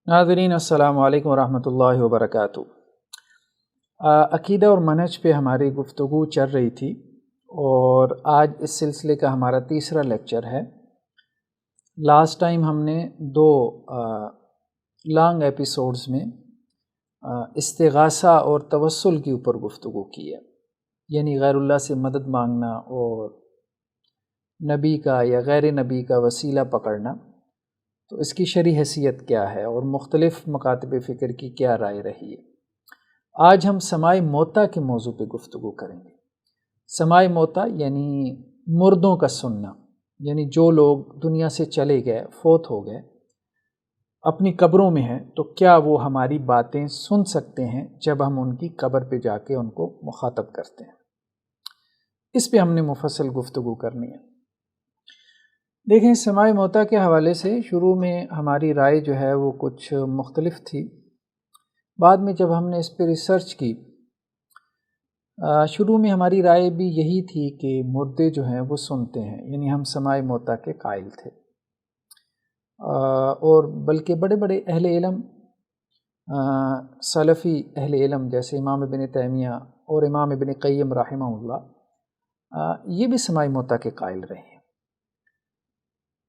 ناظرین السلام علیکم ورحمۃ اللہ وبرکاتہ۔ عقیدہ اور منہج پہ ہماری گفتگو چل رہی تھی اور آج اس سلسلے کا ہمارا تیسرا لیکچر ہے۔ لاسٹ ٹائم ہم نے دو لانگ ایپیسوڈز میں استغاثہ اور توسل کے اوپر گفتگو کی ہے، یعنی غیر اللہ سے مدد مانگنا اور نبی کا یا غیر نبی کا وسیلہ پکڑنا، تو اس کی شرعی حیثیت کیا ہے اور مختلف مکاتب فکر کی کیا رائے رہی ہے۔ آج ہم سماع موتیٰ کے موضوع پہ گفتگو کریں گے۔ سماع موتیٰ یعنی مردوں کا سننا، یعنی جو لوگ دنیا سے چلے گئے، فوت ہو گئے، اپنی قبروں میں ہیں، تو کیا وہ ہماری باتیں سن سکتے ہیں جب ہم ان کی قبر پہ جا کے ان کو مخاطب کرتے ہیں؟ اس پہ ہم نے مفصل گفتگو کرنی ہے۔ دیکھیں، سماع موتیٰ کے حوالے سے شروع میں ہماری رائے جو ہے وہ کچھ مختلف تھی۔ بعد میں جب ہم نے اس پہ ریسرچ کی، شروع میں ہماری رائے بھی یہی تھی کہ مردے جو ہیں وہ سنتے ہیں، یعنی ہم سماع موتیٰ کے قائل تھے، اور بلکہ بڑے بڑے اہل علم، سلفی اہل علم جیسے امام ابن تیمیہ اور امام ابن قیم رحمہ اللہ، یہ بھی سماع موتیٰ کے قائل رہے ہیں۔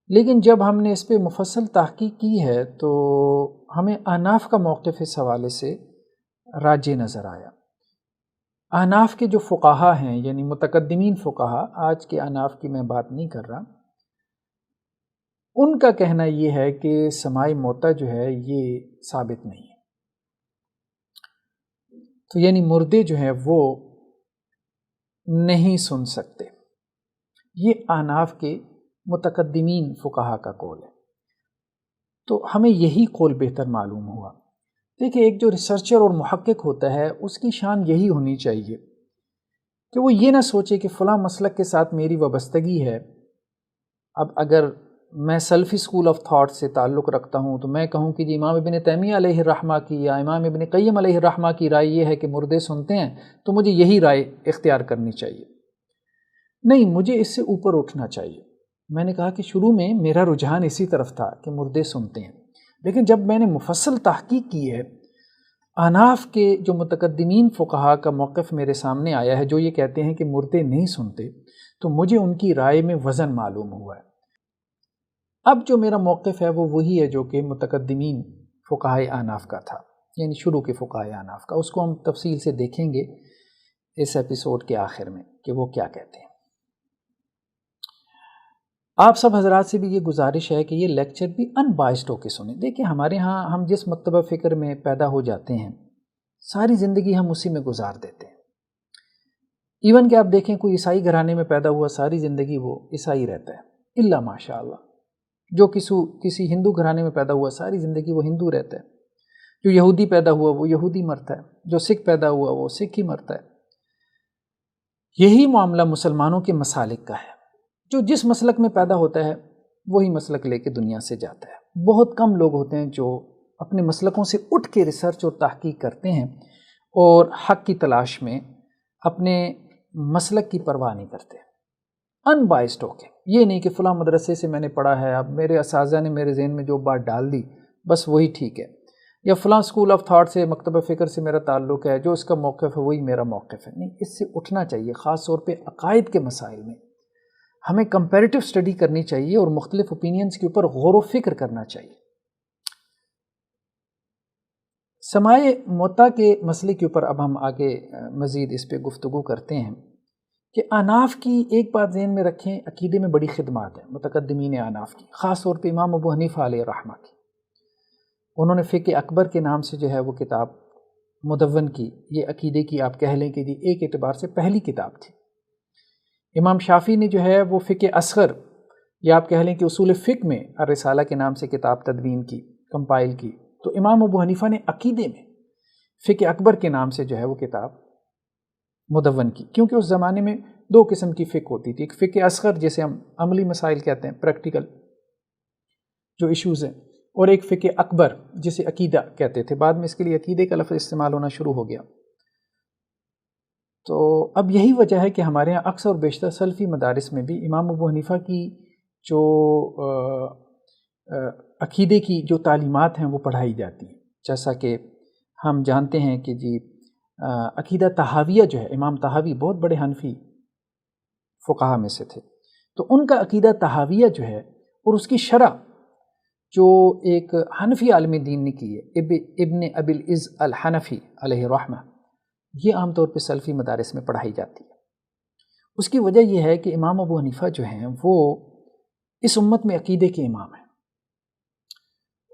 لیکن جب ہم نے اس پہ مفصل تحقیق کی ہے تو ہمیں احناف کا موقف اس حوالے سے راجح نظر آیا۔ احناف کے جو فقہا ہیں، یعنی متقدمین فقہا، آج کے احناف کی میں بات نہیں کر رہا، ان کا کہنا یہ ہے کہ سماع موتیٰ جو ہے یہ ثابت نہیں ہے۔ تو یعنی مردے جو ہیں وہ نہیں سن سکتے، یہ احناف کے متقدمین فقہا کا قول ہے۔ تو ہمیں یہی قول بہتر معلوم ہوا۔ دیکھیں، ایک جو ریسرچر اور محقق ہوتا ہے اس کی شان یہی ہونی چاہیے کہ وہ یہ نہ سوچے کہ فلاں مسلک کے ساتھ میری وابستگی ہے، اب اگر میں سلفی اسکول آف تھاٹ سے تعلق رکھتا ہوں تو میں کہوں کہ جی امام ابن تیمیہ علیہ الرحمہ کی یا امام ابن قیم علیہ الرحمہ کی رائے یہ ہے کہ مردے سنتے ہیں، تو مجھے یہی رائے اختیار کرنی چاہیے۔ نہیں، مجھے اس سے اوپر اٹھنا چاہیے۔ میں نے کہا کہ شروع میں میرا رجحان اسی طرف تھا کہ مردے سنتے ہیں، لیکن جب میں نے مفصل تحقیق کی ہے، احناف کے جو متقدمین فقہا کا موقف میرے سامنے آیا ہے جو یہ کہتے ہیں کہ مردے نہیں سنتے، تو مجھے ان کی رائے میں وزن معلوم ہوا ہے۔ اب جو میرا موقف ہے وہ وہی ہے جو کہ متقدمین فقہائے احناف کا تھا، یعنی شروع کے فقہائے احناف کا۔ اس کو ہم تفصیل سے دیکھیں گے اس ایپیسوڈ کے آخر میں کہ وہ کیا کہتے ہیں۔ آپ سب حضرات سے بھی یہ گزارش ہے کہ یہ لیکچر بھی ان بائسڈ ہو کے سنیں۔ دیکھیں، ہمارے ہاں ہم جس مکتبہ فکر میں پیدا ہو جاتے ہیں ساری زندگی ہم اسی میں گزار دیتے ہیں۔ ایون کہ آپ دیکھیں کوئی عیسائی گھرانے میں پیدا ہوا، ساری زندگی وہ عیسائی رہتا ہے، الا ماشاء اللہ۔ جو کسی ہندو گھرانے میں پیدا ہوا، ساری زندگی وہ ہندو رہتا ہے۔ جو یہودی پیدا ہوا وہ یہودی مرتا ہے، جو سکھ پیدا ہوا وہ سکھ ہی مرتا ہے۔ یہی معاملہ مسلمانوں کے مسالک کا ہے۔ جو جس مسلک میں پیدا ہوتا ہے وہی مسلک لے کے دنیا سے جاتا ہے۔ بہت کم لوگ ہوتے ہیں جو اپنے مسلکوں سے اٹھ کے ریسرچ اور تحقیق کرتے ہیں اور حق کی تلاش میں اپنے مسلک کی پرواہ نہیں کرتے، ان بائسڈ ہو کے۔ یہ نہیں کہ فلاں مدرسے سے میں نے پڑھا ہے، اب میرے اساتذہ نے میرے ذہن میں جو بات ڈال دی بس وہی ٹھیک ہے، یا فلاں اسکول آف تھاٹ سے، مکتبہ فکر سے میرا تعلق ہے، جو اس کا موقف ہے وہی میرا موقف ہے۔ نہیں، اس سے اٹھنا چاہیے۔ خاص طور پہ عقائد کے مسائل میں ہمیں کمپیریٹو اسٹڈی کرنی چاہیے اور مختلف اوپینینز کے اوپر غور و فکر کرنا چاہیے۔ سماع موتیٰ کے مسئلے کے اوپر اب ہم آگے مزید اس پہ گفتگو کرتے ہیں کہ احناف کی ایک بات ذہن میں رکھیں، عقیدے میں بڑی خدمات ہیں متقدمین احناف کی، خاص طور پہ امام ابو حنیفہ علیہ الرحمہ کی۔ انہوں نے فقہ اکبر کے نام سے جو ہے وہ کتاب مدون کی، یہ عقیدے کی آپ کہہ لیں کہ جی ایک اعتبار سے پہلی کتاب تھی۔ امام شافعی نے جو ہے وہ فقہ اصغر، یا آپ کہہ لیں کہ اصول فقہ میں الرسالہ کے نام سے کتاب تدوین کی، کمپائل کی۔ تو امام ابو حنیفہ نے عقیدے میں فقہ اکبر کے نام سے جو ہے وہ کتاب مدون کی، کیونکہ اس زمانے میں دو قسم کی فقہ ہوتی تھی، ایک فقہ اصغر جسے ہم عملی مسائل کہتے ہیں، پریکٹیکل جو ایشوز ہیں، اور ایک فقہ اکبر جسے عقیدہ کہتے تھے۔ بعد میں اس کے لیے عقیدے کا لفظ استعمال ہونا شروع ہو گیا۔ تو اب یہی وجہ ہے کہ ہمارے یہاں اکثر اور بیشتر سلفی مدارس میں بھی امام ابو حنیفہ کی جو عقیدے کی جو تعلیمات ہیں وہ پڑھائی جاتی ہیں. جیسا کہ ہم جانتے ہیں کہ جی عقیدہ طحاویہ جو ہے، امام طحاوی بہت بڑے حنفی فقہا میں سے تھے، تو ان کا عقیدہ طحاویہ جو ہے اور اس کی شرح جو ایک حنفی عالم دین نے کی ہے، ابن ابی العز الحنفی علیہ رحمہ، یہ عام طور پہ سلفی مدارس میں پڑھائی جاتی ہے. اس کی وجہ یہ ہے کہ امام ابو حنیفہ جو ہیں وہ اس امت میں عقیدے کے امام ہیں،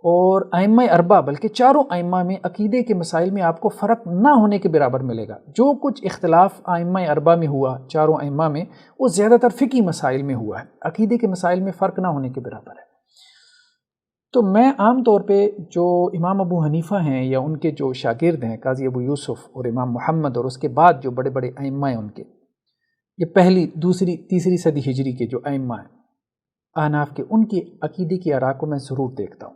اور ائمہ اربعہ بلکہ چاروں ائمہ میں عقیدے کے مسائل میں آپ کو فرق نہ ہونے کے برابر ملے گا. جو کچھ اختلاف ائمہ اربعہ میں ہوا، چاروں ائمہ میں، وہ زیادہ تر فقہی مسائل میں ہوا ہے، عقیدے کے مسائل میں فرق نہ ہونے کے برابر ہے. تو میں عام طور پہ جو امام ابو حنیفہ ہیں یا ان کے جو شاگرد ہیں قاضی ابو یوسف اور امام محمد، اور اس کے بعد جو بڑے بڑے ائمہ ہیں ان کے، یہ پہلی دوسری تیسری صدی ہجری کے جو ائمہ ہیں احناف کے، ان کی عقیدے کی آراء کو میں ضرور دیکھتا ہوں،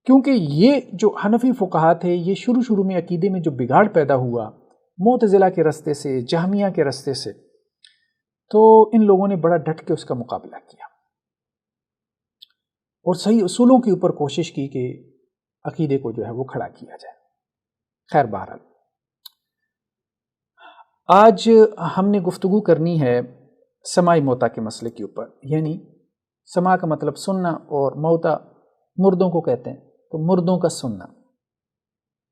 کیونکہ یہ جو حنفی فقہا تھے، یہ شروع میں عقیدے میں جو بگاڑ پیدا ہوا معتزلہ کے راستے سے، جہمیہ کے راستے سے، تو ان لوگوں نے بڑا ڈٹ کے اس کا مقابلہ کیا اور صحیح اصولوں کے اوپر کوشش کی کہ عقیدے کو جو ہے وہ کھڑا کیا جائے. خیر بہرحال آج ہم نے گفتگو کرنی ہے سماع موتیٰ کے مسئلے کے اوپر. یعنی سماع کا مطلب سننا، اور موتیٰ مردوں کو کہتے ہیں، تو مردوں کا سننا،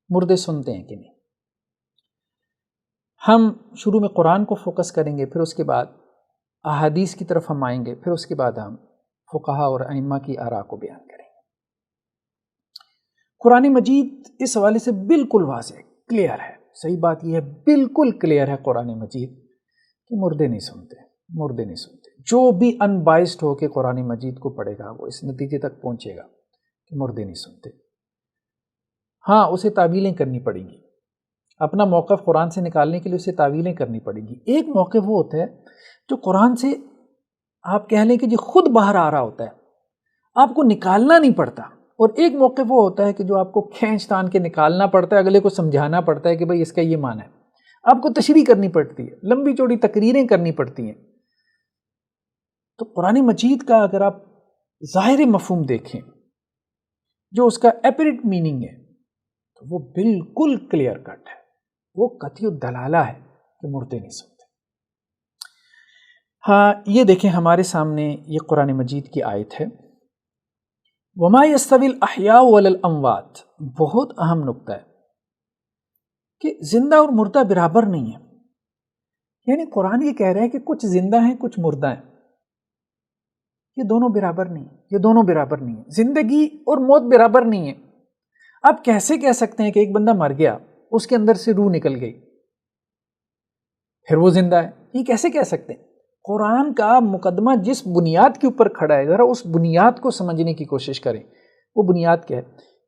مردے سنتے ہیں کہ نہیں. ہم شروع میں قرآن کو فوکس کریں گے، پھر اس کے بعد احادیث کی طرف ہم آئیں گے، پھر اس کے بعد ہم فقہا اور ائمہ کی آراء کو بیان کریں گے. قرآن مجید اس حوالے سے بالکل واضح کلیئر ہے. صحیح بات یہ ہے، بالکل کلیئر ہے قرآن مجید کہ مردے نہیں سنتے، مردے نہیں سنتے. جو بھی ان بائسڈ ہو کے قرآن مجید کو پڑھے گا وہ اس نتیجے تک پہنچے گا کہ مردے نہیں سنتے. ہاں، اسے تعویلیں کرنی پڑیں گی، اپنا موقف قرآن سے نکالنے کے لیے اسے تعویلیں کرنی پڑیں گی. ایک موقف وہ ہوتا ہے جو قرآن سے آپ کہہ لیں کہ جی خود باہر آ رہا ہوتا ہے، آپ کو نکالنا نہیں پڑتا، اور ایک موقف وہ ہوتا ہے کہ جو آپ کو کھینچ تان کے نکالنا پڑتا ہے، اگلے کو سمجھانا پڑتا ہے کہ بھئی اس کا یہ معنی ہے، آپ کو تشریح کرنی پڑتی ہے، لمبی چوڑی تقریریں کرنی پڑتی ہیں. تو قرآن مجید کا اگر آپ ظاہر مفہوم دیکھیں، جو اس کا اپریٹ میننگ ہے، تو وہ بالکل کلیئر کٹ ہے، وہ قطعی الدلالہ ہے کہ مردے نہیں سنتے. ہاں، یہ دیکھیں ہمارے سامنے یہ قرآن مجید کی آیت ہے، وَمَا يَسْتَوِي الْأَحْيَاءُ وَلَا الْأَمْوَاتُ. بہت اہم نقطہ ہے کہ زندہ اور مردہ برابر نہیں ہے. یعنی قرآن یہ کہہ رہا ہے کہ کچھ زندہ ہیں، کچھ مردہ ہیں، یہ دونوں برابر نہیں ہیں، یہ دونوں برابر نہیں ہیں. زندگی اور موت برابر نہیں ہے. آپ کیسے کہہ سکتے ہیں کہ ایک بندہ مر گیا، اس کے اندر سے روح نکل گئی، پھر وہ زندہ ہے؟ یہ کیسے کہہ سکتے ہیں؟ قرآن کا مقدمہ جس بنیاد کے اوپر کھڑا ہے، ذرا اس بنیاد کو سمجھنے کی کوشش کریں. وہ بنیاد کیا ہے؟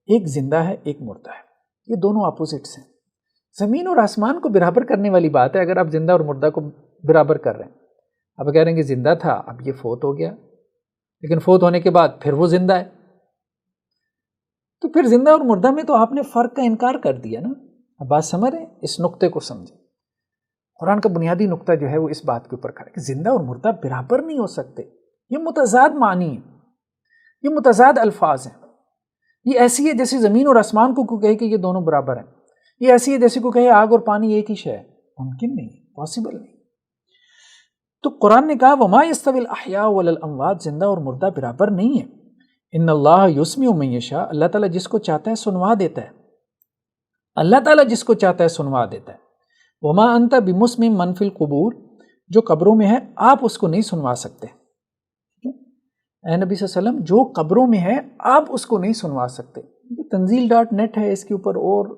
ایک زندہ ہے، ایک مردہ ہے، یہ دونوں اپوزٹس ہیں. زمین اور آسمان کو برابر کرنے والی بات ہے اگر آپ زندہ اور مردہ کو برابر کر رہے ہیں. آپ کہہ رہے ہیں کہ زندہ تھا، اب یہ فوت ہو گیا، لیکن فوت ہونے کے بعد پھر وہ زندہ ہے، تو پھر زندہ اور مردہ میں تو آپ نے فرق کا انکار کر دیا نا. اب بات سمجھ رہے ہیں؟ اس نقطے کو سمجھیں. قرآن کا بنیادی نقطہ جو ہے وہ اس بات کے اوپر کھڑا ہے کہ زندہ اور مردہ برابر نہیں ہو سکتے. یہ متضاد معنی ہیں، یہ متضاد الفاظ ہیں. یہ ایسی ہے جیسے زمین اور آسمان کو کہے کہ یہ دونوں برابر ہیں. یہ ایسی ہے جیسے کو کہے آگ اور پانی ایک ہی شے ہے. ممکن نہیں، پاسبل نہیں. تو قرآن نے کہا وَمَا يَسْتَوِي الْأَحْيَاءُ وَلَا الْأَمْوَاتُ. زندہ اور مردہ برابر نہیں ہے. ان اللہ یسمع من یشاء. اللہ تعالیٰ جس کو چاہتا ہے سنوا دیتا ہے. اللہ تعالیٰ جس کو چاہتا ہے سنوا دیتا ہے. وما انت بمسمع من فی القبور. جو قبروں میں ہے آپ اس کو نہیں سنوا سکتے. اے نبی صلی اللہ علیہ وسلم، جو قبروں میں ہے آپ اس کو نہیں سنوا سکتے. تنزیل.net ہے، اس کے اوپر اور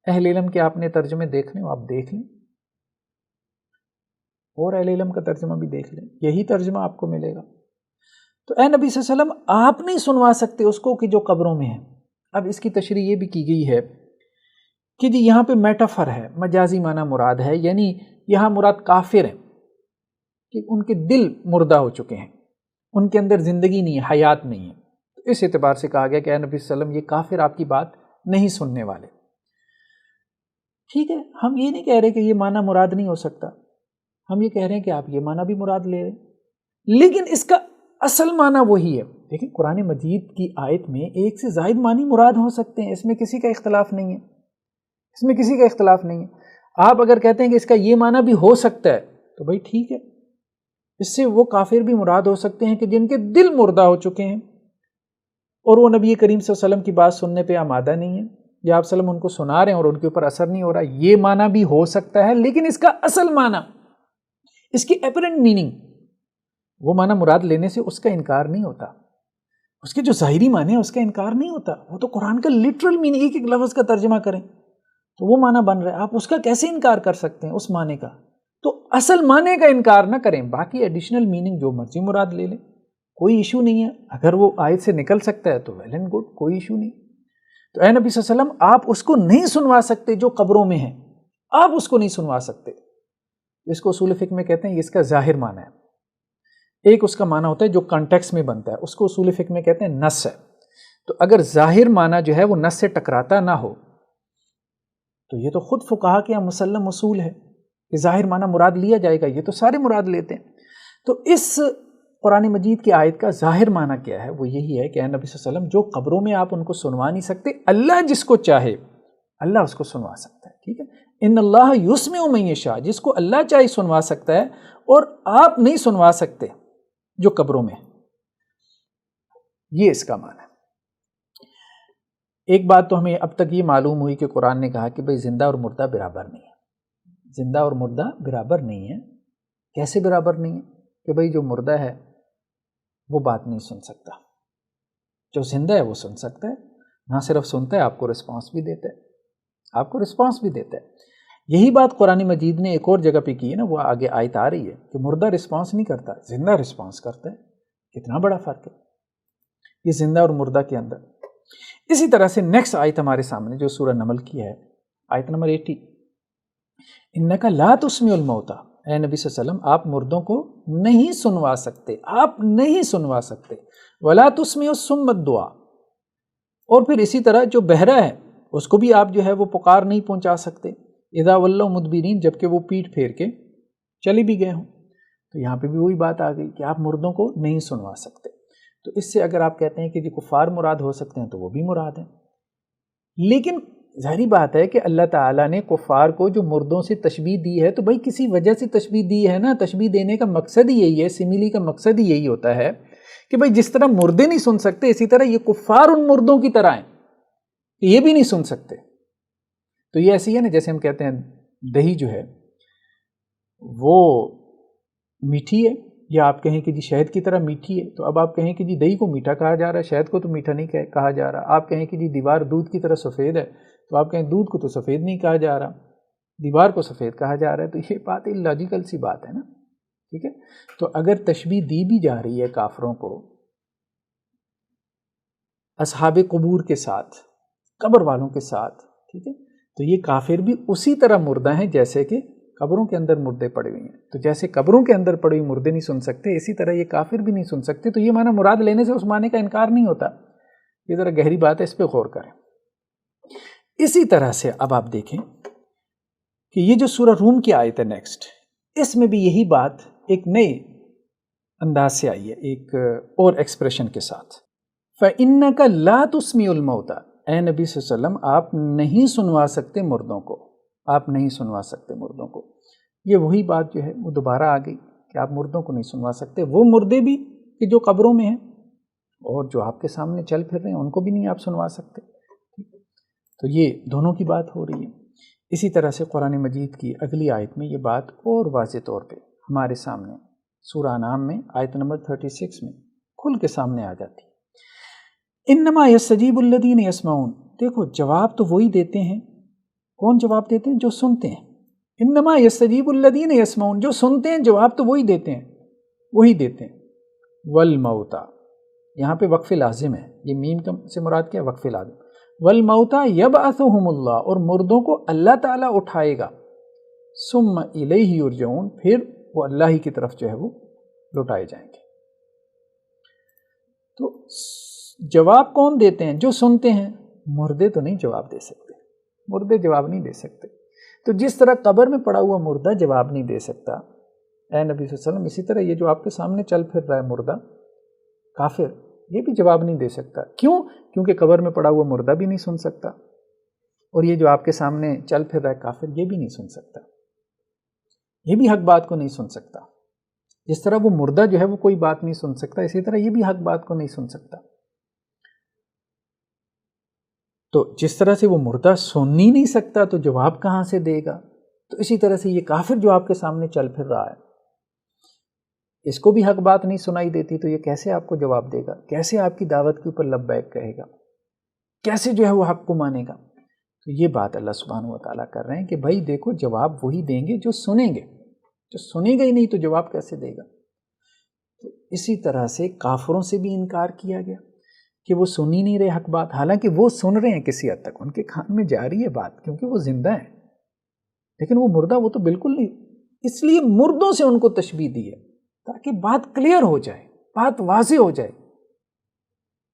اہل علم کے آپ نے ترجمے دیکھنے ہو آپ دیکھ لیں، اور اہل علم کا ترجمہ بھی دیکھ لیں، یہی ترجمہ آپ کو ملے گا. تو اے نبی صلی اللہ علیہ وسلم، آپ نہیں سنوا سکتے اس کو کہ جو قبروں میں ہے. اب اس کی تشریح یہ بھی کی گئی ہے کہ جی یہاں پہ میٹافر ہے، مجازی معنی مراد ہے، یعنی یہاں مراد کافر ہیں کہ ان کے دل مردہ ہو چکے ہیں، ان کے اندر زندگی نہیں ہے، حیات نہیں ہے. تو اس اعتبار سے کہا گیا کہ اے نبی صلی اللہ علیہ وسلم یہ کافر آپ کی بات نہیں سننے والے. ٹھیک ہے، ہم یہ نہیں کہہ رہے کہ یہ معنی مراد نہیں ہو سکتا، ہم یہ کہہ رہے ہیں کہ آپ یہ معنی بھی مراد لے رہے ہیں، لیکن اس کا اصل معنی وہی ہے. دیکھیں قرآن مجید کی آیت میں ایک سے زائد معنی مراد ہو سکتے ہیں، اس میں کسی کا اختلاف نہیں ہے، اس میں کسی کا اختلاف نہیں ہے۔ آپ اگر کہتے ہیں کہ اس کا یہ معنی بھی ہو سکتا ہے تو بھائی ٹھیک ہے، اس سے وہ کافر بھی مراد ہو سکتے ہیں کہ جن کے دل مردہ ہو چکے ہیں اور وہ نبی کریم صلی اللہ علیہ وسلم کی بات سننے پہ آمادہ نہیں ہے، یا آپ صلی اللہ علیہ وسلم ان کو سنا رہے ہیں اور ان کے اوپر اثر نہیں ہو رہا، یہ معنی بھی ہو سکتا ہے، لیکن اس کا اصل معنی، اس کی اپیرنٹ میننگ، وہ معنی مراد لینے سے اس کا انکار نہیں ہوتا، اس کے جو ظاہری معنی ہے اس کا انکار نہیں ہوتا، وہ تو قرآن کا لٹرل میننگ، ایک ایک لفظ کا ترجمہ کریں تو وہ معنی بن رہا ہے، آپ اس کا کیسے انکار کر سکتے ہیں اس معنی کا؟ تو اصل معنی کا انکار نہ کریں، باقی ایڈیشنل میننگ جو مرضی مراد لے لیں، کوئی ایشو نہیں ہے، اگر وہ آیت سے نکل سکتا ہے تو ویل اینڈ گڈ، کوئی ایشو نہیں۔ تو اے نبی صلی اللہ علیہ وسلم آپ اس کو نہیں سنوا سکتے جو قبروں میں ہیں، آپ اس کو نہیں سنوا سکتے، اس کو اصول فقہ میں کہتے ہیں اس کا ظاہر معنی ہے، ایک اس کا معنی ہوتا ہے جو کانٹیکس میں بنتا ہے، اس کو اصول فقہ میں کہتے ہیں نص ہے۔ تو اگر ظاہر معنی جو ہے وہ نص سے ٹکراتا نہ ہو تو یہ تو خود فقہا کے مسلم اصول ہے کہ ظاہر معنی مراد لیا جائے گا، یہ تو سارے مراد لیتے ہیں۔ تو اس قرآن مجید کی آیت کا ظاہر معنی کیا ہے؟ وہ یہی ہے کہ اے نبی صلی اللہ علیہ وسلم جو قبروں میں آپ ان کو سنوا نہیں سکتے، اللہ جس کو چاہے اللہ اس کو سنوا سکتا ہے، ٹھیک ہے؟ ان اللہ یسمع من یشاء، جس کو اللہ چاہے سنوا سکتا ہے، اور آپ نہیں سنوا سکتے جو قبروں میں، یہ اس کا معنی ہے۔ ایک بات تو ہمیں اب تک یہ معلوم ہوئی کہ قرآن نے کہا کہ بھئی زندہ اور مردہ برابر نہیں ہے، زندہ اور مردہ برابر نہیں ہے۔ کیسے برابر نہیں ہے؟ کہ بھئی جو مردہ ہے وہ بات نہیں سن سکتا، جو زندہ ہے وہ سن سکتا ہے، نہ صرف سنتا ہے، آپ کو رسپانس بھی دیتا ہے، آپ کو رسپانس بھی دیتا ہے۔ یہی بات قرآن مجید نے ایک اور جگہ پہ کی ہے نا، وہ آگے آیت آ رہی ہے کہ مردہ رسپانس نہیں کرتا، زندہ رسپانس کرتا ہے۔ کتنا بڑا فرق ہے یہ زندہ اور مردہ کے اندر۔ اسی طرح سے نیکسٹ آیت ہمارے سامنے جو سورہ نمل کی ہے، آیت نمبر 80، انک لا تسمع الموتیٰ، اے نبی صلی اللہ علیہ وسلم آپ مردوں کو نہیں سنوا سکتے، آپ نہیں سنوا سکتے، ولا تسمع الصم الدعاء، اور پھر اسی طرح جو بہرا ہے اس کو بھی آپ جو ہے وہ پکار نہیں پہنچا سکتے، اذا ولوا مدبرین، جبکہ وہ پیٹھ پھیر کے چلے بھی گئے ہوں۔ تو یہاں پہ بھی وہی بات آ گئی کہ آپ مردوں کو نہیں سنوا سکتے۔ تو اس سے اگر آپ کہتے ہیں کہ جو کفار مراد ہو سکتے ہیں تو وہ بھی مراد ہیں، لیکن ظاہری بات ہے کہ اللہ تعالیٰ نے کفار کو جو مردوں سے تشبیہ دی ہے تو بھائی کسی وجہ سے تشبیہ دی ہے نا، تشبیہ دینے کا مقصد ہی یہی ہے، سمیلی کا مقصد ہی یہی ہوتا ہے کہ بھائی جس طرح مردے نہیں سن سکتے اسی طرح یہ کفار ان مردوں کی طرح ہیں، یہ بھی نہیں سن سکتے۔ تو یہ ایسی ہے نا جیسے ہم کہتے ہیں دہی جو ہے وہ میٹھی ہے، یا آپ کہیں کہ جی شہد کی طرح میٹھی ہے، تو اب آپ کہیں کہ جی دہی کو میٹھا کہا جا رہا ہے، شہد کو تو میٹھا نہیں کہا جا رہا۔ آپ کہیں کہ جی دیوار دودھ کی طرح سفید ہے، تو آپ کہیں دودھ کو تو سفید نہیں کہا جا رہا، دیوار کو سفید کہا جا رہا ہے۔ تو یہ بات لاجیکل سی بات ہے نا، ٹھیک ہے؟ تو اگر تشبیہ دی بھی جا رہی ہے کافروں کو اصحاب قبور کے ساتھ، قبر والوں کے ساتھ، ٹھیک ہے، تو یہ کافر بھی اسی طرح مردہ ہیں جیسے کہ قبروں کے اندر مردے پڑے ہوئے ہیں۔ تو جیسے قبروں کے اندر پڑے ہوئے مردے نہیں سن سکتے، اسی طرح یہ کافر بھی نہیں سن سکتے۔ تو یہ معنی مراد لینے سے اس معنی کا انکار نہیں ہوتا۔ یہ ذرا گہری بات ہے، اس پہ غور کریں۔ اسی طرح سے اب آپ دیکھیں کہ یہ جو سورہ روم کی آیت ہے نیکسٹ، اس میں بھی یہی بات ایک نئے انداز سے آئی ہے، ایک اور ایکسپریشن کے ساتھ۔ فَإِنَّكَ لَا تُسْمِعُ الْمَوْتَىٰ، اے نبی صلی اللہ علیہ وسلم آپ نہیں سنوا سکتے مردوں کو، آپ نہیں سنوا سکتے مردوں کو۔ یہ وہی بات جو ہے وہ دوبارہ آ گئی کہ آپ مردوں کو نہیں سنوا سکتے، وہ مردے بھی کہ جو قبروں میں ہیں اور جو آپ کے سامنے چل پھر رہے ہیں ان کو بھی نہیں آپ سنوا سکتے۔ تو یہ دونوں کی بات ہو رہی ہے۔ اسی طرح سے قرآن مجید کی اگلی آیت میں یہ بات اور واضح طور پہ ہمارے سامنے سورہ انعام میں آیت نمبر 36 میں کھل کے سامنے آ جاتی ہے۔ انما یستجیب الذین یسمعون، دیکھو جواب تو وہی دیتے ہیں، کون جواب دیتے ہیں؟ جو سنتے ہیں۔ انما یستجیب الذین یسمعون، جو سنتے ہیں جواب تو وہی دیتے ہیں، وہی دیتے ہیں۔ والموتیٰ، یہاں پہ وقف لازم ہے، یہ میم سے مراد کیا ہے؟ وقف لازم۔ والموتیٰ یبعثہم اللہ، اور مردوں کو اللہ تعالیٰ اٹھائے گا۔ ثم الیہ یرجعون، پھر وہ اللہ ہی کی طرف جو ہے وہ لوٹائے جائیں گے۔ تو جواب کون دیتے ہیں؟ جو سنتے ہیں۔ مردے تو نہیں جواب دے سکتے، مردے جواب نہیں دے سکتے۔ تو جس طرح قبر میں پڑا ہوا مردہ جواب نہیں دے سکتا اے نبی صلی اللہ علیہ وسلم، اسی طرح یہ جو آپ کے سامنے چل پھر رہا ہے مردہ کافر، یہ بھی جواب نہیں دے سکتا. کیوں؟ کیونکہ قبر میں پڑا ہوا مردہ بھی نہیں سن سکتا، اور یہ جو آپ کے سامنے چل پھر رہا ہے کافر، یہ بھی نہیں سن سکتا، یہ بھی حق بات کو نہیں سن سکتا. جس طرح وہ مردہ جو ہے وہ کوئی بات نہیں سن سکتا، اسی طرح یہ بھی حق بات کو نہیں سن سکتا. تو جس طرح سے وہ مردہ سن ہی نہیں سکتا تو جواب کہاں سے دے گا؟ تو اسی طرح سے یہ کافر جو آپ کے سامنے چل پھر رہا ہے، اس کو بھی حق بات نہیں سنائی دیتی، تو یہ کیسے آپ کو جواب دے گا؟ کیسے آپ کی دعوت کے اوپر لبیک کہے گا؟ کیسے جو ہے وہ حق کو مانے گا؟ تو یہ بات اللہ سبحانہ و تعالیٰ کر رہے ہیں کہ بھائی دیکھو، جواب وہی دیں گے جو سنیں گے، جو سنے گا ہی نہیں تو جواب کیسے دے گا؟ تو اسی طرح سے کافروں سے بھی انکار کیا گیا کہ وہ سن ہی نہیں رہے حق بات، حالانکہ وہ سن رہے ہیں کسی حد تک، ان کے کان میں جا رہی ہے بات، کیونکہ وہ زندہ ہیں. لیکن وہ مردہ، وہ تو بالکل نہیں. اس لیے مردوں سے ان کو تشبیہ دی ہے تاکہ بات کلیئر ہو جائے، بات واضح ہو جائے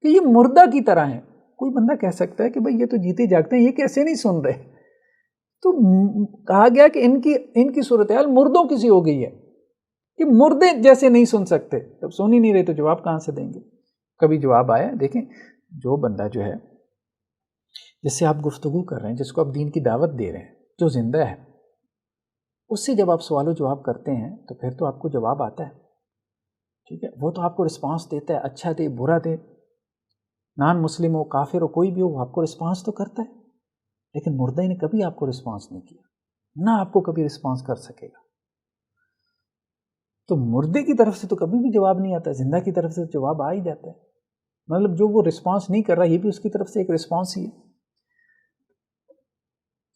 کہ یہ مردہ کی طرح ہیں. کوئی بندہ کہہ سکتا ہے کہ بھئی یہ تو جیتے جاگتے ہیں، یہ کیسے نہیں سن رہے؟ تو کہا گیا کہ ان کی صورتحال مردوں کی سی ہو گئی ہے کہ مردے جیسے نہیں سن سکتے. جب سن ہی نہیں رہے تو جواب کہاں سے دیں گے؟ کبھی جواب آیا؟ دیکھیں، جو بندہ جو ہے جس سے آپ گفتگو کر رہے ہیں، جس کو آپ دین کی دعوت دے رہے ہیں، جو زندہ ہے، اس سے جب آپ سوال و جواب کرتے ہیں تو پھر تو آپ کو جواب آتا ہے. ٹھیک ہے، وہ تو آپ کو رسپانس دیتا ہے، اچھا دے برا دے، نان مسلم ہو کافر ہو کوئی بھی ہو، وہ آپ کو رسپانس تو کرتا ہے. لیکن مردہ نے کبھی آپ کو رسپانس نہیں کیا، نہ آپ کو کبھی رسپانس کر سکے گا. تو مردے کی طرف سے تو کبھی بھی جواب نہیں آتا، زندہ کی طرف سے جواب آ ہی جاتا ہے. مطلب جو وہ رسپانس نہیں کر رہا، یہ بھی اس کی طرف سے ایک رسپانس ہی ہے.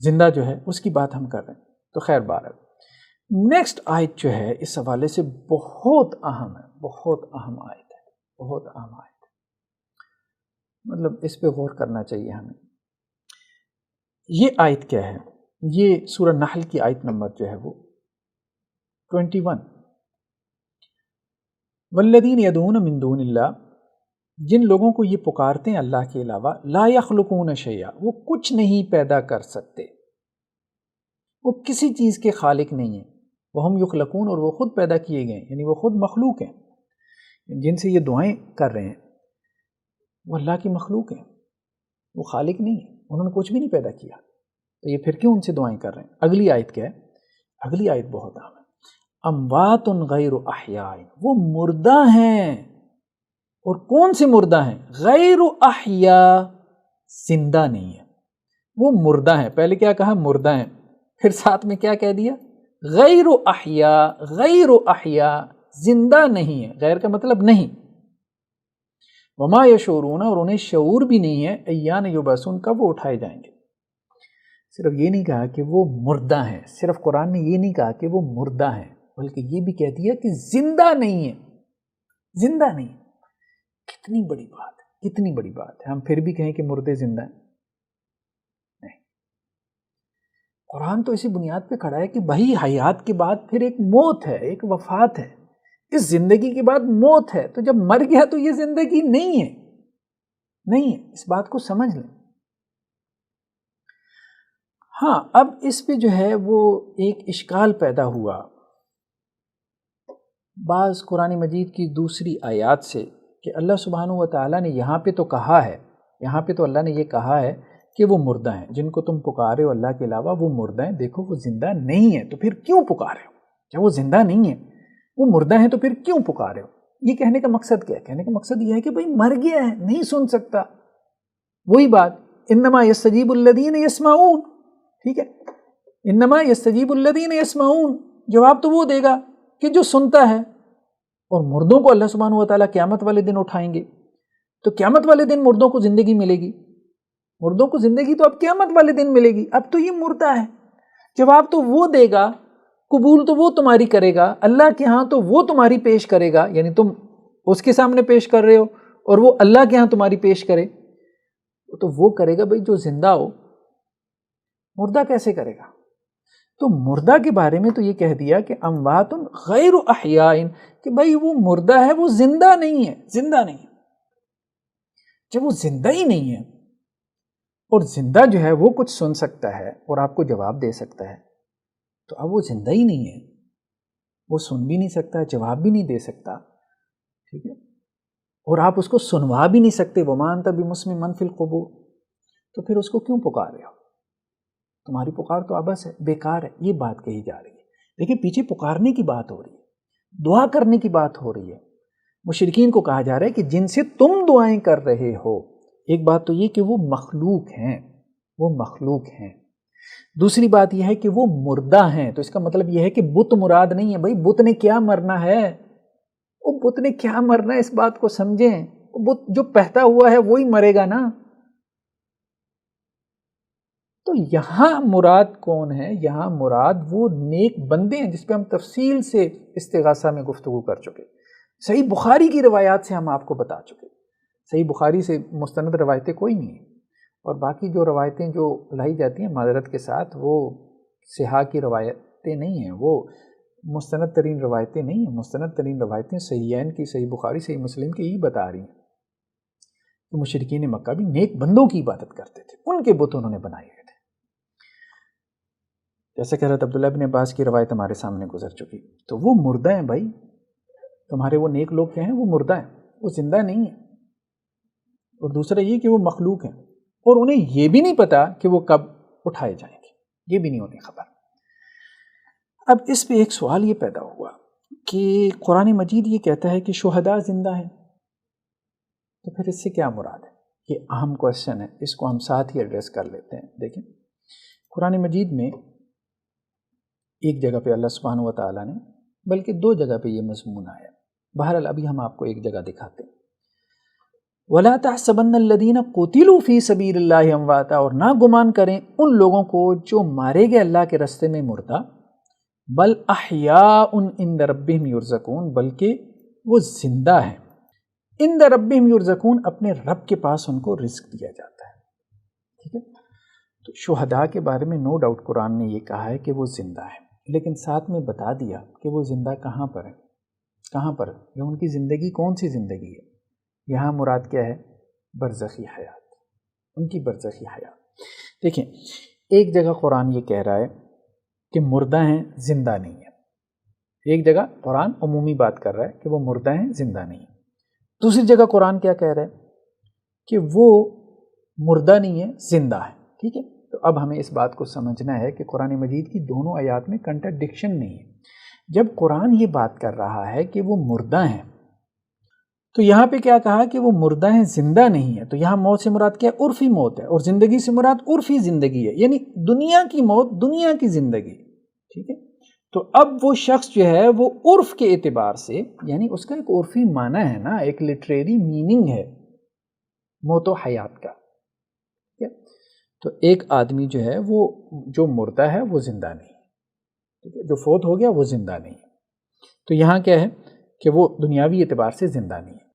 زندہ جو ہے اس کی بات ہم کر رہے ہیں. تو خیر بہرحال نیکسٹ آیت جو ہے اس حوالے سے بہت اہم ہے، بہت اہم آیت ہے، بہت اہم آیت ہے. مطلب اس پہ غور کرنا چاہیے ہمیں. یہ آیت کیا ہے؟ یہ سورہ نحل کی آیت نمبر جو ہے وہ 21. والذین یدعون من دون اللہ، جن لوگوں کو یہ پکارتے ہیں اللہ کے علاوہ، لا یخلقون شیئا، وہ کچھ نہیں پیدا کر سکتے، وہ کسی چیز کے خالق نہیں ہیں. وہم یخلقون، اور وہ خود پیدا کیے گئے، یعنی وہ خود مخلوق ہیں. جن سے یہ دعائیں کر رہے ہیں وہ اللہ کی مخلوق ہیں، وہ خالق نہیں ہیں، انہوں نے کچھ بھی نہیں پیدا کیا. تو یہ پھر کیوں ان سے دعائیں کر رہے ہیں؟ اگلی آیت کیا ہے؟ اگلی آیت بہت اہم ہے. اموات غیر احیاء، وہ مردہ ہیں. اور کون سے مردہ ہیں؟ غیر احیاء، زندہ نہیں ہے، وہ مردہ ہیں. پہلے کیا کہا؟ مردہ ہیں. پھر ساتھ میں کیا کہہ دیا؟ غیر احیاء، غیر احیاء، زندہ نہیں ہے. غیر کا مطلب نہیں. وما یشعرون، اور انہیں شعور بھی نہیں ہے، ایان یبعثون، کب وہ اٹھائے جائیں گے. صرف یہ نہیں کہا کہ وہ مردہ ہیں، صرف قرآن نے یہ نہیں کہا کہ وہ مردہ ہیں، بلکہ یہ بھی کہہ دیا کہ زندہ نہیں ہے. زندہ نہیں. کتنی بڑی بات ہے، کتنی بڑی بات ہے. ہم پھر بھی کہیں کہ مردے زندہ ہیں؟ نہیں. قرآن تو اسی بنیاد پہ کھڑا ہے کہ بھائی حیات کے بعد پھر ایک موت ہے، ایک وفات ہے. اس زندگی کے بعد موت ہے. تو جب مر گیا تو یہ زندگی نہیں ہے، نہیں ہے. اس بات کو سمجھ لیں. ہاں، اب اس پہ جو ہے وہ ایک اشکال پیدا ہوا بعض قرآن مجید کی دوسری آیات سے کہ اللہ سبحانہ و تعالیٰ نے یہاں پہ تو کہا ہے، یہاں پہ تو اللہ نے یہ کہا ہے کہ وہ مردہ ہیں، جن کو تم پکارے ہو اللہ کے علاوہ وہ مردہ ہیں. دیکھو وہ زندہ نہیں ہے تو پھر کیوں پکارے ہو؟ جب وہ زندہ نہیں ہے، وہ مردہ ہیں تو پھر کیوں پکارے ہو؟ یہ کہنے کا مقصد کیا ہے؟ کہنے کا مقصد یہ ہے کہ بھئی مر گیا ہے، نہیں سن سکتا. وہی بات، انما یستجیب الذین یسمعون. ٹھیک ہے، انما یستجیب الذین یسمعون، جواب تو وہ دے گا کہ جو سنتا ہے. اور مردوں کو اللہ سبحانہ و تعالیٰ قیامت والے دن اٹھائیں گے. تو قیامت والے دن مردوں کو زندگی ملے گی. مردوں کو زندگی تو اب قیامت والے دن ملے گی. اب تو یہ مردہ ہے، جواب تو وہ دے گا، قبول تو وہ تمہاری کرے گا، اللہ کے ہاں تو وہ تمہاری پیش کرے گا. یعنی تم اس کے سامنے پیش کر رہے ہو اور وہ اللہ کے ہاں تمہاری پیش کرے، تو وہ کرے گا بھائی جو زندہ ہو. مردہ کیسے کرے گا؟ تو مردہ کے بارے میں تو یہ کہہ دیا کہ اموات غیر احیاء، کہ بھائی وہ مردہ ہے، وہ زندہ نہیں ہے. زندہ نہیں ہے. جب وہ زندہ ہی نہیں ہے اور زندہ جو ہے وہ کچھ سن سکتا ہے اور آپ کو جواب دے سکتا ہے، تو اب وہ زندہ ہی نہیں ہے، وہ سن بھی نہیں سکتا، جواب بھی نہیں دے سکتا. ٹھیک ہے، اور آپ اس کو سنوا بھی نہیں سکتے، وَمَا أَنْتَ بِمُسْمِعٍ مَّن فِي الْقُبُورِ، تو پھر اس کو کیوں پکار رہے ہو؟ تمہاری پکار تو عبث ہے، بیکار ہے. یہ بات کہی جا رہی ہے. لیکن پیچھے پکارنے کی بات ہو رہی ہے، دعا کرنے کی بات ہو رہی ہے. مشرکین کو کہا جا رہا ہے کہ جن سے تم دعائیں کر رہے ہو، ایک بات تو یہ کہ وہ مخلوق ہیں، وہ مخلوق ہیں. دوسری بات یہ ہے کہ وہ مردہ ہیں. تو اس کا مطلب یہ ہے کہ بت مراد نہیں ہے. بھائی بت نے کیا مرنا ہے؟ وہ بت نے کیا مرنا ہے، اس بات کو سمجھیں. بت جو پہتا ہوا ہے وہی مرے گا نا. تو یہاں مراد کون ہے؟ یہاں مراد وہ نیک بندے ہیں جس پہ ہم تفصیل سے استغاثہ میں گفتگو کر چکے. صحیح بخاری کی روایات سے ہم آپ کو بتا چکے. صحیح بخاری سے مستند روایتیں کوئی نہیں ہیں، اور باقی جو روایتیں جو لائی جاتی ہیں معذرت کے ساتھ وہ صحاح کی روایتیں نہیں ہیں، وہ مستند ترین روایتیں نہیں ہیں. مستند ترین روایتیں صحیحین کی، صحیح بخاری، صحیح مسلم کی یہی بتا رہی ہیں کہ مشرکین مکہ بھی نیک بندوں کی عبادت کرتے تھے، ان کے بت انہوں نے بنائے ہوئے تھے. جیسے کہ حضرت عبداللہ بن عباس کی روایت ہمارے سامنے گزر چکی. تو وہ مردہ ہیں بھائی، تمہارے وہ نیک لوگ کیا ہیں؟ وہ مردہ ہیں، وہ زندہ نہیں ہیں. اور دوسرا یہ کہ وہ مخلوق ہیں، اور انہیں یہ بھی نہیں پتا کہ وہ کب اٹھائے جائیں گے، یہ بھی نہیں انہیں خبر. اب اس پہ ایک سوال یہ پیدا ہوا کہ قرآن مجید یہ کہتا ہے کہ شہداء زندہ ہیں، تو پھر اس سے کیا مراد ہے؟ یہ اہم کوشچن ہے، اس کو ہم ساتھ ہی ایڈریس کر لیتے ہیں. دیکھیں قرآن مجید میں ایک جگہ پہ اللہ سبحانہ و تعالیٰ نے، بلکہ دو جگہ پہ یہ مضمون آیا. بہرحال ابھی ہم آپ کو ایک جگہ دکھاتے ہیں. وَلَا تَحْسَبَنَّ الَّذِينَ قُتِلُوا فِي سَبِيلِ اللَّهِ أَمْوَاتًا، اور نہ گمان کریں ان لوگوں کو جو مارے گئے اللہ کے راستے میں مردہ، بل احیاء عند ربہم یرزقون، بلکہ وہ زندہ ہیں. عند ربہم یرزقون، اپنے رب کے پاس ان کو رزق دیا جاتا ہے. ٹھیک ہے، تو شہداء کے بارے میں نو ڈاؤٹ قرآن نے یہ کہا ہے کہ وہ زندہ ہے، لیکن ساتھ میں بتا دیا کہ وہ زندہ کہاں پر ہے. کہاں پر؟ یا ان کی زندگی کون سی زندگی ہے؟ یہاں مراد کیا ہے؟ برزخی حیات، ان کی برزخی حیات. دیکھیں ایک جگہ قرآن یہ کہہ رہا ہے کہ مردہ ہیں، زندہ نہیں ہے. ایک جگہ قرآن عمومی بات کر رہا ہے کہ وہ مردہ ہیں، زندہ نہیں ہے. دوسری جگہ قرآن کیا کہہ رہا ہے کہ وہ مردہ نہیں ہے، زندہ ہے. ٹھیک ہے، تو اب ہمیں اس بات کو سمجھنا ہے کہ قرآن مجید کی دونوں آیات میں کنٹرڈکشن نہیں ہے. جب قرآن یہ بات کر رہا ہے کہ وہ مردہ ہیں، تو یہاں پہ کیا کہا کہ وہ مردہ ہیں، زندہ نہیں ہے. تو یہاں موت سے مراد کیا؟ عرفی موت ہے، اور زندگی سے مراد عرفی زندگی ہے، یعنی دنیا کی موت، دنیا کی زندگی. ٹھیک ہے، تو اب وہ شخص جو ہے وہ عرف کے اعتبار سے، یعنی اس کا ایک عرفی معنی ہے نا، ایک لٹریری میننگ ہے موت و حیات کا. تو ایک آدمی جو ہے وہ جو مردہ ہے وہ زندہ نہیں ہے، جو فوت ہو گیا وہ زندہ نہیں ہے. تو یہاں کیا ہے کہ وہ دنیاوی اعتبار سے زندہ نہیں ہے.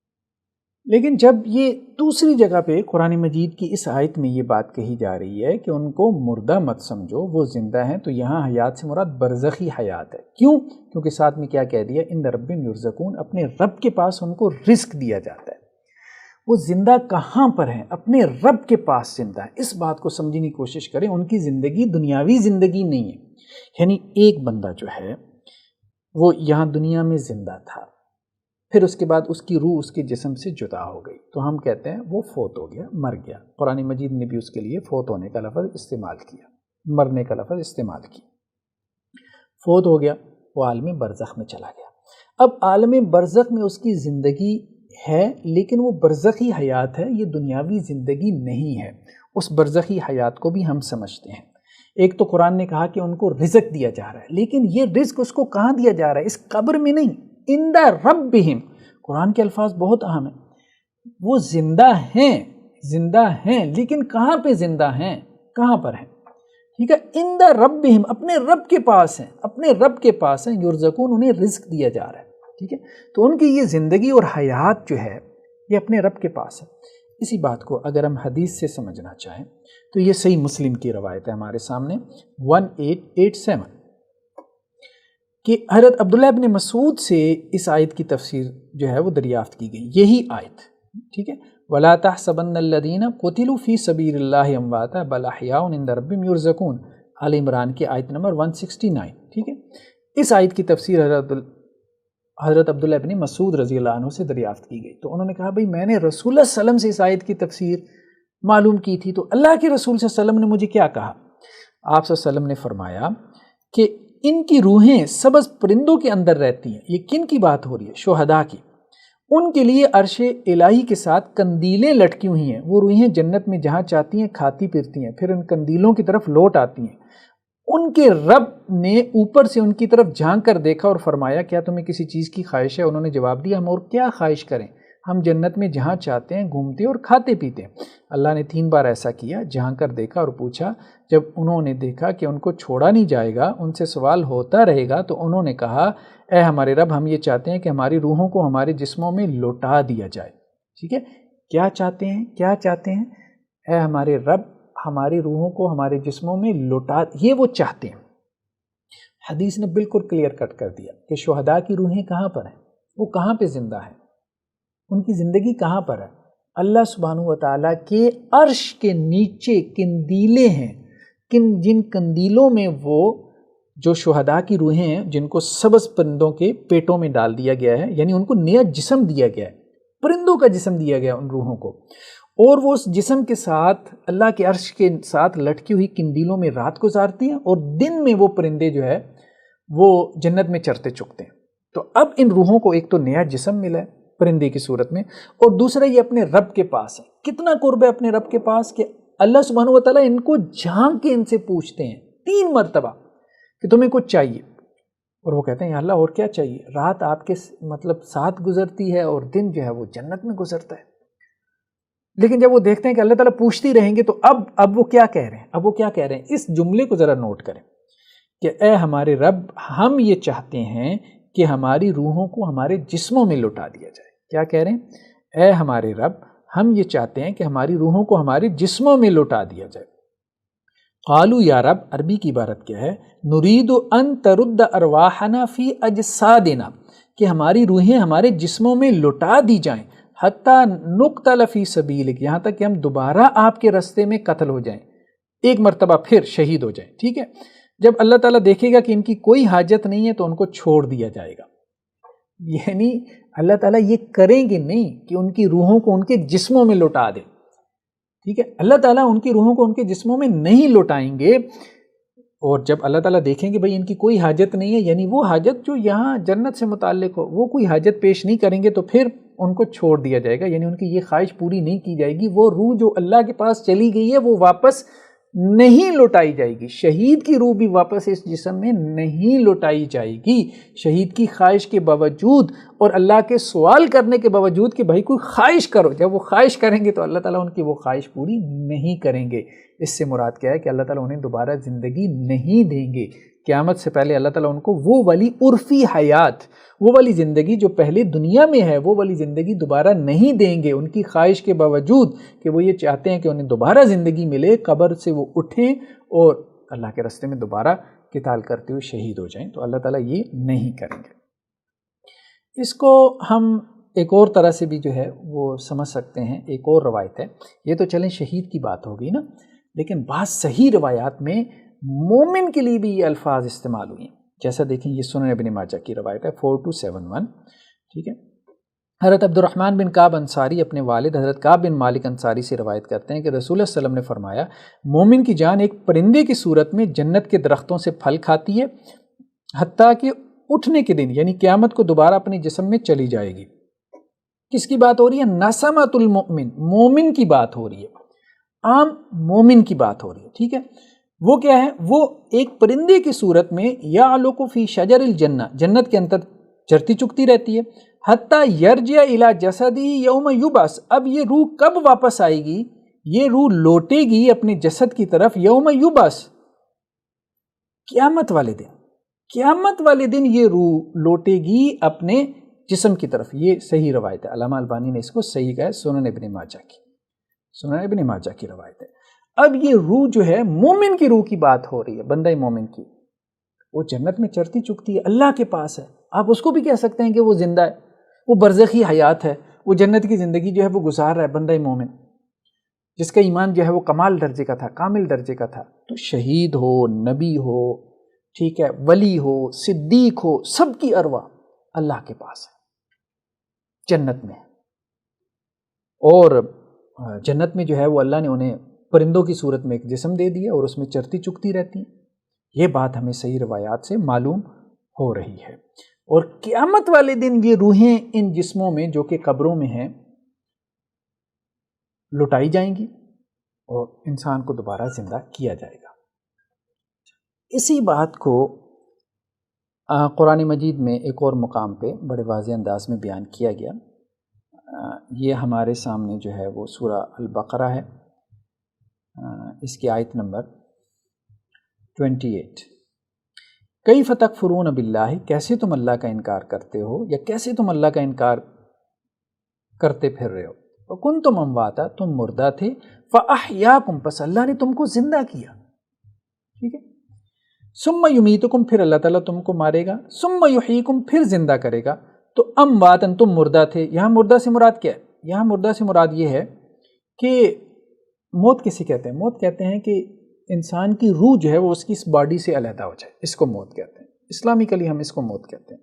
لیکن جب یہ دوسری جگہ پہ قرآن مجید کی اس آیت میں یہ بات کہی جا رہی ہے کہ ان کو مردہ مت سمجھو، وہ زندہ ہیں، تو یہاں حیات سے مراد برزخی حیات ہے. کیوں؟ کیونکہ ساتھ میں کیا کہہ دیا؟ عند ربہم یرزقون، اپنے رب کے پاس ان کو رزق دیا جاتا ہے. وہ زندہ کہاں پر ہیں؟ اپنے رب کے پاس زندہ ہے. اس بات کو سمجھنے کی کوشش کریں، ان کی زندگی دنیاوی زندگی نہیں ہے. یعنی ایک بندہ جو ہے وہ یہاں دنیا میں زندہ تھا، پھر اس کے بعد اس کی روح اس کے جسم سے جدا ہو گئی، تو ہم کہتے ہیں وہ فوت ہو گیا، مر گیا. قرآن مجید نے بھی اس کے لیے فوت ہونے کا لفظ استعمال کیا، مرنے کا لفظ استعمال کیا. فوت ہو گیا، وہ عالم برزخ میں چلا گیا. اب عالم برزخ میں اس کی زندگی ہے، لیکن وہ برزخی حیات ہے، یہ دنیاوی زندگی نہیں ہے. اس برزخی حیات کو بھی ہم سمجھتے ہیں. ایک تو قرآن نے کہا کہ ان کو رزق دیا جا رہا ہے، لیکن یہ رزق اس کو کہاں دیا جا رہا ہے؟ اس قبر میں نہیں، عند ربہم. قرآن کے الفاظ بہت اہم ہیں. وہ زندہ ہیں، زندہ ہیں، لیکن کہاں پہ زندہ ہیں؟ کہاں پر ہیں؟ ٹھیک ہے، عند ربہم، اپنے رب کے پاس ہیں، اپنے رب کے پاس ہیں. یرزقون، انہیں رزق دیا جا رہا ہے. ٹھیک ہے، تو ان کی یہ زندگی اور حیات جو ہے یہ اپنے رب کے پاس ہے. اسی بات کو اگر ہم حدیث سے سمجھنا چاہیں تو یہ صحیح مسلم کی روایت ہے ہمارے سامنے 1887 کہ حضرت عبداللہ ابن مسعود سے اس آیت کی تفسیر جو ہے وہ دریافت کی گئی، یہی آیت. ٹھیک ہے، وَلَا تَحْسَبَنَّ الَّذِينَ قُتِلُوا فِي سَبِيلِ اللَّهِ أَمْوَاتًا بَلْ أَحْيَاءٌ عِندَ رَبِّهِمْ يُرْزَقُونَ، آل عمران کی آیت نمبر 169. ٹھیک ہے، اس آیت کی تفسیر حضرت حضرت عبداللہ ابن مسعود رضی اللہ عنہ سے دریافت کی گئی، تو انہوں نے کہا بھئی میں نے رسول اللہ صلی اللہ علیہ وسلم سے اس آیت کی تفسیر معلوم کی تھی، تو اللہ کے رسول صلی اللہ علیہ وسلم نے مجھے کیا کہا؟ آپ صلی اللہ علیہ وسلم نے فرمایا کہ ان کی روحیں سبز پرندوں کے اندر رہتی ہیں۔ یہ کن کی بات ہو رہی ہے؟ شہداء کی۔ ان کے لیے عرش الہی کے ساتھ قندیلیں لٹکی ہوئی ہیں، وہ روحیں جنت میں جہاں چاہتی ہیں کھاتی پھرتی ہیں، پھر ان قندیلوں کی طرف لوٹ آتی ہیں۔ ان کے رب نے اوپر سے ان کی طرف جھانک کر دیکھا اور فرمایا کیا تمہیں کسی چیز کی خواہش ہے؟ انہوں نے جواب دیا ہم اور کیا خواہش کریں، ہم جنت میں جہاں چاہتے ہیں گھومتے اور کھاتے پیتے ہیں۔ اللہ نے 3 بار ایسا کیا، جھانک کر دیکھا اور پوچھا۔ جب انہوں نے دیکھا کہ ان کو چھوڑا نہیں جائے گا، ان سے سوال ہوتا رہے گا، تو انہوں نے کہا اے ہمارے رب ہم یہ چاہتے ہیں کہ ہماری روحوں کو ہمارے جسموں میں لوٹا دیا جائے۔ ٹھیک ہے، کیا چاہتے ہیں؟ کیا چاہتے ہیں؟ اے ہمارے رب ہماری روحوں کو ہمارے جسموں میں لوٹا، یہ وہ چاہتے ہیں۔ حدیث نے بالکل کلیئر کٹ کر دیا کہ شہداء کی روحیں کہاں پر ہیں، وہ کہاں پہ زندہ ہیں، ان کی زندگی کہاں پر ہے؟ اللہ سبحانہ و تعالیٰ کے عرش کے نیچے قندیلیں ہیں، جن قندیلوں میں وہ جو شہداء کی روحیں ہیں جن کو سبز پرندوں کے پیٹوں میں ڈال دیا گیا ہے، یعنی ان کو نیا جسم دیا گیا ہے، پرندوں کا جسم دیا گیا ان روحوں کو، اور وہ اس جسم کے ساتھ اللہ کے عرش کے ساتھ لٹکی ہوئی قندیلوں میں رات گزارتی ہیں، اور دن میں وہ پرندے جو ہے وہ جنت میں چرتے چکتے ہیں۔ تو اب ان روحوں کو ایک تو نیا جسم ملا ہے پرندے کی صورت میں، اور دوسرا یہ اپنے رب کے پاس ہے۔ کتنا قرب ہے اپنے رب کے پاس کہ اللہ سبحانہ و تعالیٰ ان کو جھانک کے ان سے پوچھتے ہیں 3 مرتبہ کہ تمہیں کچھ چاہیے، اور وہ کہتے ہیں یا اللہ اور کیا چاہیے؟ رات آپ کے ساتھ گزرتی ہے اور دن جو ہے وہ جنت میں گزرتا ہے۔ لیکن جب وہ دیکھتے ہیں کہ اللہ تعالیٰ پوچھتی رہیں گے تو اب وہ کیا کہہ رہے ہیں؟ اب وہ کیا کہہ رہے ہیں؟ اس جملے کو ذرا نوٹ کریں کہ اے ہمارے رب ہم یہ چاہتے ہیں کہ ہماری روحوں کو ہمارے جسموں میں لوٹا دیا جائے۔ کیا کہہ رہے ہیں؟ اے ہمارے رب ہم یہ چاہتے ہیں کہ ہماری روحوں کو ہمارے جسموں میں لوٹا دیا جائے۔ قالوا یا رب، عربی کی عبارت کیا ہے؟ نرید ان ترد ارواحنا فی اجسادنا، کہ ہماری روحیں ہمارے جسموں میں لوٹا دی جائیں، حتی نقتل فی سبیلک، یہاں تک کہ ہم دوبارہ آپ کے رستے میں قتل ہو جائیں، ایک مرتبہ پھر شہید ہو جائیں۔ ٹھیک ہے، جب اللہ تعالیٰ دیکھے گا کہ ان کی کوئی حاجت نہیں ہے تو ان کو چھوڑ دیا جائے گا، یعنی اللہ تعالیٰ یہ کریں گے نہیں کہ ان کی روحوں کو ان کے جسموں میں لوٹا دیں۔ ٹھیک ہے، اللہ تعالیٰ ان کی روحوں کو ان کے جسموں میں نہیں لوٹائیں گے، اور جب اللہ تعالیٰ دیکھیں گے بھئی ان کی کوئی حاجت نہیں ہے، یعنی وہ حاجت جو یہاں جنت سے متعلق ہو، وہ کوئی حاجت پیش نہیں کریں گے، تو پھر ان کو چھوڑ دیا جائے گا، یعنی ان کی یہ خواہش پوری نہیں کی جائے گی۔ وہ روح جو اللہ کے پاس چلی گئی ہے وہ واپس نہیں لوٹائی جائے گی، شہید کی روح بھی واپس اس جسم میں نہیں لوٹائی جائے گی، شہید کی خواہش کے باوجود اور اللہ کے سوال کرنے کے باوجود کہ بھائی کوئی خواہش کرو، جب وہ خواہش کریں گے تو اللہ تعالیٰ ان کی وہ خواہش پوری نہیں کریں گے۔ اس سے مراد کیا ہے کہ اللہ تعالیٰ انہیں دوبارہ زندگی نہیں دیں گے، قیامت سے پہلے اللہ تعالیٰ ان کو وہ والی عرفی حیات، وہ والی زندگی جو پہلے دنیا میں ہے، وہ والی زندگی دوبارہ نہیں دیں گے، ان کی خواہش کے باوجود کہ وہ یہ چاہتے ہیں کہ انہیں دوبارہ زندگی ملے، قبر سے وہ اٹھیں اور اللہ کے راستے میں دوبارہ قتال کرتے ہوئے شہید ہو جائیں، تو اللہ تعالیٰ یہ نہیں کریں گے۔ اس کو ہم ایک اور طرح سے بھی جو ہے وہ سمجھ سکتے ہیں، ایک اور روایت ہے، یہ تو چلیں شہید کی بات ہوگی نا، لیکن بعض صحیح روایات میں مومن کے لیے بھی یہ الفاظ استعمال ہوئی ہیں، جیسا دیکھیں یہ سنن ابن ماجہ کی روایت ہے 4271۔ ٹھیک ہے، حضرت عبد الرحمن بن کعب انصاری اپنے والد حضرت کعب بن مالک انصاری سے روایت کرتے ہیں کہ رسول اللہ صلی اللہ علیہ وسلم نے فرمایا مومن کی جان ایک پرندے کی صورت میں جنت کے درختوں سے پھل کھاتی ہے حتیٰ کہ اٹھنے کے دن یعنی قیامت کو دوبارہ اپنے جسم میں چلی جائے گی۔ کس کی بات ہو رہی ہے؟ نسمۃ المؤمن، مومن کی بات ہو رہی ہے، عام مومن کی بات ہو رہی ہے۔ ٹھیک ہے، وہ کیا ہے؟ وہ ایک پرندے کی صورت میں یعلق فی شجر الجنہ، جنت کے اندر چرتی چکتی رہتی ہے، حتی یرجع الی جسدی یوم یبعث، اب یہ روح کب واپس آئے گی؟ یہ روح لوٹے گی اپنے جسد کی طرف یوم یبعث، قیامت والے دن، قیامت والے دن یہ روح لوٹے گی اپنے جسم کی طرف۔ یہ صحیح روایت ہے، علامہ البانی نے اس کو صحیح کہا ہے، سنن ابن ماجہ کی، سنن ابن ماجہ کی روایت ہے۔ اب یہ روح جو ہے مومن کی روح کی بات ہو رہی ہے، بندہ مومن کی، وہ جنت میں چرتی چکتی ہے، اللہ کے پاس ہے، آپ اس کو بھی کہہ سکتے ہیں کہ وہ زندہ ہے، وہ برزخی حیات ہے، وہ جنت کی زندگی جو ہے وہ گزار رہا ہے بندہ مومن، جس کا ایمان جو ہے وہ کمال درجے کا تھا، کامل درجے کا تھا۔ تو شہید ہو، نبی ہو، ٹھیک ہے، ولی ہو، صدیق ہو، سب کی ارواح اللہ کے پاس ہے، جنت میں ہے، اور جنت میں جو ہے وہ اللہ نے انہیں پرندوں کی صورت میں ایک جسم دے دیا اور اس میں چرتی چکتی رہتی ہیں۔ یہ بات ہمیں صحیح روایات سے معلوم ہو رہی ہے، اور قیامت والے دن یہ روحیں ان جسموں میں جو کہ قبروں میں ہیں لٹائی جائیں گی اور انسان کو دوبارہ زندہ کیا جائے گا۔ اسی بات کو قرآن مجید میں ایک اور مقام پہ بڑے واضح انداز میں بیان کیا گیا۔ یہ ہمارے سامنے جو ہے وہ سورہ البقرہ ہے، اس کی آیت نمبر 28۔ کیف تکفرون باللہ، کیسے تم اللہ کا انکار کرتے ہو، یا کیسے تم اللہ کا انکار کرتے پھر رہے ہو۔ وکنتم امواتا، تم مردہ تھے، فاحیاکم، پس اللہ نے تم کو زندہ کیا، ٹھیک ہے۔ ثم یمیتکم، پھر اللہ تعالیٰ تم کو مارے گا، ثم یحییکم، پھر زندہ کرے گا۔ تو امواتن، تم مردہ تھے، یہاں مردہ سے مراد کیا ہے؟ یہاں مردہ سے مراد یہ ہے کہ موت کسے کہتے ہیں؟ موت کہتے ہیں کہ انسان کی روح جو ہے وہ اس کی اس باڈی سے علیحدہ ہو جائے، اس کو موت کہتے ہیں۔ اسلامکلی ہم اس کو موت کہتے ہیں۔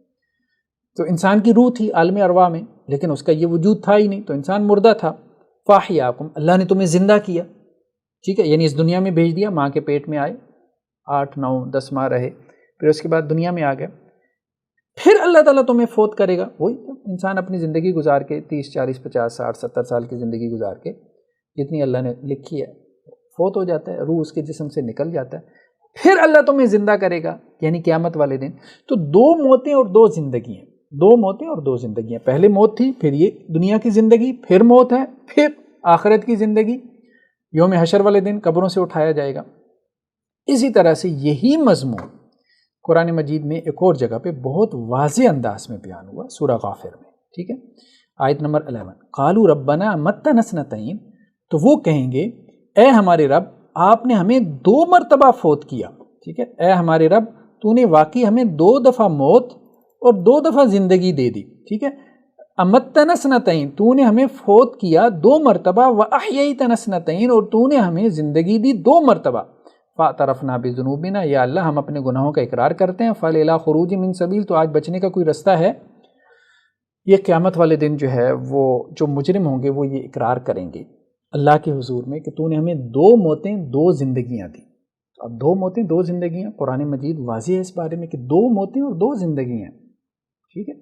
تو انسان کی روح تھی عالم ارواح میں، لیکن اس کا یہ وجود تھا ہی نہیں، تو انسان مردہ تھا۔ فاحیاکم، اللہ نے تمہیں زندہ کیا، ٹھیک ہے، یعنی اس دنیا میں بھیج دیا، ماں کے پیٹ میں آئے، 8 9 10 ماہ رہے، پھر اس کے بعد دنیا میں آ گئے، پھر اللہ تعالیٰ تمہیں فوت کرے گا۔ وہی انسان اپنی زندگی گزار کے 30 40 50 60 70 سال کی زندگی گزار کے جتنی اللہ نے لکھی ہے فوت ہو جاتا ہے، روح اس کے جسم سے نکل جاتا ہے، پھر اللہ تمہیں زندہ کرے گا، یعنی قیامت والے دن۔ تو 2 موتیں اور 2 زندگیاں، 2 موتیں اور 2 زندگیاں، پہلے موت تھی، پھر یہ دنیا کی زندگی، پھر موت ہے، پھر آخرت کی زندگی، یوم حشر والے دن قبروں سے اٹھایا جائے گا۔ اسی طرح سے یہی مضمون قرآن مجید میں ایک اور جگہ پہ بہت واضح انداز میں بیان ہوا، سورہ غافر میں، ٹھیک ہے، آیت نمبر 11۔ قالوا ربنا متنا سنتین، تو وہ کہیں گے اے ہمارے رب، آپ نے ہمیں 2 مرتبہ فوت کیا، ٹھیک ہے، اے ہمارے رب، تو نے واقعی ہمیں 2 دفعہ موت اور 2 دفعہ زندگی دے دی، ٹھیک ہے۔ امتنا سنتین، تو نے ہمیں فوت کیا 2 مرتبہ، واحییتنا سنتین، اور تو نے ہمیں زندگی دی 2 مرتبہ۔ فاعترفنا بذنوبنا، یا اللہ ہم اپنے گناہوں کا اقرار کرتے ہیں، فہل الی خروج من سبیل، تو آج بچنے کا کوئی رستہ ہے؟ یہ قیامت والے دن جو ہے وہ جو مجرم ہوں گے وہ یہ اقرار کریں گے اللہ کے حضور میں کہ تو نے ہمیں 2 موتیں 2 زندگیاں دی۔ اب 2 موتیں 2 زندگیاں، قرآن مجید واضح ہے اس بارے میں کہ 2 موتیں اور 2 زندگیاں، ٹھیک ہے۔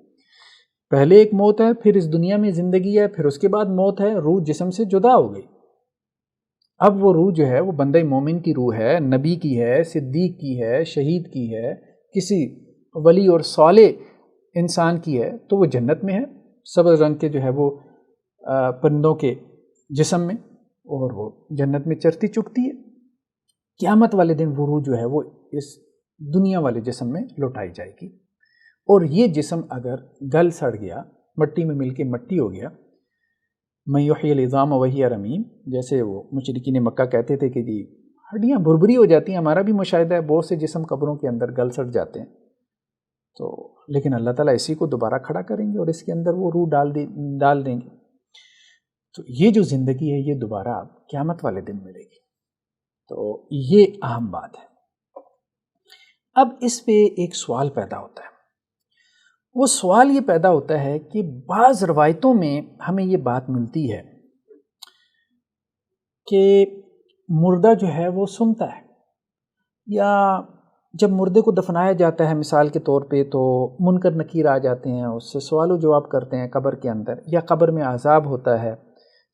پہلے ایک موت ہے، پھر اس دنیا میں زندگی ہے، پھر اس کے بعد موت ہے، روح جسم سے جدا ہو گئی۔ اب وہ روح جو ہے وہ بندہ مومن کی روح ہے، نبی کی ہے، صدیق کی ہے، شہید کی ہے، کسی ولی اور صالح انسان کی ہے، تو وہ جنت میں ہے، سبز رنگ کے جو ہے وہ پرندوں کے جسم میں، اور وہ جنت میں چرتی چکتی ہے۔ قیامت والے دن وہ روح جو ہے وہ اس دنیا والے جسم میں لوٹائی جائے گی، اور یہ جسم اگر گل سڑ گیا، مٹی میں مل کے مٹی ہو گیا، من یحیی العظام وہی رمیم، جیسے وہ مشرکین مکہ کہتے تھے کہ جی ہڈیاں بھربھری ہو جاتی ہیں، ہمارا بھی مشاہدہ ہے، بہت سے جسم قبروں کے اندر گل سڑ جاتے ہیں، تو لیکن اللہ تعالیٰ اسی کو دوبارہ کھڑا کریں گے اور اس کے اندر وہ روح ڈال دیں گے۔ تو یہ جو زندگی ہے یہ دوبارہ قیامت والے دن ملے گی، تو یہ اہم بات ہے۔ اب اس پہ ایک سوال پیدا ہوتا ہے، وہ سوال یہ پیدا ہوتا ہے کہ بعض روایتوں میں ہمیں یہ بات ملتی ہے کہ مردہ جو ہے وہ سنتا ہے، یا جب مردے کو دفنایا جاتا ہے مثال کے طور پہ تو منکر نکیر آ جاتے ہیں، اس سے سوال و جواب کرتے ہیں قبر کے اندر، یا قبر میں عذاب ہوتا ہے،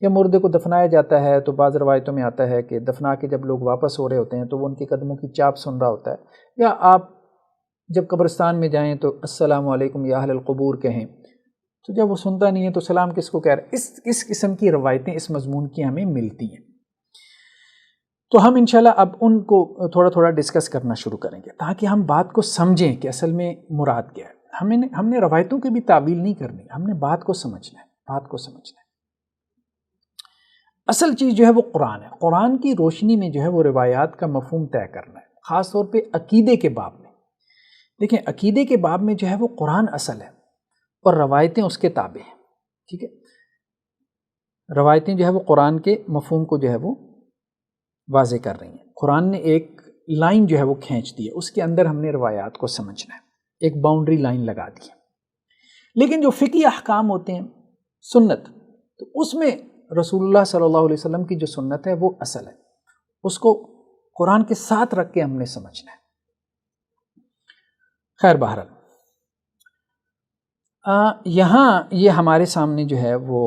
یا مردے کو دفنایا جاتا ہے تو بعض روایتوں میں آتا ہے کہ دفنا کے جب لوگ واپس ہو رہے ہوتے ہیں تو وہ ان کے قدموں کی چاپ سن رہا ہوتا ہے، یا آپ جب قبرستان میں جائیں تو السلام علیکم یا اہل القبور کہیں، تو جب وہ سنتا نہیں ہے تو سلام کس کو کہہ رہا ہے۔ اس قسم کی روایتیں اس مضمون کی ہمیں ملتی ہیں، تو ہم انشاءاللہ اب ان کو تھوڑا تھوڑا ڈسکس کرنا شروع کریں گے تاکہ ہم بات کو سمجھیں کہ اصل میں مراد کیا ہے۔ ہم نے روایتوں کی بھی تعویل نہیں کرنی، ہم نے بات کو سمجھنا ہے، بات کو سمجھنا ہے۔ اصل چیز جو ہے وہ قرآن ہے، قرآن کی روشنی میں جو ہے وہ روایات کا مفہوم طے کرنا ہے، خاص طور پہ عقیدے کے باب میں۔ دیکھیں عقیدے کے باب میں جو ہے وہ قرآن اصل ہے اور روایتیں اس کے تابع ہیں، ٹھیک ہے۔ روایتیں جو ہے وہ قرآن کے مفہوم کو جو ہے وہ واضح کر رہی ہیں، قرآن نے ایک لائن جو ہے وہ کھینچ دی ہے، اس کے اندر ہم نے روایات کو سمجھنا ہے، ایک باؤنڈری لائن لگا دی ہے۔ لیکن جو فقہی احکام ہوتے ہیں سنت، تو اس میں رسول اللہ صلی اللہ علیہ وسلم کی جو سنت ہے وہ اصل ہے، اس کو قرآن کے ساتھ رکھ کے ہم نے سمجھنا ہے۔ خیر بہرحال یہاں یہ ہمارے سامنے جو ہے وہ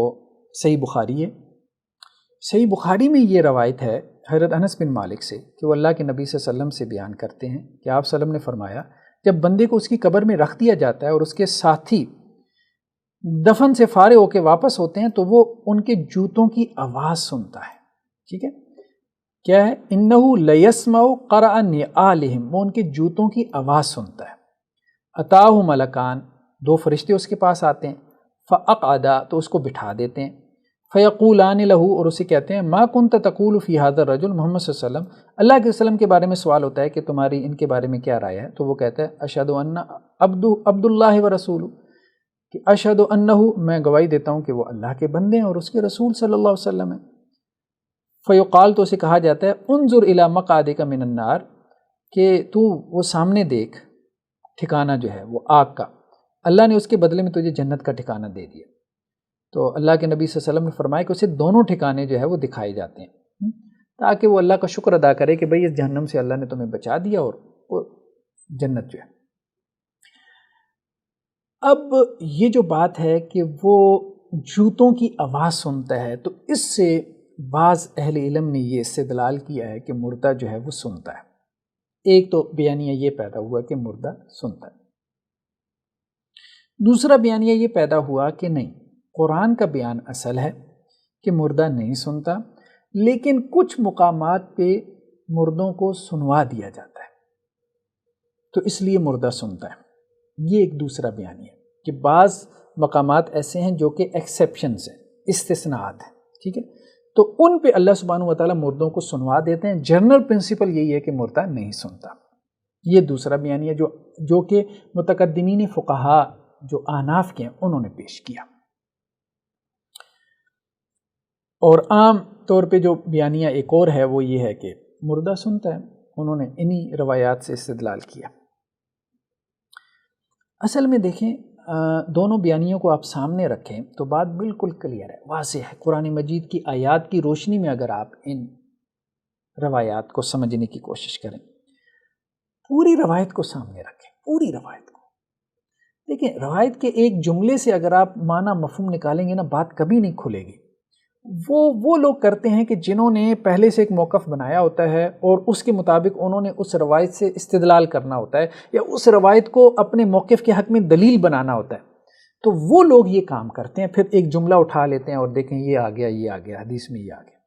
صحیح بخاری ہے۔ صحیح بخاری میں یہ روایت ہے حضرت انس بن مالک سے کہ وہ اللہ کے نبی صلی اللہ علیہ وسلم سے بیان کرتے ہیں کہ آپ صلی اللہ علیہ وسلم نے فرمایا جب بندے کو اس کی قبر میں رکھ دیا جاتا ہے اور اس کے ساتھی دفن سے فارغ ہو کے واپس ہوتے ہیں تو وہ ان کے جوتوں کی آواز سنتا ہے۔ ٹھیک ہے، کیا ہے؟ انہو لیسمع قرع نعالہم، وہ ان کے جوتوں کی آواز سنتا ہے۔ اتاہ ملکان، دو فرشتے اس کے پاس آتے ہیں، فاقعدا، تو اس کو بٹھا دیتے ہیں، فیقولان لہو، اور اسے کہتے ہیں ما کنت تقول فی ھذا الرجل، محمد صلی اللہ علیہ وسلم، اللہ کے وسلم کے بارے میں سوال ہوتا ہے کہ تمہاری ان کے بارے میں کیا رائے ہے؟ تو وہ کہتا ہے اشہد ان عبد اللہ و رسول، کہ اشہد انہ، میں گواہی دیتا ہوں کہ وہ اللہ کے بندے ہیں اور اس کے رسول صلی اللہ علیہ وسلم ہیں۔ فیقال، تو اسے کہا جاتا ہے انظر الی مقعدک من النار، کہ تو وہ سامنے دیکھ ٹھکانہ جو ہے وہ آگ کا، اللہ نے اس کے بدلے میں تجھے جنت کا ٹھکانہ دے دیا۔ تو اللہ کے نبی صلی اللہ علیہ وسلم نے فرمایا کہ اسے دونوں ٹھکانے جو ہے وہ دکھائے جاتے ہیں تاکہ وہ اللہ کا شکر ادا کرے کہ بھئی اس جہنم سے اللہ نے تمہیں بچا دیا اور وہ جنت جو ہے۔ اب یہ جو بات ہے کہ وہ جوتوں کی آواز سنتا ہے، تو اس سے بعض اہل علم نے یہ استدلال کیا ہے کہ مردہ جو ہے وہ سنتا ہے۔ ایک تو بیانیہ یہ پیدا ہوا کہ مردہ سنتا ہے، دوسرا بیانیہ یہ پیدا ہوا کہ نہیں، قرآن کا بیان اصل ہے کہ مردہ نہیں سنتا، لیکن کچھ مقامات پہ مردوں کو سنوا دیا جاتا ہے تو اس لیے مردہ سنتا ہے۔ یہ ایک دوسرا بیانیہ ہے کہ بعض مقامات ایسے ہیں جو کہ ایکسیپشنز ہیں، استثناءات ہیں، ٹھیک ہے، تو ان پہ اللہ سبحانہ و تعالیٰ مردوں کو سنوا دیتے ہیں۔ جنرل پرنسپل یہی ہے کہ مردہ نہیں سنتا۔ یہ دوسرا بیانیہ جو کہ متقدمین فقہا جو احناف کے ہیں انہوں نے پیش کیا، اور عام طور پہ جو بیانیہ ایک اور ہے وہ یہ ہے کہ مردہ سنتا ہے۔ انہوں نے انہی روایات سے استدلال کیا۔ اصل میں دیکھیں دونوں بیانیوں کو آپ سامنے رکھیں تو بات بالکل کلیئر ہے، واضح ہے۔ قرآن مجید کی آیات کی روشنی میں اگر آپ ان روایات کو سمجھنے کی کوشش کریں، پوری روایت کو سامنے رکھیں، پوری روایت کو دیکھیں۔ روایت کے ایک جملے سے اگر آپ معنی مفہوم نکالیں گے نا، بات کبھی نہیں کھلے گی۔ وہ لوگ کرتے ہیں کہ جنہوں نے پہلے سے ایک موقف بنایا ہوتا ہے اور اس کے مطابق انہوں نے اس روایت سے استدلال کرنا ہوتا ہے یا اس روایت کو اپنے موقف کے حق میں دلیل بنانا ہوتا ہے، تو وہ لوگ یہ کام کرتے ہیں، پھر ایک جملہ اٹھا لیتے ہیں اور دیکھیں یہ آ گیا حدیث میں یہ آ گیا۔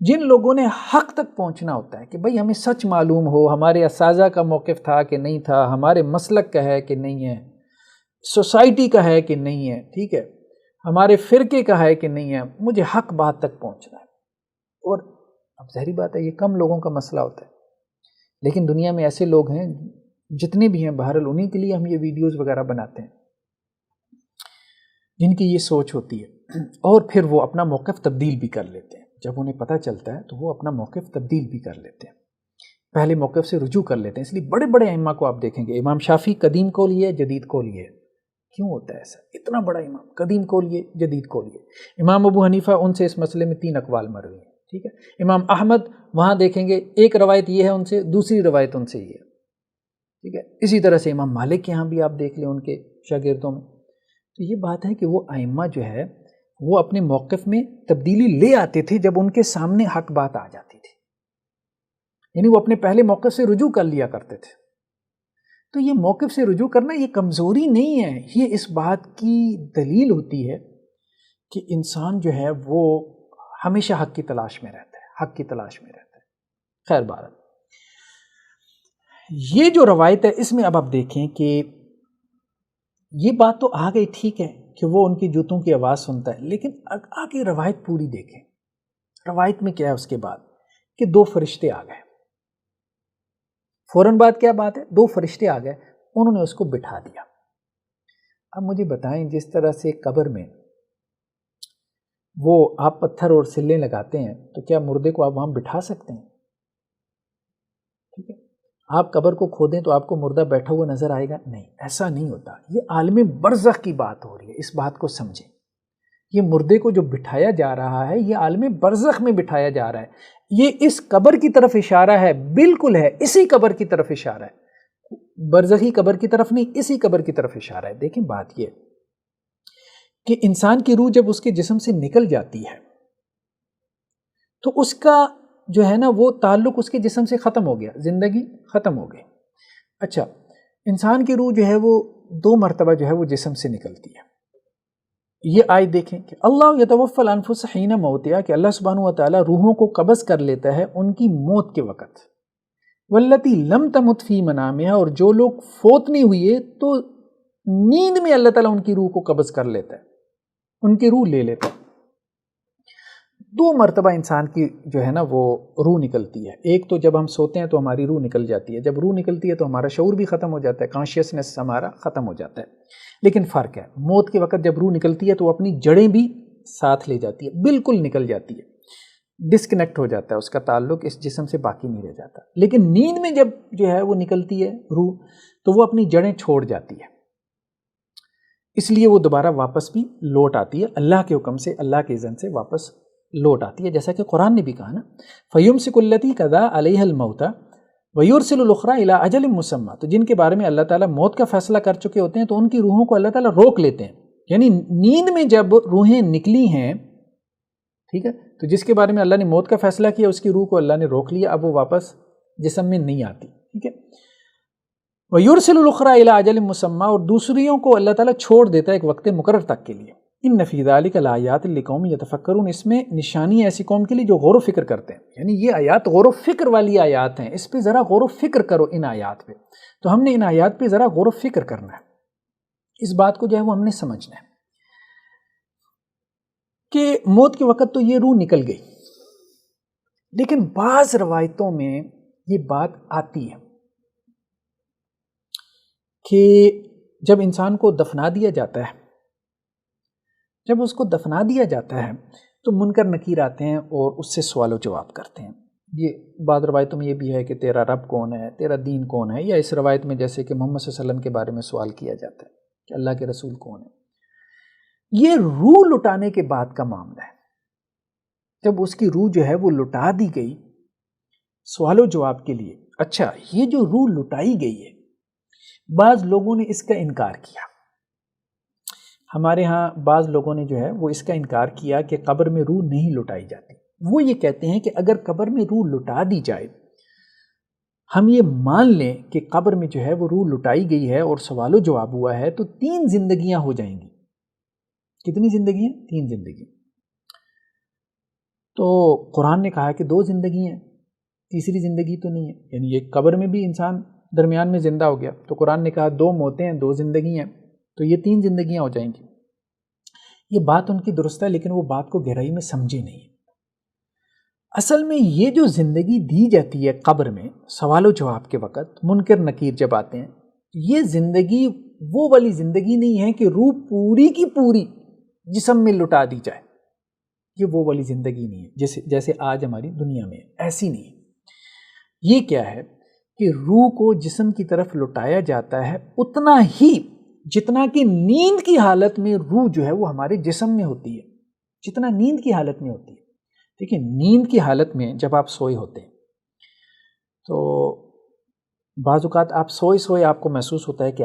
جن لوگوں نے حق تک پہنچنا ہوتا ہے کہ بھئی ہمیں سچ معلوم ہو، ہمارے اساتذہ کا موقف تھا کہ نہیں تھا، ہمارے مسلک کا ہے کہ نہیں ہے، سوسائٹی کا ہے کہ نہیں ہے، ٹھیک ہے، ہمارے فرقے کا ہے کہ نہیں ہے، مجھے حق بات تک پہنچنا ہے۔ اور اب ظاہری بات ہے یہ کم لوگوں کا مسئلہ ہوتا ہے، لیکن دنیا میں ایسے لوگ ہیں جتنے بھی ہیں، بہرحال انہی کے لیے ہم یہ ویڈیوز وغیرہ بناتے ہیں، جن کی یہ سوچ ہوتی ہے اور پھر وہ اپنا موقف تبدیل بھی کر لیتے ہیں۔ جب انہیں پتہ چلتا ہے تو وہ اپنا موقف تبدیل بھی کر لیتے ہیں، پہلے موقف سے رجوع کر لیتے ہیں۔ اس لیے بڑے بڑے ائمہ کو آپ دیکھیں گے، امام شافعی قدیم کو لیے، جدید کو لیے۔ کیوں ہوتا ہے ایسا؟ اتنا بڑا امام قدیم کو لیے، جدید کو لیے۔ امام ابو حنیفہ، ان سے اس مسئلے میں 3 اقوال مروی ہیں، ٹھیک ہے۔ امام احمد، وہاں دیکھیں گے ایک روایت یہ ہے ان سے، دوسری روایت ان سے یہ ہے، ٹھیک ہے۔ اسی طرح سے امام مالک کے ہاں بھی آپ دیکھ لیں ان کے شاگردوں میں۔ تو یہ بات ہے کہ وہ ائمہ جو ہے وہ اپنے موقف میں تبدیلی لے آتے تھے جب ان کے سامنے حق بات آ جاتی تھی، یعنی وہ اپنے پہلے موقف سے رجوع کر لیا کرتے تھے۔ تو یہ موقف سے رجوع کرنا یہ کمزوری نہیں ہے، یہ اس بات کی دلیل ہوتی ہے کہ انسان جو ہے وہ ہمیشہ حق کی تلاش میں رہتا ہے، حق کی تلاش میں رہتا ہے۔ خیر بہرحال یہ جو روایت ہے اس میں اب آپ دیکھیں کہ یہ بات تو آ گئی، ٹھیک ہے کہ وہ ان کی جوتوں کی آواز سنتا ہے، لیکن آگے روایت پوری دیکھیں۔ روایت میں کیا ہے اس کے بعد کہ 2 فرشتے آ گئے، فوراً بعد کیا بات ہے، 2 فرشتے آ گئے، انہوں نے اس کو بٹھا دیا۔ اب مجھے بتائیں جس طرح سے قبر میں وہ آپ پتھر اور سلیں لگاتے ہیں تو کیا مردے کو آپ وہاں بٹھا سکتے ہیں؟ ٹھیک ہے، آپ قبر کو کھودیں تو آپ کو مردہ بیٹھا ہوا نظر آئے گا؟ نہیں، ایسا نہیں ہوتا. یہ عالم برزخ کی بات ہو رہی ہے، اس بات کو سمجھیں. یہ مردے کو جو بٹھایا جا رہا ہے یہ عالم برزخ میں بٹھایا جا رہا ہے. یہ اس قبر کی طرف اشارہ ہے، بالکل ہے، اسی قبر کی طرف اشارہ ہے، برزخی قبر کی طرف نہیں، اسی قبر کی طرف اشارہ ہے. دیکھیں بات یہ کہ انسان کی روح جب اس کے جسم سے نکل جاتی ہے تو اس کا جو ہے نا وہ تعلق اس کے جسم سے ختم ہو گیا، زندگی ختم ہو گئی. اچھا، انسان کی روح جو ہے وہ 2 مرتبہ جو ہے وہ جسم سے نکلتی ہے. یہ آیت دیکھیں کہ اللہ یتوفی الانفس حین موتہا، کہ اللہ سبحانہ و تعالیٰ روحوں کو قبض کر لیتا ہے ان کی موت کے وقت. واللتی لم تمت فی منامہا، اور جو لوگ فوت نہیں ہوئے تو نیند میں اللہ تعالیٰ ان کی روح کو قبض کر لیتا ہے، ان کی روح لے لیتا ہے. 2 مرتبہ انسان کی جو ہے نا وہ روح نکلتی ہے. ایک تو جب ہم سوتے ہیں تو ہماری روح نکل جاتی ہے، جب روح نکلتی ہے تو ہمارا شعور بھی ختم ہو جاتا ہے، کانشیسنس ہمارا ختم ہو جاتا ہے. لیکن فرق ہے، موت کے وقت جب روح نکلتی ہے تو وہ اپنی جڑیں بھی ساتھ لے جاتی ہے، بالکل نکل جاتی ہے، ڈسکنیکٹ ہو جاتا ہے، اس کا تعلق اس جسم سے باقی نہیں رہ جاتا. لیکن نیند میں جب جو ہے وہ نکلتی ہے روح تو وہ اپنی جڑیں چھوڑ جاتی ہے، اس لیے وہ دوبارہ واپس بھی لوٹ آتی ہے، اللہ کے حکم سے، اللہ کے اذن سے واپس لوٹ آتی ہے. جیسا کہ قرآن نے بھی کہا نا، فَيُمْسِكُ الَّتِي قَضَىٰ عَلَيْهَا الْمَوْتَ وَيُرْسِلُ الْأُخْرَىٰ إِلَىٰ أَجَلٍ مُّسَمًّى، تو جن کے بارے میں اللہ تعالیٰ موت کا فیصلہ کر چکے ہوتے ہیں تو ان کی روحوں کو اللہ تعالیٰ روک لیتے ہیں. یعنی نیند میں جب روحیں نکلی ہیں، ٹھیک ہے، تو جس کے بارے میں اللہ نے موت کا فیصلہ کیا اس کی روح کو اللہ نے روک لیا، اب وہ واپس جسم میں نہیں آتی. ٹھیک ہے، وَيُرْسِلُ الْأُخْرَىٰ إِلَىٰ أَجَلٍ مُّسَمًّى، اور دوسریوں کو اللہ تعالیٰ چھوڑ دیتا ہے ایک وقت مقرر تک کے لیے. ان فی ذلک لآیات لقوم یتفکرون، اس میں نشانی ایسی قوم کے لیے جو غور و فکر کرتے ہیں. یعنی یہ آیات غور و فکر والی آیات ہیں، اس پہ ذرا غور و فکر کرو ان آیات پہ. تو ہم نے ان آیات پہ ذرا غور و فکر کرنا ہے، اس بات کو جو ہے وہ ہم نے سمجھنا ہے کہ موت کے وقت تو یہ روح نکل گئی، لیکن بعض روایتوں میں یہ بات آتی ہے کہ جب انسان کو دفنا دیا جاتا ہے، جب اس کو دفنا دیا جاتا ہے تو منکر نکیر آتے ہیں اور اس سے سوال و جواب کرتے ہیں. یہ بعض روایتوں میں یہ بھی ہے کہ تیرا رب کون ہے، تیرا دین کون ہے، یا اس روایت میں جیسے کہ محمد صلی اللہ علیہ وسلم کے بارے میں سوال کیا جاتا ہے کہ اللہ کے رسول کون ہے. یہ روح لٹانے کے بعد کا معاملہ ہے. جب اس کی روح جو ہے وہ لٹا دی گئی سوال و جواب کے لیے. اچھا، یہ جو روح لٹائی گئی ہے، بعض لوگوں نے اس کا انکار کیا. ہمارے ہاں بعض لوگوں نے جو ہے وہ اس کا انکار کیا کہ قبر میں روح نہیں لٹائی جاتی. وہ یہ کہتے ہیں کہ اگر قبر میں روح لٹا دی جائے، ہم یہ مان لیں کہ قبر میں جو ہے وہ روح لٹائی گئی ہے اور سوال و جواب ہوا ہے، تو 3 زندگیاں ہو جائیں گی. کتنی زندگیاں؟ 3 زندگیاں. تو قرآن نے کہا کہ 2 زندگی ہیں، تیسری زندگی تو نہیں ہے. یعنی یہ قبر میں بھی انسان درمیان میں زندہ ہو گیا، تو قرآن نے کہا 2 موتیں ہیں، 2 زندگی ہیں، تو یہ 3 زندگیاں ہو جائیں گی. یہ بات ان کی درست ہے، لیکن وہ بات کو گہرائی میں سمجھے نہیں. اصل میں یہ جو زندگی دی جاتی ہے قبر میں سوال و جواب کے وقت، منکر نکیر جب آتے ہیں، یہ زندگی وہ والی زندگی نہیں ہے کہ روح پوری کی پوری جسم میں لٹا دی جائے. یہ وہ والی زندگی نہیں ہے جیسے آج ہماری دنیا میں ہے، ایسی نہیں ہے. یہ کیا ہے کہ روح کو جسم کی طرف لٹایا جاتا ہے اتنا ہی جتنا کہ نیند کی حالت میں روح جو ہے وہ ہمارے جسم میں ہوتی ہے، جتنا نیند کی حالت میں ہوتی ہے. دیکھیں، نیند کی حالت میں جب آپ سوئے ہوتے ہیں تو بعض اوقات آپ سوئے آپ کو محسوس ہوتا ہے کہ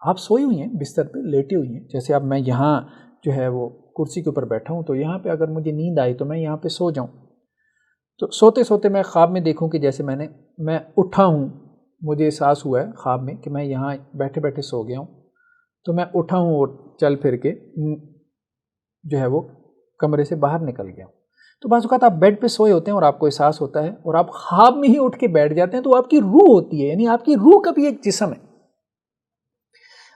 آپ سوئی ہوئی ہیں، بستر پہ لیٹی ہوئی ہیں. جیسے اب میں یہاں جو ہے وہ کرسی کے اوپر بیٹھا ہوں، تو یہاں پہ اگر مجھے نیند آئی تو میں یہاں پہ سو جاؤں. تو سوتے سوتے میں خواب میں دیکھوں کہ جیسے میں اٹھا ہوں، مجھے احساس ہوا ہے خواب میں کہ میں یہاں بیٹھے بیٹھے سو گیا ہوں. تو میں اٹھا ہوں اور چل پھر کے جو ہے وہ کمرے سے باہر نکل گیا ہوں. تو بعض اوقات آپ بیڈ پہ سوئے ہوتے ہیں اور آپ کو احساس ہوتا ہے اور آپ خواب میں ہی اٹھ کے بیٹھ جاتے ہیں، تو آپ کی روح ہوتی ہے، یعنی آپ کی روح کا بھی ایک جسم ہے.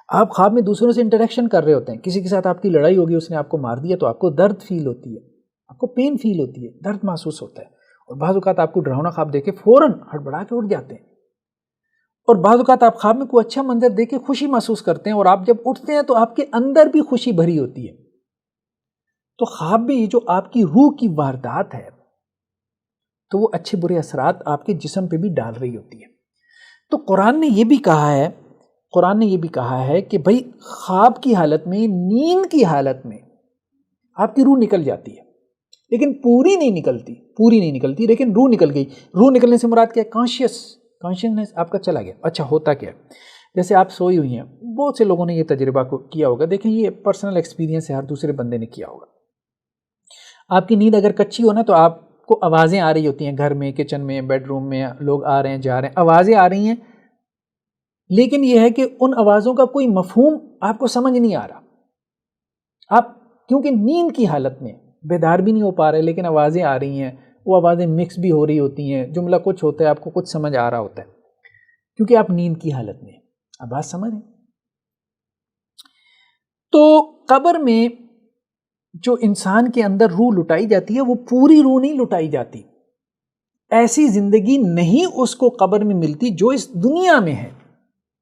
آپ خواب میں دوسروں سے انٹریکشن کر رہے ہوتے ہیں، کسی کے ساتھ آپ کی لڑائی ہوگی، اس نے آپ کو مار دیا، تو آپ کو درد فیل ہوتی ہے، آپ کو پین فیل ہوتی ہے، درد محسوس ہوتا ہے. اور بعض اوقات آپ کو ڈراؤنا خواب دیکھ کے فوراً ہڑبڑا کے اٹھ جاتے ہیں. اور بعض اوقات آپ خواب میں کوئی اچھا منظر دیکھ کے خوشی محسوس کرتے ہیں، اور آپ جب اٹھتے ہیں تو آپ کے اندر بھی خوشی بھری ہوتی ہے. تو خواب بھی جو آپ کی روح کی واردات ہے تو وہ اچھے برے اثرات آپ کے جسم پہ بھی ڈال رہی ہوتی ہے. تو قرآن نے یہ بھی کہا ہے کہ بھائی خواب کی حالت میں، نیند کی حالت میں آپ کی روح نکل جاتی ہے، لیکن پوری نہیں نکلتی، لیکن روح نکل گئی۔ روح نکلنے سے مراد کیا ہے؟ کانشیسنس آپ کا چلا گیا۔ اچھا ہوتا کیا ہے؟ جیسے آپ سوئی ہوئی ہیں، بہت سے لوگوں نے یہ تجربہ کیا ہوگا، دیکھیں یہ پرسنل ایکسپیرینس ہے، ہر دوسرے بندے نے کیا ہوگا۔ آپ کی نیند اگر کچی ہو نا تو آپ کو آوازیں آ رہی ہوتی ہیں، گھر میں، کچن میں، بیڈ روم میں لوگ آ رہے ہیں جا رہے ہیں، آوازیں آ رہی ہیں، لیکن یہ ہے کہ ان آوازوں کا کوئی مفہوم آپ کو سمجھ نہیں آ رہا۔ آپ کیونکہ نیند کی حالت میں بیدار بھی نہیں ہو پا رہے، لیکن آوازیں آ رہی ہیں، وہ آوازیں مکس بھی ہو رہی ہوتی ہیں، جملہ کچھ ہوتا ہے، آپ کو کچھ سمجھ آ رہا ہوتا ہے، کیونکہ آپ نیند کی حالت میں۔ اب بات سمجھیں، تو قبر میں جو انسان کے اندر روح لٹائی جاتی ہے، وہ پوری روح نہیں لٹائی جاتی۔ ایسی زندگی نہیں اس کو قبر میں ملتی جو اس دنیا میں ہے،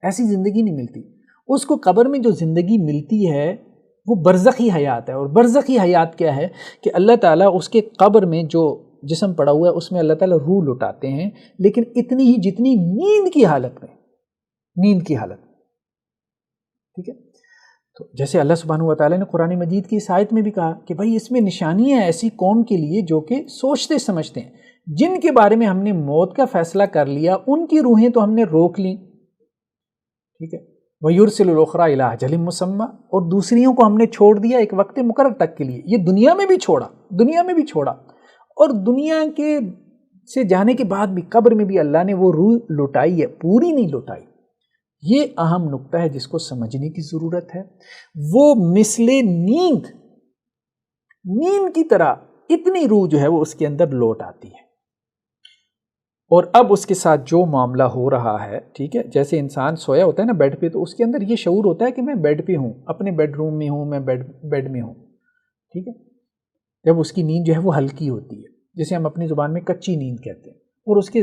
ایسی زندگی نہیں ملتی اس کو۔ قبر میں جو زندگی ملتی ہے وہ برزخی حیات ہے، اور برزخی حیات کیا ہے کہ اللہ تعالیٰ اس کے قبر میں جو جسم پڑا ہوا ہے اس میں اللہ تعالیٰ روح لٹاتے ہیں، لیکن اتنی ہی جتنی نیند کی حالت ٹھیک ہے۔ تو جیسے اللہ سبحانہ و تعالیٰ نے قرآن مجید کی اس آیت میں بھی کہا کہ بھائی اس میں نشانیاں ہیں ایسی قوم کے لیے جو کہ سوچتے سمجھتے ہیں، جن کے بارے میں ہم نے موت کا فیصلہ کر لیا، ان کی روحیں تو ہم نے روک لیں، ٹھیک ہے، وَيُرْسِلُ الْأُخْرَىٰ إِلَىٰ أَجَلٍ مُّسَمًّى، اور دوسریوں کو ہم نے چھوڑ دیا ایک وقت مقرر تک کے لیے۔ یہ دنیا میں بھی چھوڑا، اور دنیا کے سے جانے کے بعد بھی قبر میں بھی اللہ نے وہ روح لٹائی ہے، پوری نہیں لٹائی۔ یہ اہم نقطہ ہے جس کو سمجھنے کی ضرورت ہے۔ وہ مثل نیند کی طرح اتنی روح جو ہے وہ اس کے اندر لوٹ آتی ہے، اور اب اس کے ساتھ جو معاملہ ہو رہا ہے، ٹھیک ہے، جیسے انسان سویا ہوتا ہے نا بیڈ پہ، تو اس کے اندر یہ شعور ہوتا ہے کہ میں بیڈ پہ ہوں، اپنے بیڈ روم میں ہوں، میں بیڈ میں ہوں، ٹھیک ہے۔ جب اس کی نیند جو ہے وہ ہلکی ہوتی ہے، جسے ہم اپنی زبان میں کچی نیند کہتے ہیں، اور اس کے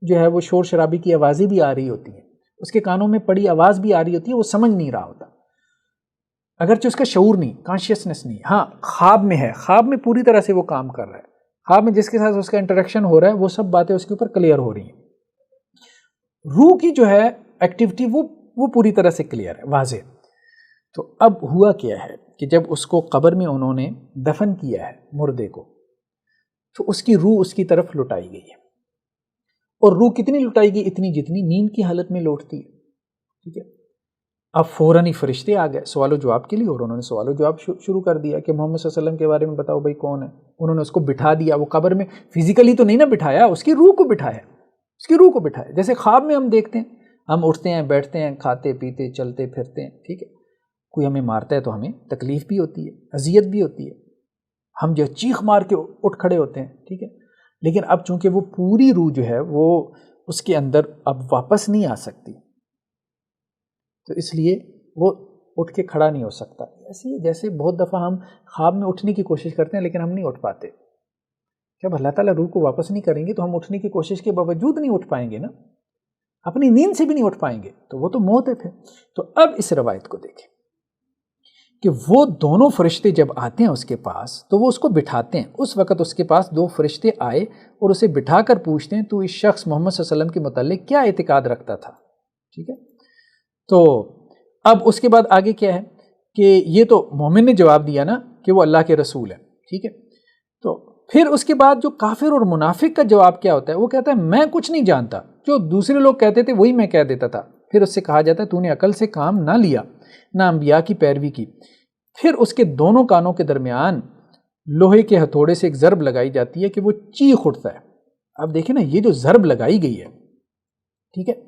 جو ہے وہ شور شرابی کی آوازیں بھی آ رہی ہوتی ہیں، اس کے کانوں میں پڑی آواز بھی آ رہی ہوتی ہے، وہ سمجھ نہیں رہا ہوتا، اگرچہ اس کا شعور نہیں، کانشیسنس نہیں۔ ہاں خواب میں ہے، خواب میں پوری طرح سے وہ کام کر رہا ہے، خواب میں جس کے ساتھ اس کا انٹریکشن ہو رہا ہے وہ سب باتیں اس کے اوپر کلیئر ہو رہی ہیں۔ روح کی جو ہے ایکٹیویٹی وہ پوری طرح سے کلیئر ہے، واضح۔ تو اب ہوا کیا ہے کہ جب اس کو قبر میں انہوں نے دفن کیا ہے مردے کو، تو اس کی روح اس کی طرف لٹائی گئی ہے، اور روح کتنی لٹائی گئی؟ اتنی جتنی نیند کی حالت میں لوٹتی ہے، ٹھیک ہے۔ اب فوراً ہی فرشتے آ گئے سوال و جواب کے لیے، اور انہوں نے سوال و جواب شروع کر دیا کہ محمد صلی اللہ علیہ وسلم کے بارے میں بتاؤ بھائی کون ہے۔ انہوں نے اس کو بٹھا دیا، وہ قبر میں فزیکلی تو نہیں نہ بٹھایا، اس کی روح کو بٹھایا، جیسے خواب میں ہم دیکھتے ہیں، ہم اٹھتے ہیں، بیٹھتے ہیں، کھاتے پیتے چلتے پھرتے ہیں، ٹھیک ہے، کوئی ہمیں مارتا ہے تو ہمیں تکلیف بھی ہوتی ہے، اذیت بھی ہوتی ہے، ہم جو چیخ مار کے اٹھ کھڑے ہوتے ہیں، ٹھیک ہے، لیکن اب چونکہ وہ پوری روح جو ہے وہ اس کے اندر اب واپس نہیں آ سکتی، تو اس لیے وہ اٹھ کے کھڑا نہیں ہو سکتا۔ ایسے ہی جیسے بہت دفعہ ہم خواب میں اٹھنے کی کوشش کرتے ہیں لیکن ہم نہیں اٹھ پاتے، جب اللہ تعالیٰ روح کو واپس نہیں کریں گے تو ہم اٹھنے کی کوشش کے باوجود نہیں اٹھ پائیں گے نا، اپنی نیند سے بھی نہیں اٹھ پائیں گے، تو وہ تو موت ہے پھر۔ تو اب اس روایت کو دیکھیں کہ وہ دونوں فرشتے جب آتے ہیں اس کے پاس تو وہ اس کو بٹھاتے ہیں، اس وقت اس کے پاس دو فرشتے آئے اور اسے بٹھا کر پوچھتے ہیں تو اس شخص محمد صلی اللہ علیہ وسلم کے متعلق کیا اعتقاد رکھتا تھا، ٹھیک ہے۔ تو اب اس کے بعد آگے کیا ہے کہ یہ تو مومن نے جواب دیا نا کہ وہ اللہ کے رسول ہے، ٹھیک ہے، تو پھر اس کے بعد جو کافر اور منافق کا جواب کیا ہوتا ہے، وہ کہتا ہے میں کچھ نہیں جانتا، جو دوسرے لوگ کہتے تھے وہی میں کہہ دیتا تھا۔ پھر اس سے کہا جاتا ہے تو نے عقل سے کام نہ لیا، نہ انبیاء کی پیروی کی۔ پھر اس کے دونوں کانوں کے درمیان لوہے کے ہتھوڑے سے ایک ضرب لگائی جاتی ہے کہ وہ چیخ اٹھتا ہے۔ اب دیکھیں نا یہ جو ضرب لگائی گئی ہے، ٹھیک ہے،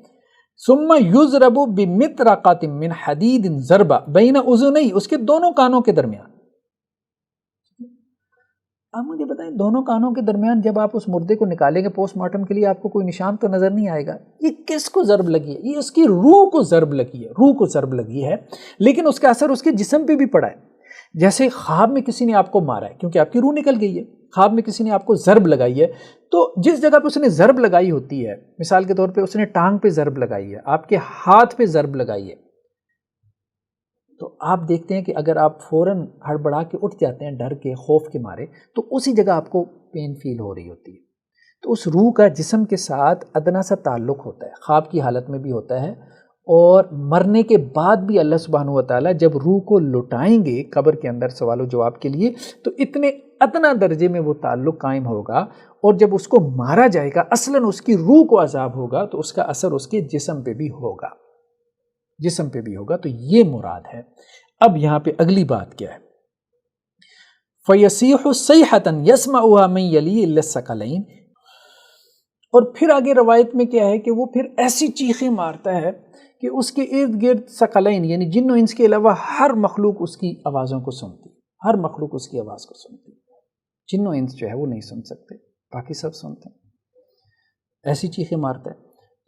ثم یضرب بمطرقۃ من حدید ضربہ بین اذنیہ، اس کے دونوں کانوں کے درمیان۔ اب مجھے بتائیں دونوں کانوں کے درمیان جب آپ اس مردے کو نکالیں گے پوسٹ مارٹم کے لیے، آپ کو کوئی نشان تو نظر نہیں آئے گا، یہ کس کو ضرب لگی ہے؟ یہ اس کی روح کو ضرب لگی ہے، لیکن اس کا اثر اس کے جسم پہ بھی پڑا ہے۔ جیسے خواب میں کسی نے آپ کو مارا ہے کیونکہ آپ کی روح نکل گئی ہے، خواب میں کسی نے آپ کو ضرب لگائی ہے، تو جس جگہ پہ اس نے ضرب لگائی ہوتی ہے، مثال کے طور پہ اس نے ٹانگ پہ ضرب لگائی ہے، آپ کے ہاتھ پہ ضرب لگائی ہے، تو آپ دیکھتے ہیں کہ اگر آپ فوراً ہڑبڑا کے اٹھ جاتے ہیں ڈر کے خوف کے مارے، تو اسی جگہ آپ کو پین فیل ہو رہی ہوتی ہے۔ تو اس روح کا جسم کے ساتھ ادنا سا تعلق ہوتا ہے، خواب کی حالت میں بھی ہوتا ہے، اور مرنے کے بعد بھی اللہ سبحانہ و تعالیٰ جب روح کو لٹائیں گے قبر کے اندر سوال و جواب کے لیے، تو اتنے ادنا درجے میں وہ تعلق قائم ہوگا، اور جب اس کو مارا جائے گا اصلاً اس کی روح کو عذاب ہوگا تو اس کا اثر اس کے جسم پہ بھی ہوگا، جسم پہ بھی ہوگا۔ تو یہ مراد ہے۔ اب یہاں پہ اگلی بات کیا ہے؟ فَيَصِيحُ صَيْحَةً يَسْمَعُهَا مَن يَلِي إِلَّا الثَّقَلَيْنِ، اور پھر آگے روایت میں کیا ہے کہ وہ پھر ایسی چیخیں مارتا ہے کہ اس کے ارد گرد ثقلین یعنی جن و انس کے علاوہ ہر مخلوق اس کی آوازوں کو سنتی، ہر مخلوق اس کی آواز کو سنتی۔ جن و انس جو ہے وہ نہیں سن سکتے، باقی سب سنتے ہیں۔ ایسی چیخیں مارتا ہے۔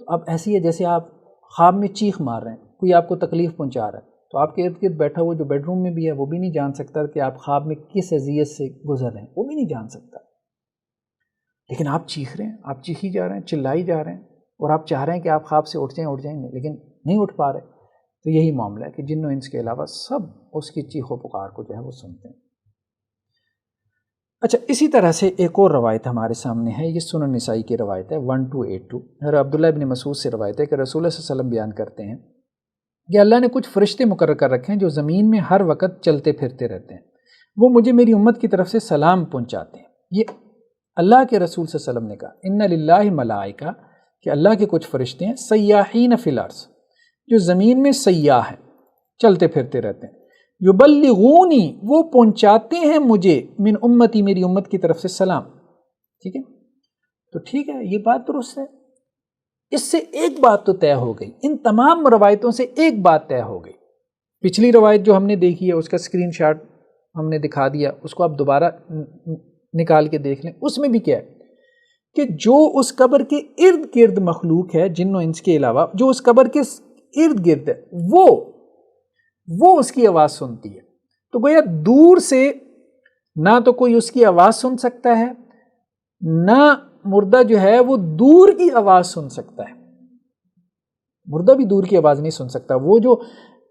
تو اب ایسی ہے جیسے آپ خواب میں چیخ مار رہے ہیں، کوئی آپ کو تکلیف پہنچا رہا ہے، تو آپ کے ارد گرد بیٹھا ہوا جو بیڈ روم میں بھی ہے وہ بھی نہیں جان سکتا کہ آپ خواب میں کس اذیت سے گزر رہے ہیں، وہ بھی نہیں جان سکتا، لیکن آپ چیخ رہے ہیں، آپ چیخی جا رہے ہیں، چلائی جا رہے ہیں، اور آپ چاہ رہے ہیں کہ آپ خواب سے اٹھ جائیں گے، لیکن نہیں اٹھ پا رہے۔ تو یہی معاملہ ہے کہ جن و انس کے علاوہ سب اس کی چیخ و پکار کو جو ہے وہ سنتے ہیں۔ اچھا، اسی طرح سے ایک اور روایت ہمارے سامنے ہے، یہ سنن نسائی کی روایت ہے 1282۔ حضرت عبداللہ ابن مسعود سے روایت ہے کہ رسول اللہ صلی اللہ علیہ وسلم بیان کرتے ہیں کہ اللہ نے کچھ فرشتے مقرر کر رکھے ہیں جو زمین میں ہر وقت چلتے پھرتے رہتے ہیں، وہ مجھے میری امت کی طرف سے سلام پہنچاتے ہیں۔ یہ اللہ کے رسول صلی اللہ علیہ وسلم نے کہا، ان للہ ملائکہ، کہ اللہ کے کچھ فرشتے ہیں، سیاحین فی الارض، جو زمین میں سیاح ہیں، چلتے پھرتے رہتے ہیں، یبلغونی، وہ پہنچاتے ہیں مجھے، من امتی، میری امت کی طرف سے سلام۔ ٹھیک ہے، تو ٹھیک ہے، یہ بات درست ہے۔ اس سے ایک بات تو طے ہو گئی، ان تمام روایتوں سے ایک بات طے ہو گئی۔ پچھلی روایت جو ہم نے دیکھی ہے اس کا اسکرین شاٹ ہم نے دکھا دیا، اس کو آپ دوبارہ نکال کے دیکھ لیں۔ اس میں بھی کیا ہے کہ جو اس قبر کے ارد گرد مخلوق ہے جن و انس کے علاوہ، جو اس قبر کے ارد گرد ہے، وہ اس کی آواز سنتی ہے۔ تو گویا دور سے نہ تو کوئی اس کی آواز سن سکتا ہے، نہ مردہ جو ہے وہ دور کی آواز سن سکتا ہے۔ مردہ بھی دور کی آواز نہیں سن سکتا، وہ جو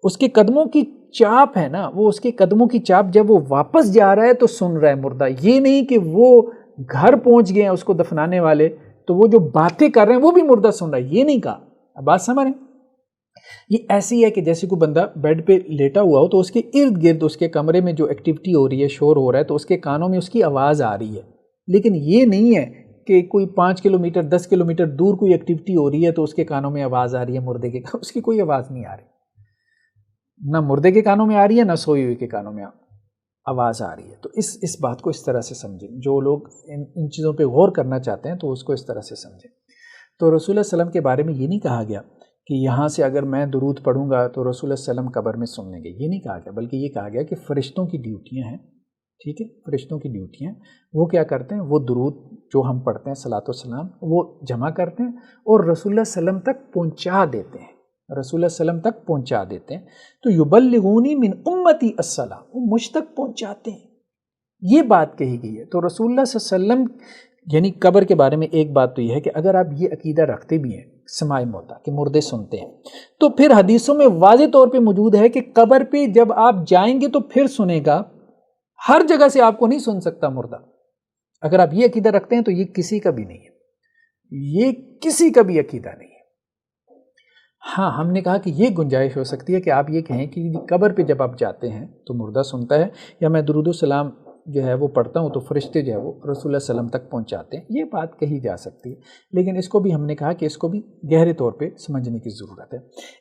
اس کے قدموں کی چاپ ہے نا، وہ اس کے قدموں کی چاپ جب وہ واپس جا رہا ہے تو سن رہا ہے مردہ۔ یہ نہیں کہ وہ گھر پہنچ گئے ہیں اس کو دفنانے والے تو وہ جو باتیں کر رہے ہیں وہ بھی مردہ سن رہا ہے، یہ نہیں کہا۔ اب بات سمجھ رہے ہیں؟ یہ ایسی ہے کہ جیسے کوئی بندہ بیڈ پہ لیٹا ہوا ہو تو اس کے ارد گرد اس کے کمرے میں جو ایکٹیویٹی ہو رہی ہے، شور ہو رہا ہے، تو اس کے کانوں میں اس کی آواز آ رہی ہے، لیکن یہ نہیں ہے کہ کوئی 5 کلومیٹر 10 کلومیٹر دور کوئی ایکٹیویٹی ہو رہی ہے تو اس کے کانوں میں آواز آ رہی ہے مردے کے، اس کی کوئی آواز نہیں آ رہی، نہ مردے کے کانوں میں آ رہی ہے، نہ سوئے ہوئے کے کانوں میں آواز آ رہی ہے۔ تو اس بات کو اس طرح سے سمجھیں، جو لوگ ان چیزوں پہ غور کرنا چاہتے ہیں تو اس کو اس طرح سے سمجھیں۔ تو رسول اللہ صلی اللہ علیہ وسلم کے بارے میں یہ نہیں کہا گیا کہ یہاں سے اگر میں درود پڑھوں گا تو رسول اللہ صلی اللہ علیہ وسلم قبر میں سن لیں گے، یہ نہیں کہا گیا، بلکہ یہ کہا گیا کہ فرشتوں کی ڈیوٹیاں ہیں، ٹھیک ہے، فرشتوں کی ڈیوٹیاں، وہ کیا کرتے ہیں، وہ درود جو ہم پڑھتے ہیں صلاۃ و سلام وہ جمع کرتے ہیں اور رسول اللہ صلی اللہ علیہ وسلم تک پہنچا دیتے ہیں، رسول اللہ صلی اللہ علیہ وسلم تک پہنچا دیتے ہیں۔ تو یبلغونی من امتی السلام، وہ مجھ تک پہنچاتے ہیں، یہ بات کہی گئی ہے۔ تو رسول اللہ صلی اللہ علیہ وسلم یعنی قبر کے بارے میں ایک بات تو یہ ہے کہ اگر آپ یہ عقیدہ رکھتے بھی ہیں سماع موتیٰ کہ مردے سنتے ہیں، تو پھر حدیثوں میں واضح طور پہ موجود ہے کہ قبر پہ جب آپ جائیں گے تو پھر سنے گا، ہر جگہ سے آپ کو نہیں سن سکتا مردہ۔ اگر آپ یہ عقیدہ رکھتے ہیں تو یہ کسی کا بھی نہیں ہے، یہ کسی کا بھی عقیدہ نہیں ہے۔ ہاں، ہم نے کہا کہ یہ گنجائش ہو سکتی ہے کہ آپ یہ کہیں کہ قبر پہ جب آپ جاتے ہیں تو مردہ سنتا ہے، یا میں درود و سلام جو ہے وہ پڑھتا ہوں تو فرشتے جو ہے وہ رسول اللہ صلی اللہ علیہ وسلم تک پہنچاتے ہیں، یہ بات کہی جا سکتی ہے، لیکن اس کو بھی ہم نے کہا کہ اس کو بھی گہرے طور پہ سمجھنے کی ضرورت ہے۔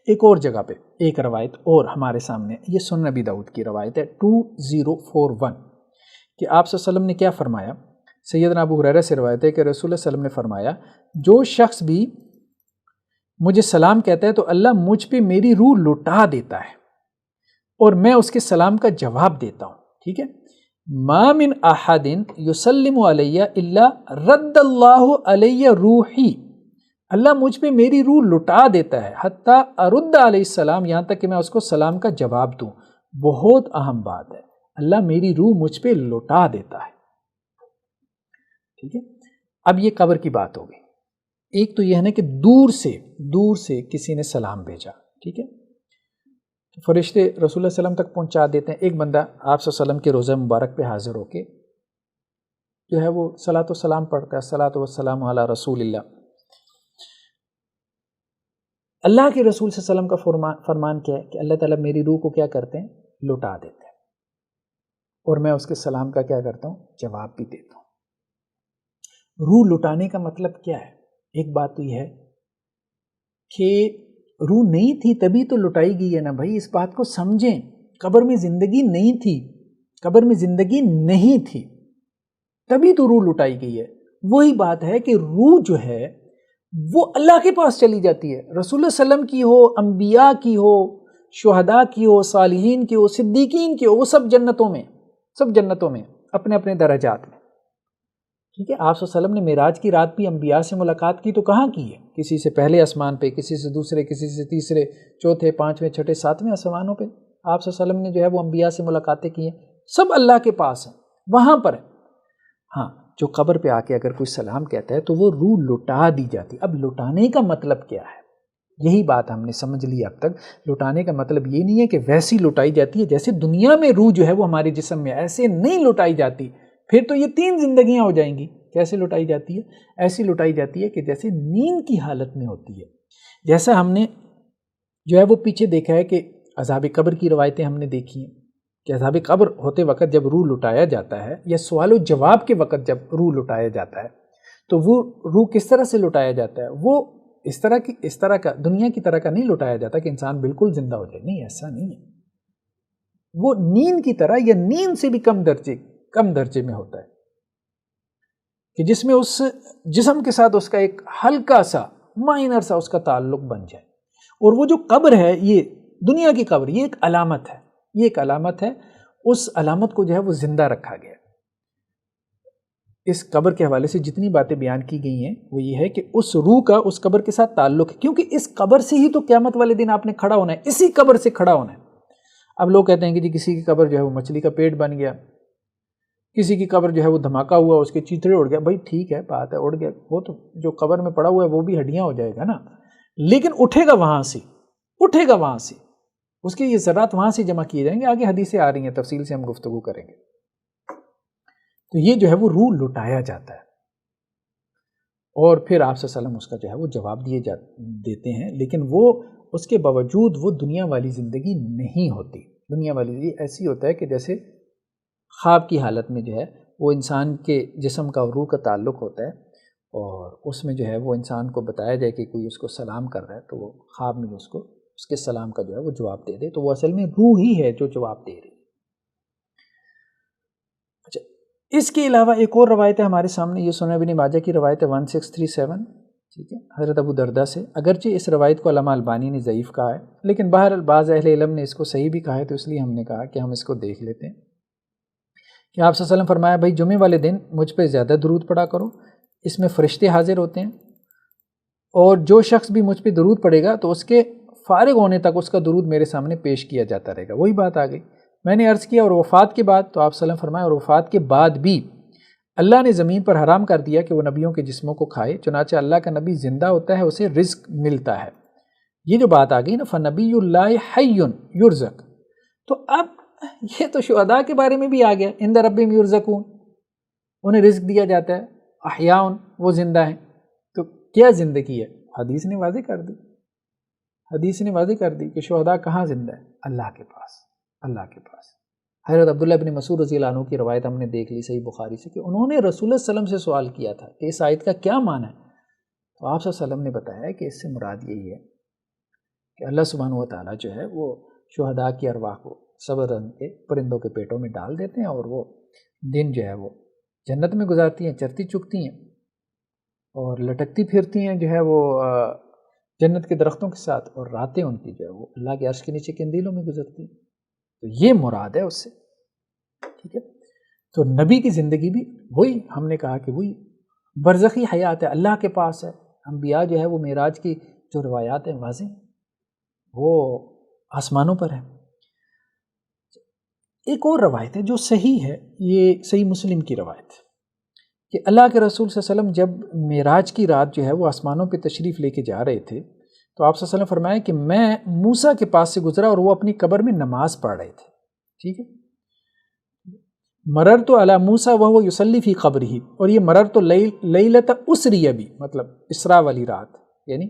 ایک اور جگہ پہ ایک روایت اور ہمارے سامنے، یہ سنن نبی داؤد کی روایت ہے 2041 کہ آپ صلی اللہ علیہ وسلم نے کیا فرمایا۔ سیدنا ابو ہریرہ سے روایت ہے کہ رسول اللہ صلی اللہ علیہ وسلم نے فرمایا، جو شخص بھی مجھے سلام کہتا ہے تو اللہ مجھ پہ میری روح لوٹا دیتا ہے اور میں اس کے سلام کا جواب دیتا ہوں، ٹھیک ہے۔ ما من احد یسلم علی الا رد اللہ علی روحی، اللہ مجھ پہ میری روح لٹا دیتا ہے حتیٰ ارد علیہ السلام، یہاں تک کہ میں اس کو سلام کا جواب دوں۔ بہت اہم بات ہے، اللہ میری روح مجھ پہ لٹا دیتا ہے، ٹھیک ہے۔ اب یہ قبر کی بات ہوگی، ایک تو یہ ہے نا کہ دور سے کسی نے سلام بھیجا، ٹھیک ہے، فرشتے رسول اللہ صلی اللہ علیہ وسلم تک پہنچا دیتے ہیں۔ ایک بندہ آپ صلی اللہ علیہ وسلم کے روضہ مبارک پہ حاضر ہو کے جو ہے وہ صلاۃ و سلام پڑھتا ہے، صلاۃ و سلام علی رسول اللہ. اللہ کے رسول صلی اللہ علیہ وسلم کا فرمان کیا ہے کہ اللہ تعالیٰ میری روح کو کیا کرتے ہیں؟ لٹا دیتے ہیں، اور میں اس کے سلام کا کیا کرتا ہوں؟ جواب بھی دیتا ہوں. روح لٹانے کا مطلب کیا ہے؟ ایک بات تو یہ ہے کہ روح نہیں تھی تبھی تو لٹائی گئی ہے نا بھائی. اس بات کو سمجھیں. قبر میں زندگی نہیں تھی، قبر میں زندگی نہیں تھی تبھی تو روح لٹائی گئی ہے. وہی بات ہے کہ روح جو ہے وہ اللہ کے پاس چلی جاتی ہے. رسول اللہ صلی اللہ علیہ وسلم کی ہو، انبیاء کی ہو، شہداء کی ہو، صالحین کی ہو، صدیقین کی ہو، وہ سب جنتوں میں، سب جنتوں میں اپنے اپنے درجات میں. ٹھیک ہے. آپ صلی اللہ علیہ وسلم نے معراج کی رات بھی انبیاء سے ملاقات کی تو کہاں کی ہے؟ کسی سے پہلے آسمان پہ، کسی سے دوسرے، کسی سے تیسرے، چوتھے، پانچویں، چھٹے، ساتویں آسمانوں پہ آپ صلی اللہ علیہ وسلم نے جو ہے وہ انبیاء سے ملاقاتیں کی ہیں. سب اللہ کے پاس ہیں، وہاں پر ہے. ہاں، جو قبر پہ آ کے اگر کوئی سلام کہتا ہے تو وہ روح لٹا دی جاتی. اب لٹانے کا مطلب کیا ہے؟ یہی بات ہم نے سمجھ لی اب تک. لٹانے کا مطلب یہ نہیں ہے کہ ویسی لٹائی جاتی ہے جیسے دنیا میں روح جو ہے وہ ہمارے جسم میں، ایسے نہیں لٹائی جاتی. پھر تو یہ 3 زندگیاں ہو جائیں گی. کیسے لٹائی جاتی ہے؟ ایسی لٹائی جاتی ہے کہ جیسے نیند کی حالت میں ہوتی ہے. جیسا ہم نے جو ہے وہ پیچھے دیکھا ہے کہ عذاب قبر کی روایتیں ہم نے دیکھی ہیں کہ عذاب قبر ہوتے وقت جب روح لٹایا جاتا ہے، یا سوال و جواب کے وقت جب روح لٹایا جاتا ہے، تو وہ روح کس طرح سے لٹایا جاتا ہے؟ وہ اس طرح کا دنیا کی طرح کا نہیں لٹایا جاتا کہ انسان بالکل زندہ ہو جائے. نہیں، ایسا نہیں ہے. وہ نیند کی طرح یا نیند سے بھی کم درجے میں ہوتا ہے کہ جس میں اس جسم کے ساتھ اس کا ایک ہلکا سا مائنر سا اس کا تعلق بن جائے. اور وہ جو قبر ہے، یہ دنیا کی قبر، یہ ایک علامت ہے. یہ ایک علامت ہے. اس علامت کو جو ہے وہ زندہ رکھا گیا. اس قبر کے حوالے سے جتنی باتیں بیان کی گئی ہیں وہ یہ ہے کہ اس روح کا اس قبر کے ساتھ تعلق ہے، کیونکہ اس قبر سے ہی تو قیامت والے دن آپ نے کھڑا ہونا ہے. اسی قبر سے کھڑا ہونا ہے. اب لوگ کہتے ہیں کہ جی کسی کی قبر جو ہے وہ مچھلی کا پیٹ بن گیا، کسی کی قبر جو ہے وہ دھماکہ ہوا، اس کے چیتڑے اڑ گیا. بھائی ٹھیک ہے، بات ہے، اڑ گیا، وہ تو جو قبر میں پڑا ہوا ہے وہ بھی ہڈیاں ہو جائے گا نا، لیکن اٹھے گا وہاں سے، اٹھے گا وہاں سے. اس کے یہ ذرات وہاں سے جمع کیے جائیں گے. آگے حدیثیں آ رہی ہیں، تفصیل سے ہم گفتگو کریں گے. تو یہ جو ہے وہ روح لٹایا جاتا ہے، اور پھر آپ صلی اللہ علیہ وسلم اس کا جو ہے وہ جواب دیتے ہیں. لیکن وہ اس کے باوجود وہ دنیا والی زندگی نہیں ہوتی. دنیا والی زندگی ایسی ہوتا ہے کہ جیسے خواب کی حالت میں جو ہے وہ انسان کے جسم کا اور روح کا تعلق ہوتا ہے، اور اس میں جو ہے وہ انسان کو بتایا جائے کہ کوئی اس کو سلام کر رہا ہے تو وہ خواب میں اس کے سلام کا جو ہے وہ جواب دے دے. تو وہ اصل میں روح ہی ہے جو جواب دے رہی ہے. اچھا، اس کے علاوہ ایک اور روایت ہے ہمارے سامنے، یہ سنن ابن ماجہ کی روایت ہے 1637، ٹھیک ہے، حضرت ابو دردہ سے. اگرچہ اس روایت کو علامہ البانی نے ضعیف کہا ہے، لیکن بہرحال بعض اہل علم نے اس کو صحیح بھی کہا ہے، تو اس لیے ہم نے کہا کہ ہم اس کو دیکھ لیتے ہیں. کہ آپ صلی اللہ علیہ وسلم فرمایا، بھائی جمعے والے دن مجھ پہ زیادہ درود پڑھا کرو، اس میں فرشتے حاضر ہوتے ہیں، اور جو شخص بھی مجھ پہ درود پڑھے گا تو اس کے فارغ ہونے تک اس کا درود میرے سامنے پیش کیا جاتا رہے گا. وہی بات آ گئی. میں نے عرض کیا اور وفات کے بعد، تو آپ صلی اللہ علیہ وسلم فرمایا اور وفات کے بعد بھی اللہ نے زمین پر حرام کر دیا کہ وہ نبیوں کے جسموں کو کھائے، چنانچہ اللہ کا نبی زندہ ہوتا ہے، اسے رزق ملتا ہے. یہ جو بات آ گئی نا، فنبی اللہ حی یرزق، تو اب یہ تو شہداء کے بارے میں بھی آ گیا، عند ربہم یرزقون، انہیں رزق دیا جاتا ہے، احیاء، وہ زندہ ہیں. تو کیا زندگی ہے؟ حدیث نے واضح کر دی، حدیث نے واضح کر دی کہ شہداء کہاں زندہ ہے؟ اللہ کے پاس، اللہ کے پاس. حضرت عبداللہ بن مسعود رضی اللہ عنہ کی روایت ہم نے دیکھ لی صحیح بخاری سے، کہ انہوں نے رسول اللہ صلی اللہ علیہ وسلم سے سوال کیا تھا کہ اس آیت کا کیا معنی ہے. تو آپ صلی اللہ علیہ وسلم نے بتایا کہ اس سے مراد یہی ہے کہ اللہ سبحانہ و تعالیٰ جو ہے وہ شہداء کی ارواح کو صبر رنگ کے پرندوں کے پیٹوں میں ڈال دیتے ہیں، اور وہ دن جو ہے وہ جنت میں گزارتی ہیں، چرتی چکتی ہیں اور لٹکتی پھرتی ہیں جو ہے وہ جنت کے درختوں کے ساتھ، اور راتیں ان کی جو ہے وہ اللہ کے عرش کے نیچے قندیلوں میں گزرتی ہیں. تو یہ مراد ہے اس سے، ٹھیک ہے. تو نبی کی زندگی بھی وہی ہم نے کہا کہ وہی برزخی حیات ہے، اللہ کے پاس ہے. انبیاء جو ہے وہ معراج کی جو روایات ہیں واضح وہ آسمانوں پر ہیں. ایک اور روایت ہے جو صحیح ہے، یہ صحیح مسلم کی روایت ہے کہ اللہ کے رسول صلی اللہ علیہ وسلم جب معراج کی رات جو ہے وہ آسمانوں پہ تشریف لے کے جا رہے تھے، تو آپ صلی اللہ علیہ وسلم فرمایا کہ میں موسیٰ کے پاس سے گزرا اور وہ اپنی قبر میں نماز پڑھ رہے تھے. ٹھیک ہے، مررت علی موسیٰ وہو یصلی فی قبرہ، اور یہ مررت لیلۃ اسریہ بھی مطلب اسراء والی رات، یعنی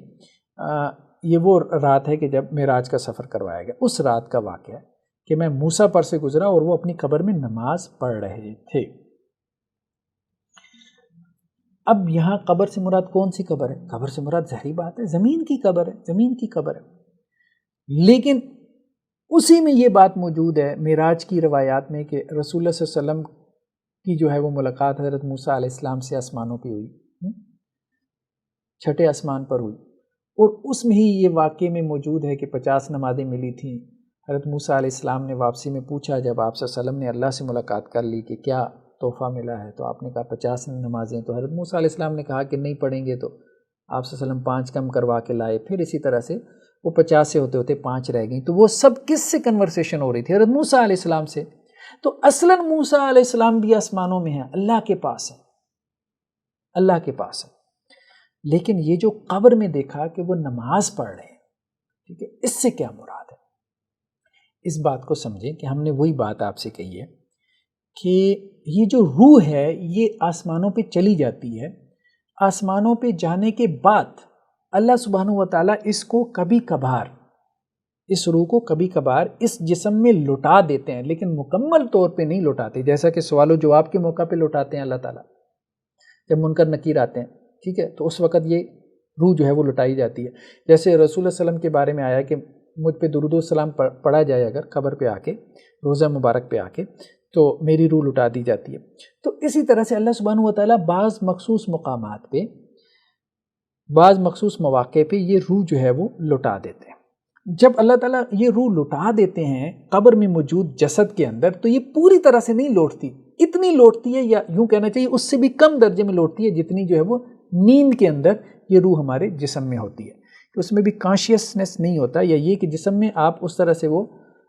یہ وہ رات ہے کہ جب معراج کا سفر کروایا گیا، اس رات کا واقعہ ہے کہ میں موسیٰ پر سے گزرا اور وہ اپنی قبر میں نماز پڑھ رہے تھے۔ اب یہاں قبر سے مراد کون سی قبر ہے؟ قبر سے مراد ظاہری بات ہے زمین کی قبر ہے، زمین کی قبر ہے، لیکن اسی میں یہ بات موجود ہے معراج کی روایات میں کہ رسول اللہ صلی اللہ علیہ وسلم کی جو ہے وہ ملاقات حضرت موسیٰ علیہ السلام سے آسمانوں پہ ہوئی، چھٹے آسمان پر ہوئی، اور اس میں ہی یہ واقعے میں موجود ہے کہ 50 نمازیں ملی تھیں۔ حضرت موسیٰ علیہ السلام نے واپسی میں پوچھا، جب آپ صلی اللہ علیہ وسلم نے اللہ سے ملاقات کر لی کہ کیا تحفہ ملا ہے، تو آپ نے کہا 50 نمازیں، تو حضرت موسیٰ علیہ السلام نے کہا کہ نہیں پڑھیں گے، تو آپ صلی اللہ علیہ وسلم 5 کم کروا کے لائے، پھر اسی طرح سے وہ 50 سے ہوتے ہوتے 5 رہ گئیں۔ تو وہ سب کس سے کنورسیشن ہو رہی تھی؟ حضرت موسیٰ علیہ السلام سے۔ تو اصلاً موسیٰ علیہ السلام بھی آسمانوں میں ہیں، اللہ کے پاس ہیں، اللہ کے پاس ہیں، لیکن یہ جو قبر میں دیکھا کہ وہ نماز پڑھ رہے ہیں، ٹھیک ہے، اس سے کیا مراد ہے؟ اس بات کو سمجھیں کہ ہم نے وہی بات آپ سے کہی ہے کہ یہ جو روح ہے یہ آسمانوں پہ چلی جاتی ہے، آسمانوں پہ جانے کے بعد اللہ سبحانہ و تعالیٰ اس کو کبھی کبھار، اس روح کو کبھی کبھار اس جسم میں لٹا دیتے ہیں، لیکن مکمل طور پہ نہیں لٹاتے، جیسا کہ سوال و جواب کے موقع پہ لٹاتے ہیں اللہ تعالیٰ، جب منکر نکیر آتے ہیں، ٹھیک ہے، تو اس وقت یہ روح جو ہے وہ لٹائی جاتی ہے۔ جیسے رسول اللہ صلی اللہ علیہ وسلم کے بارے میں آیا کہ مجھ پہ درود و سلام پڑھا جائے اگر قبر پہ آ کے، روزہ مبارک پہ آ کے، تو میری روح لٹا دی جاتی ہے۔ تو اسی طرح سے اللہ سبحانہ و تعالیٰ بعض مخصوص مقامات پہ، بعض مخصوص مواقع پہ یہ روح جو ہے وہ لٹا دیتے ہیں۔ جب اللہ تعالیٰ یہ روح لٹا دیتے ہیں قبر میں موجود جسد کے اندر، تو یہ پوری طرح سے نہیں لوٹتی، اتنی لوٹتی ہے، یا یوں کہنا چاہیے اس سے بھی کم درجے میں لوٹتی ہے جتنی جو ہے وہ نیند کے اندر یہ روح ہمارے جسم میں ہوتی ہے، کہ اس میں بھی کانشیسنس نہیں ہوتا، یا یہ کہ جسم میں آپ اس طرح سے وہ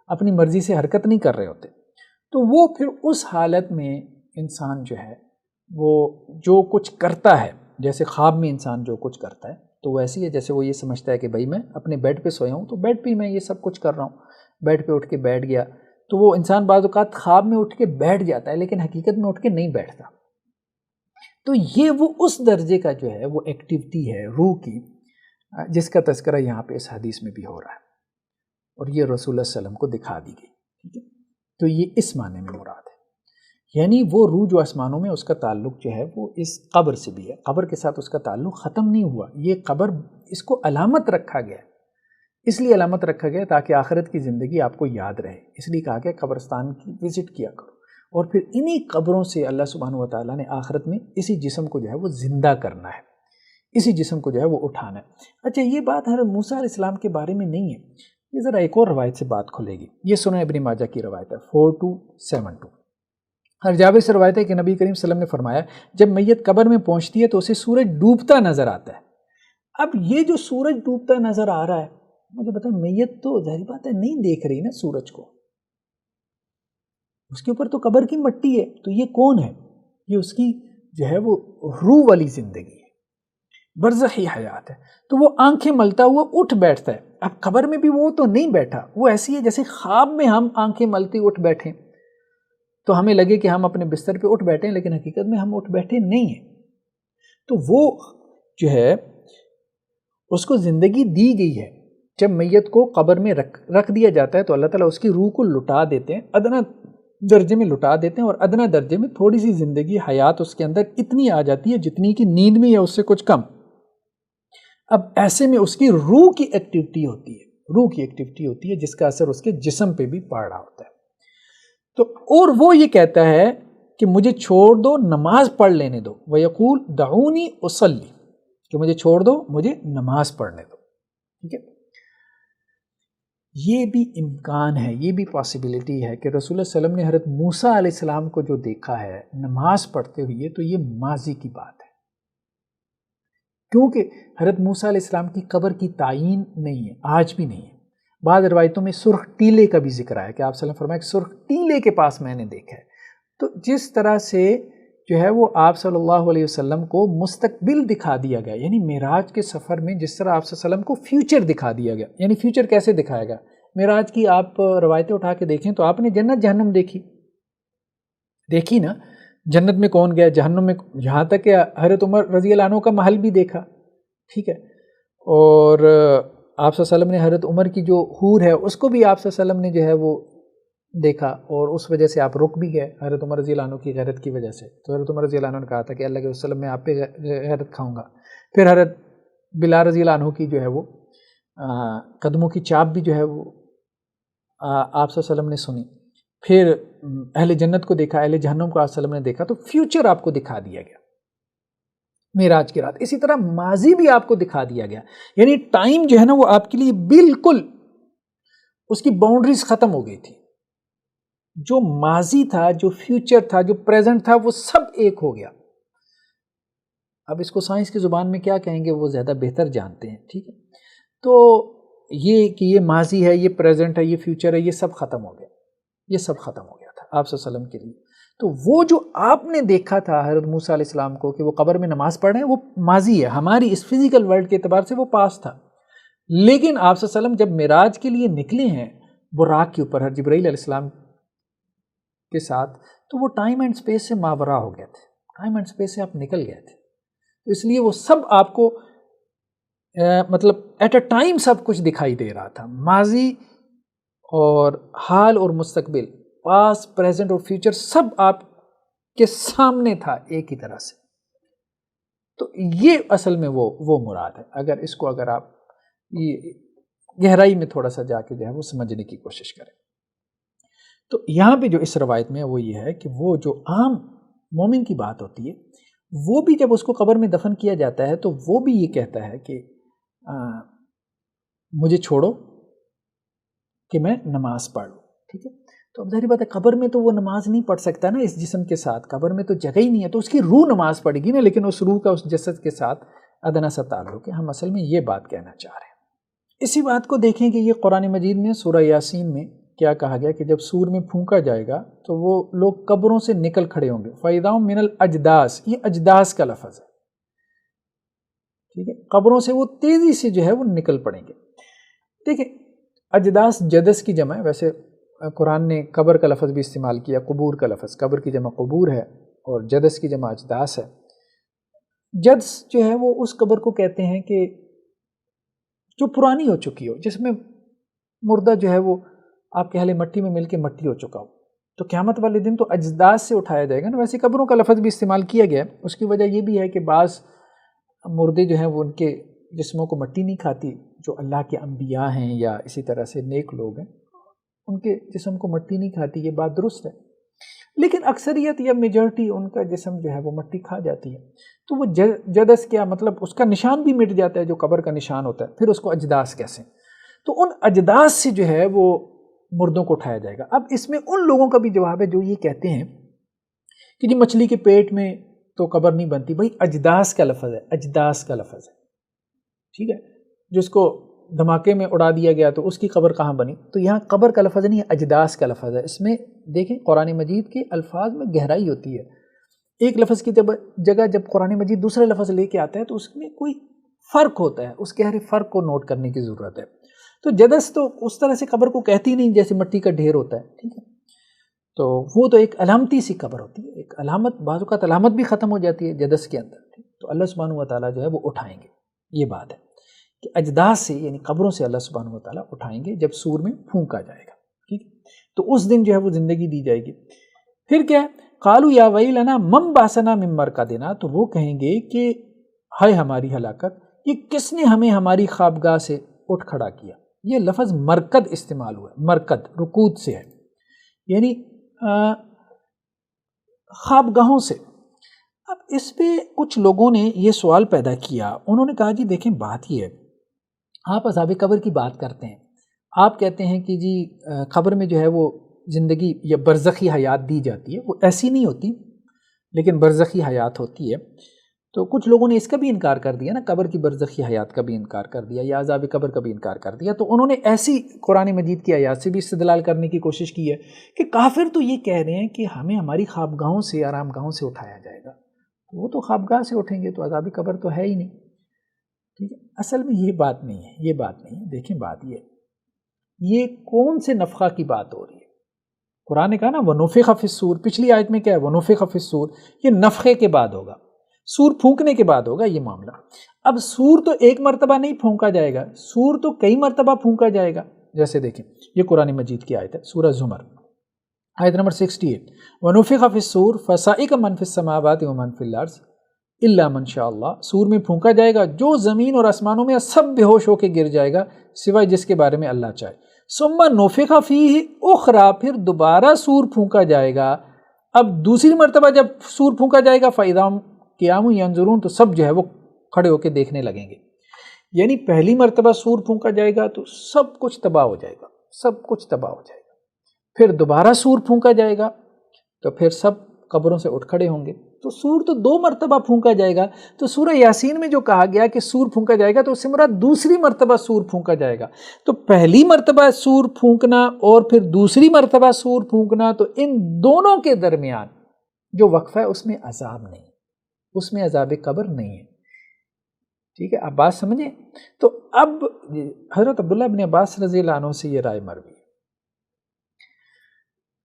اپنی مرضی سے حرکت نہیں کر رہے ہوتے۔ تو وہ پھر اس حالت میں انسان جو ہے وہ جو کچھ کرتا ہے، جیسے خواب میں انسان جو کچھ کرتا ہے تو ویسے ہی جیسے وہ یہ سمجھتا ہے کہ بھائی میں اپنے بیڈ پہ سویا ہوں تو بیڈ پہ میں یہ سب کچھ کر رہا ہوں، بیڈ پہ اٹھ کے بیٹھ گیا، تو وہ انسان بعض اوقات خواب میں اٹھ کے بیٹھ جاتا ہے لیکن حقیقت میں اٹھ کے نہیں بیٹھتا۔ تو یہ وہ اس درجے کا جو ہے وہ ایکٹیویٹی ہے روح کی، جس کا تذکرہ یہاں پہ اس حدیث میں بھی ہو رہا ہے، اور یہ رسول اللہ صلی اللہ علیہ وسلم کو دکھا دی گئی، ٹھیک ہے۔ تو یہ اس معنی میں مراد ہے، یعنی وہ روح جو آسمانوں میں، اس کا تعلق جو ہے وہ اس قبر سے بھی ہے، قبر کے ساتھ اس کا تعلق ختم نہیں ہوا، یہ قبر اس کو علامت رکھا گیا، اس لیے علامت رکھا گیا تاکہ آخرت کی زندگی آپ کو یاد رہے، اس لیے کہا کہ قبرستان کی وزٹ کیا کرو، اور پھر انہی قبروں سے اللہ سبحانہ و تعالیٰ نے آخرت میں اسی جسم کو جو ہے وہ زندہ کرنا ہے، اسی جسم کو جو ہے وہ اٹھانا ہے۔ اچھا، یہ بات حضرت موسیٰ علیہ السلام کے بارے میں نہیں ہے، یہ ذرا ایک اور روایت سے بات کھلے گی، یہ سنیں ابن ماجہ کی روایت ہے 4272۔ ہر جابر سے روایت ہے کہ نبی کریم صلی اللہ علیہ وسلم نے فرمایا جب میت قبر میں پہنچتی ہے تو اسے سورج ڈوبتا نظر آتا ہے۔ اب یہ جو سورج ڈوبتا نظر آ رہا ہے، مجھے بتائیں میت تو ظاہری بات ہے نہیں دیکھ رہی نا سورج کو، اس کے اوپر تو قبر کی مٹی ہے، تو یہ کون ہے؟ یہ اس کی جو ہے وہ روح والی زندگی ہے، برزخی حیات ہے۔ تو وہ آنکھیں ملتا ہوا اٹھ بیٹھتا ہے، اب قبر میں بھی وہ تو نہیں بیٹھا، وہ ایسی ہے جیسے خواب میں ہم آنکھیں ملتی اٹھ بیٹھیں، تو ہمیں لگے کہ ہم اپنے بستر پہ اٹھ بیٹھے ہیں لیکن حقیقت میں ہم اٹھ بیٹھے نہیں ہیں۔ تو وہ جو ہے اس کو زندگی دی گئی ہے، جب میت کو قبر میں رکھ دیا جاتا ہے تو اللہ تعالیٰ اس کی روح کو لٹا دیتے ہیں، ادنا درجے میں لٹا دیتے ہیں، اور ادنا درجے میں تھوڑی سی زندگی حیات اس کے اندر اتنی آ جاتی ہے جتنی کہ نیند میں یا اس سے کچھ کم۔ اب ایسے میں اس کی روح کی ایکٹیویٹی ہوتی ہے، روح کی ایکٹیویٹی ہوتی ہے جس کا اثر اس کے جسم پہ بھی پڑ رہا ہوتا ہے۔ تو اور وہ یہ کہتا ہے کہ مجھے چھوڑ دو، نماز پڑھ لینے دو، وَيَقُولُ دَعُونِي أُصَلِّ، کہ مجھے چھوڑ دو، مجھے نماز پڑھنے دو، ٹھیک ہے۔ یہ بھی امکان ہے، یہ بھی پاسبلٹی ہے کہ رسول اللہ صلی اللہ علیہ وسلم نے حضرت موسیٰ علیہ السلام کو جو دیکھا ہے نماز پڑھتے ہوئے، تو یہ ماضی کی بات ہے، کیونکہ حضرت موسیٰ علیہ السلام کی قبر کی تعیین نہیں ہے، آج بھی نہیں ہے۔ بعض روایتوں میں سرخ ٹیلے کا بھی ذکر ہے کہ آپ صلی اللہ علیہ وسلم فرمایا کہ سرخ ٹیلے کے پاس میں نے دیکھا ہے۔ تو جس طرح سے جو ہے وہ آپ صلی اللہ علیہ وسلم کو مستقبل دکھا دیا گیا، یعنی معراج کے سفر میں جس طرح آپ صلی اللہ علیہ وسلم کو فیوچر دکھا دیا گیا، یعنی فیوچر کیسے دکھایا گیا؟ معراج کی آپ روایتیں اٹھا کے دیکھیں تو آپ نے جنت جہنم دیکھی، دیکھی نا جنت میں کون گیا، جہنم میں، یہاں تک کہ حضرت عمر رضی اللہ عنہ کا محل بھی دیکھا، ٹھیک ہے، اور آپ صلی اللہ علیہ وسلم نے حضرت عمر کی جو حور ہے اس کو بھی آپ صلی اللہ علیہ وسلم نے جو ہے وہ دیکھا، اور اس وجہ سے آپ رک بھی گئے حضرت عمر رضی اللہ عنہ کی غیرت کی وجہ سے. تو حضرت عمر رضی اللہ عنہ نے کہا تھا کہ اللہ کے وسلم میں آپ پہ غیرت کھاؤں گا. پھر حضرت بلال رضی اللہ عنہ کی جو ہے وہ قدموں کی چاپ بھی جو ہے وہ آپ صلی اللہ علیہ وسلم نے سنی. پھر اہل جنت کو دیکھا، اہل جہنم کو آپ صلی اللہ علیہ وسلم نے دیکھا. تو فیوچر آپ کو دکھا دیا گیا معراج کی رات. اسی طرح ماضی بھی آپ کو دکھا دیا گیا، یعنی ٹائم جو ہے نا وہ آپ کے لیے بالکل اس کی باؤنڈریز ختم ہو گئی تھی. جو ماضی تھا، جو فیوچر تھا، جو پریزنٹ تھا، وہ سب ایک ہو گیا. اب اس کو سائنس کی زبان میں کیا کہیں گے وہ زیادہ بہتر جانتے ہیں، ٹھیک ہے. تو یہ کہ یہ ماضی ہے، یہ پریزنٹ ہے، یہ فیوچر ہے، یہ سب ختم ہو گیا، یہ سب ختم ہو گیا تھا آپ صلی اللہ علیہ وسلم کے لیے. تو وہ جو آپ نے دیکھا تھا حضرت موسیٰ علیہ السلام کو کہ وہ قبر میں نماز پڑھ رہے ہیں، وہ ماضی ہے، ہماری اس فزیکل ورلڈ کے اعتبار سے وہ پاس تھا. لیکن آپ صلی اللہ علیہ وسلم جب معراج کے لیے نکلے ہیں براق کے اوپر جبرائیل علیہ السلام کے ساتھ، تو وہ ٹائم اینڈ سپیس سے ماورا ہو گئے تھے، ٹائم اینڈ سپیس سے آپ نکل گئے تھے. تو اس لیے وہ سب آپ کو مطلب ایٹ اے ٹائم سب کچھ دکھائی دے رہا تھا. ماضی اور حال اور مستقبل، پاس، پریزنٹ اور فیوچر سب آپ کے سامنے تھا ایک ہی طرح سے. تو یہ اصل میں وہ مراد ہے. اگر آپ یہ گہرائی میں تھوڑا سا جا کے جو ہے وہ سمجھنے کی کوشش کریں. تو یہاں پہ جو اس روایت میں وہ یہ ہے کہ وہ جو عام مومن کی بات ہوتی ہے، وہ بھی جب اس کو قبر میں دفن کیا جاتا ہے تو وہ بھی یہ کہتا ہے کہ مجھے چھوڑو کہ میں نماز پڑھ لوں، ٹھیک ہے. تو اب ظاہری بات ہے قبر میں تو وہ نماز نہیں پڑھ سکتا نا اس جسم کے ساتھ، قبر میں تو جگہ ہی نہیں ہے، تو اس کی روح نماز پڑھے گی نا، لیکن اس روح کا اس جسد کے ساتھ ادنا سا تعلق ہے. ہم اصل میں یہ بات کہنا چاہ رہے ہیں. اسی بات کو دیکھیں کہ یہ قرآن مجید میں سورہ یاسین میں کیا کہا گیا کہ جب سور میں پھونکا جائے گا تو وہ لوگ قبروں سے نکل کھڑے ہوں گے. فَإِذَا مِنَ الْأَجْدَاثِ، یہ اجداث کا لفظ ہے، ٹھیک ہے. قبروں سے وہ تیزی سے جو ہے وہ نکل پڑیں گے. دیکھیں اجداث جدس کی جمع ہے، ویسے قرآن نے قبر کا لفظ بھی استعمال کیا، قبور کا لفظ، قبر کی جمع قبور ہے اور جدس کی جمع اجداث ہے. جدس جو ہے وہ اس قبر کو کہتے ہیں کہ جو پرانی ہو چکی ہو، جس میں مردہ جو ہے وہ آپ کے اہل مٹی میں مل کے مٹی ہو چکا ہو. تو قیامت والے دن تو اجداث سے اٹھایا جائے گا نا. ویسے قبروں کا لفظ بھی استعمال کیا گیا ہے، اس کی وجہ یہ بھی ہے کہ بعض مردے جو ہیں وہ ان کے جسموں کو مٹی نہیں کھاتی، جو اللہ کے انبیاء ہیں یا اسی طرح سے نیک لوگ ہیں ان کے جسم کو مٹی نہیں کھاتی، یہ بات درست ہے. لیکن اکثریت یا میجورٹی ان کا جسم جو ہے وہ مٹی کھا جاتی ہے. تو وہ جدس کیا مطلب اس کا نشان بھی مٹ جاتا ہے جو قبر کا نشان ہوتا ہے، پھر اس کو اجداث کیسے. تو ان اجداث سے جو ہے وہ مردوں کو اٹھایا جائے گا. اب اس میں ان لوگوں کا بھی جواب ہے جو یہ کہتے ہیں کہ جی مچھلی کے پیٹ میں تو قبر نہیں بنتی. بھائی اجداث کا لفظ ہے، اجداث کا لفظ ہے، ٹھیک ہے. جس کو دھماکے میں اڑا دیا گیا تو اس کی قبر کہاں بنی؟ تو یہاں قبر کا لفظ نہیں ہے، اجداث کا لفظ ہے. اس میں دیکھیں قرآن مجید کے الفاظ میں گہرائی ہوتی ہے. ایک لفظ کی جگہ جب قرآن مجید دوسرا لفظ لے کے آتا ہے تو اس میں کوئی فرق ہوتا ہے، اس گہرے فرق کو نوٹ کرنے کی ضرورت ہے. تو جدس تو اس طرح سے قبر کو کہتی نہیں جیسے مٹی کا ڈھیر ہوتا ہے، ٹھیک ہے. تو وہ تو ایک علامتی سی قبر ہوتی ہے، ایک علامت، بعض اوقات علامت بھی ختم ہو جاتی ہے جدس کے اندر. تو اللہ سبحانہ و تعالیٰ جو ہے وہ اٹھائیں گے. یہ بات ہے کہ اجداث سے یعنی قبروں سے اللہ سبحانہ و تعالیٰ اٹھائیں گے جب سور میں پھونکا جائے گا، ٹھیک ہے. تو اس دن جو ہے وہ زندگی دی جائے گی. پھر کیا ہے؟ قالوا یا ویلنا من بعثنا من مرقدنا، تو وہ کہیں گے کہ ہائے ہماری ہلاکت، یہ کس نے ہمیں ہماری خوابگاہ سے اٹھ کھڑا کیا. یہ لفظ مرقد استعمال ہوا ہے، مرقد رکود سے ہے، یعنی خوابگاہوں سے. اب اس پہ کچھ لوگوں نے یہ سوال پیدا کیا، انہوں نے کہا جی دیکھیں بات یہ ہے، آپ عذاب قبر کی بات کرتے ہیں، آپ کہتے ہیں کہ جی قبر میں جو ہے وہ زندگی یا برزخی حیات دی جاتی ہے. وہ ایسی نہیں ہوتی لیکن برزخی حیات ہوتی ہے. تو کچھ لوگوں نے اس کا بھی انکار کر دیا نا، قبر کی برزخی حیات کا بھی انکار کر دیا یا عذاب قبر کا بھی انکار کر دیا. تو انہوں نے ایسی قرآن مجید کی آیات سے بھی استدلال کرنے کی کوشش کی ہے کہ کافر تو یہ کہہ رہے ہیں کہ ہمیں ہماری خوابگاہوں سے، آرام گاہوں سے اٹھایا جائے گا. وہ تو خوابگاہ سے اٹھیں گے تو عذاب قبر تو ہے ہی نہیں، ٹھیک ہے. اصل میں یہ بات نہیں ہے، یہ بات نہیں ہے. دیکھیں بات یہ کون سے نفخہ کی بات ہو رہی ہے؟ قرآن نے کہا نا وَنُفِخَ فِي الصُّورِ، پچھلی آیت میں کیا ہے وَنُفِخَ فِي الصُّورِ، یہ نفخے کے بعد ہوگا، سور پھونکنے کے بعد ہوگا یہ معاملہ۔ اب سور تو ایک مرتبہ نہیں پھونکا جائے گا، سور تو کئی مرتبہ پھونکا جائے گا۔ جیسے دیکھیں یہ قرآن مجید کی آیت ہے، سورہ زمر آیت نمبر 68، وَنُفِخَ فِي الصُّورِ فَصَعِقَ مَن فِي السَّمَاوَاتِ وَمَن فِي الْأَرْضِ إِلَّا مَن شَاءَ اللَّهُ، سور میں پھونکا جائے گا، جو زمین اور آسمانوں میں سب بے ہوش ہو کے گر جائے گا سوائے جس کے بارے میں اللہ چاہے۔ ثُمَّ نُفِخَ فِيهِ أُخْرَى، پھر دوبارہ سور پھونکا جائے گا۔ اب دوسری مرتبہ جب سور پھونکا جائے گا فَإِذَا هُمْ قِيَامٌ يَنظُرُونَ، تو سب جو ہے وہ کھڑے ہو کے دیکھنے لگیں گے۔ یعنی پہلی مرتبہ سور پھونکا جائے گا تو سب کچھ تباہ ہو جائے گا، سب کچھ تباہ ہو جائے گا۔ پھر دوبارہ سور پھونکا جائے گا تو پھر سب قبروں سے اٹھ کھڑے ہوں گے۔ تو سور تو دو مرتبہ پھونکا جائے گا۔ تو سورہ یاسین میں جو کہا گیا کہ سور پھونکا جائے گا تو اس سے مراد دوسری مرتبہ سور پھونکا جائے گا۔ تو پہلی مرتبہ سور پھونکنا اور پھر دوسری مرتبہ سور پھونکنا، تو ان دونوں کے درمیان جو وقفہ ہے اس میں عذاب نہیں، اس میں عذاب قبر نہیں ہے۔ ٹھیک ہے، آپ بات سمجھیں؟ تو اب حضرت عبداللہ بن عباس رضی اللہ عنہ سے یہ رائے مروی ہے۔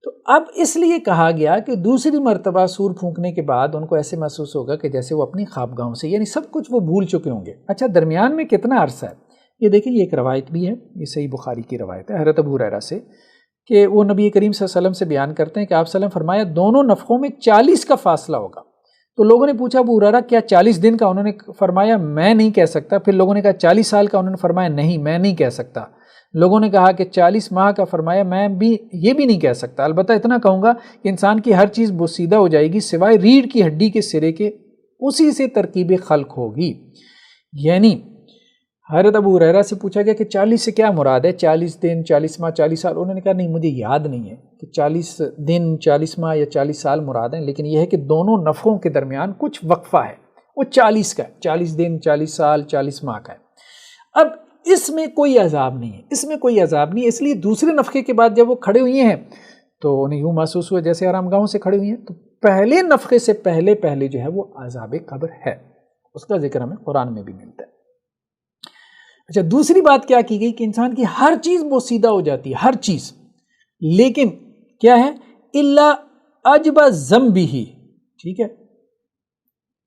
تو اب اس لیے کہا گیا کہ دوسری مرتبہ سور پھونکنے کے بعد ان کو ایسے محسوس ہوگا کہ جیسے وہ اپنی خوابگاہوں سے، یعنی سب کچھ وہ بھول چکے ہوں گے۔ اچھا، درمیان میں کتنا عرصہ ہے؟ یہ دیکھیں، یہ ایک روایت بھی ہے، یہ صحیح بخاری کی روایت ہے حضرت ابو ہریرہ سے، کہ وہ نبی کریم صلی اللہ علیہ وسلم سے بیان کرتے ہیں کہ آپ صلی اللہ علیہ وسلم فرمایا دونوں نفخوں میں 40 کا فاصلہ ہوگا۔ تو لوگوں نے پوچھا ابو ہریرہ کیا 40 دن کا؟ انہوں نے فرمایا میں نہیں کہہ سکتا۔ پھر لوگوں نے کہا 40 سال کا؟ انہوں نے فرمایا نہیں میں نہیں کہہ سکتا۔ لوگوں نے کہا کہ 40 ماہ کا؟ فرمایا میں بھی یہ بھی نہیں کہہ سکتا، البتہ اتنا کہوں گا کہ انسان کی ہر چیز بوسیدہ ہو جائے گی سوائے ریڑھ کی ہڈی کے سرے کے، اسی سے ترکیب خلق ہوگی۔ یعنی حضرت ابو ہریرہ سے پوچھا گیا کہ 40 سے کیا مراد ہے؟ 40 دن، 40 ماہ، 40 سال؟ انہوں نے کہا نہیں مجھے یاد نہیں ہے کہ 40 دن، 40 ماہ یا 40 سال مراد ہیں، لیکن یہ ہے کہ دونوں نفخوں کے درمیان کچھ وقفہ ہے، وہ 40 کا ہے، 40 دن، 40 سال، 40 ماہ کا ہے۔ اب اس میں کوئی عذاب نہیں ہے، اس میں کوئی عذاب نہیں ہے۔ اس لیے دوسرے نفخے کے بعد جب وہ کھڑے ہوئے ہیں تو انہیں یوں محسوس ہوا جیسے آرام گاہوں سے کھڑے ہوئے ہیں۔ تو پہلے نفخے سے پہلے جو ہے وہ عذاب قبر ہے، اس کا ذکر ہمیں قرآن میں بھی ملتا ہے۔ اچھا، دوسری بات کیا کی گئی کہ انسان کی ہر چیز بوسیدہ ہو جاتی ہے، ہر چیز، لیکن کیا ہے؟ الا عجب ذنبہ، ٹھیک ہے،